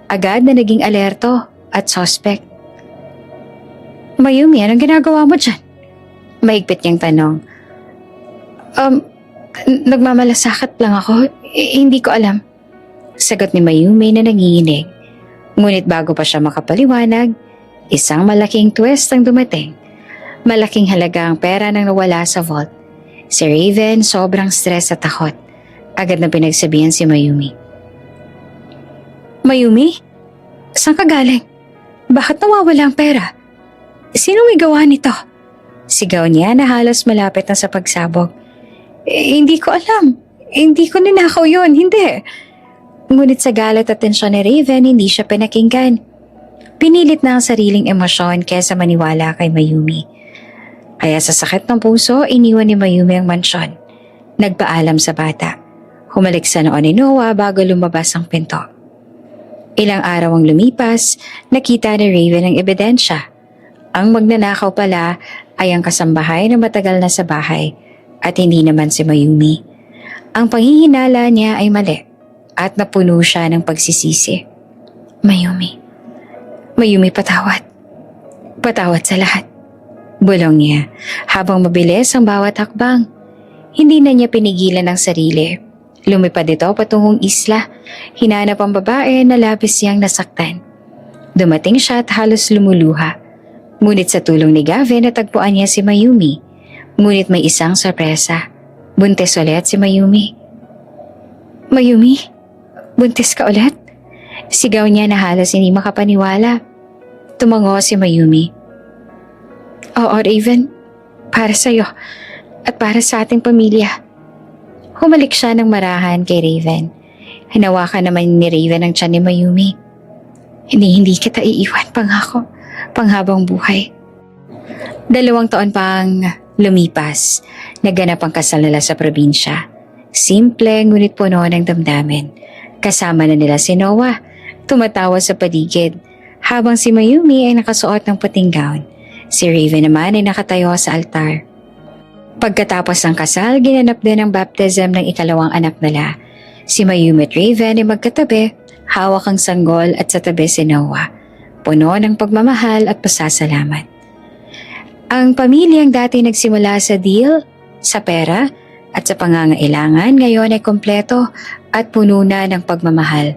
A: Agad na naging alerto at suspect. Mayumi, anong ginagawa mo dyan? Mahigpit niyang tanong. Nagmamalasakit lang ako. Hindi ko alam. Sagot ni Mayumi na nanginginig. Ngunit bago pa siya makapaliwanag, isang malaking twist ang dumating. Malaking halaga ang pera nang nawala sa vault. Si Raven sobrang stress at takot. Agad na pinagsabihan si Mayumi. Mayumi? Saan ka galing? Bakit nawawala ang pera? Sino may gawa nito? Sigaw niya na halos malapit na sa pagsabog. Hindi ko alam. Hindi ko ninakaw yun. Hindi. Ngunit sa galit at tensyon ni Raven, hindi siya pinakinggan. Pinilit na ang sariling emosyon kaysa maniwala kay Mayumi. Kaya sa sakit ng puso, iniwan ni Mayumi ang mansyon. Nagpaalam sa bata. Humalik sa noon ni Noah bago lumabas ang pinto. Ilang araw ang lumipas, nakita ni Raven ang ebidensya. Ang magnanakaw pala ay ang kasambahay na matagal na sa bahay at hindi naman si Mayumi. Ang panghihinala niya ay mali at napuno siya ng pagsisisi. Mayumi. Mayumi, patawad. Patawad sa lahat. Bulong niya habang mabilis ang bawat hakbang. Hindi na niya pinigilan ang sarili. Lumipad ito patungong isla. Hinanap ang babae na labis niyang nasaktan. Dumating siya at halos lumuluha. Ngunit sa tulong ni Gavin natagpuan niya si Mayumi. Ngunit may isang sorpresa. Buntis ulit si Mayumi. Mayumi? Buntis ka ulit? Sigaw niya na halos hindi makapaniwala. Tumango si Mayumi. Oo, Raven. Para sa'yo. At para sa ating pamilya. Humalik siya ng marahan kay Raven. Hinawakan naman ni Raven ang tiyan ni Mayumi. Hindi kita iiwan, pangako. Panghabang buhay. 2 taon pang lumipas. Naganap ang kasal nila sa probinsya. Simple ngunit puno ng damdamin. Kasama na nila si Noah. Tumatawa sa paligid. Habang si Mayumi ay nakasuot ng puting gown. Si Raven naman ay nakatayo sa altar. Pagkatapos ng kasal, ginanap din ang baptism ng ikalawang anak nila. Si Mayumi at Raven ay magkatabi, hawak ang sanggol at sa tabi si Noah. Puno ng pagmamahal at pasasalamat. Ang pamilyang dati nagsimula sa deal, sa pera at sa pangangailangan ngayon ay kompleto at puno na ng pagmamahal.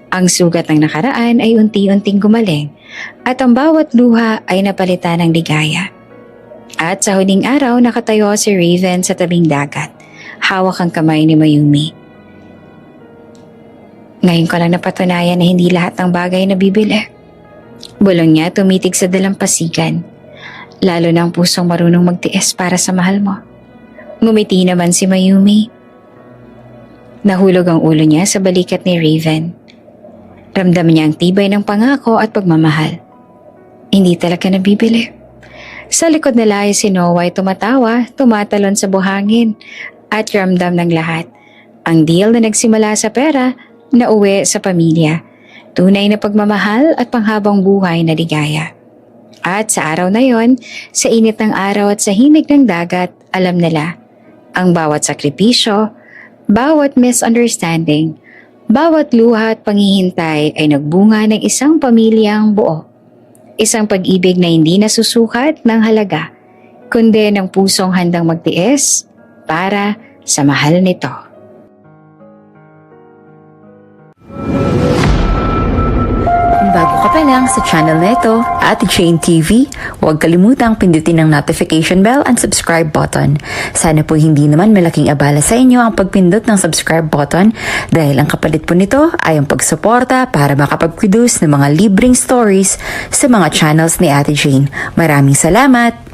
A: Ang sugat ng nakaraan ay unti-unting gumaling at ang bawat luha ay napalitan ng ligaya. At sa huling araw nakatayo si Raven sa tabing dagat, hawak ang kamay ni Mayumi. Ngayon ko lang napatunayan na hindi lahat ng bagay nabibili. Bulong niya tumitig sa dalampasigan. Lalo na ang pusong marunong magtiis para sa mahal mo. Ngumiti naman si Mayumi. Nahulog ang ulo niya sa balikat ni Raven. Ramdam niya ang tibay ng pangako at pagmamahal. Hindi talaga nabibili. Sa likod nila ay si Noah ay tumatawa, tumatalon sa buhangin at ramdam ng lahat. Ang deal na nagsimula sa pera na uwi sa pamilya. Tunay na pagmamahal at panghabang buhay na ligaya. At sa araw na yon, sa init ng araw at sa himig ng dagat, alam nila, ang bawat sakripisyo, bawat misunderstanding, bawat luha at panghihintay ay nagbunga ng isang pamilyang buo. Isang pag-ibig na hindi nasusukat ng halaga, kundi ng pusong handang magtiis para sa mahal nito.
B: Bago ka pa lang sa channel na ito, Ate Jane TV, huwag kalimutang pindutin ang notification bell and subscribe button. Sana po hindi naman malaking abala sa inyo ang pagpindot ng subscribe button dahil ang kapalit po nito ay ang pagsuporta para makapag-produce ng mga libreng stories sa mga channels ni Ate Jane. Maraming salamat!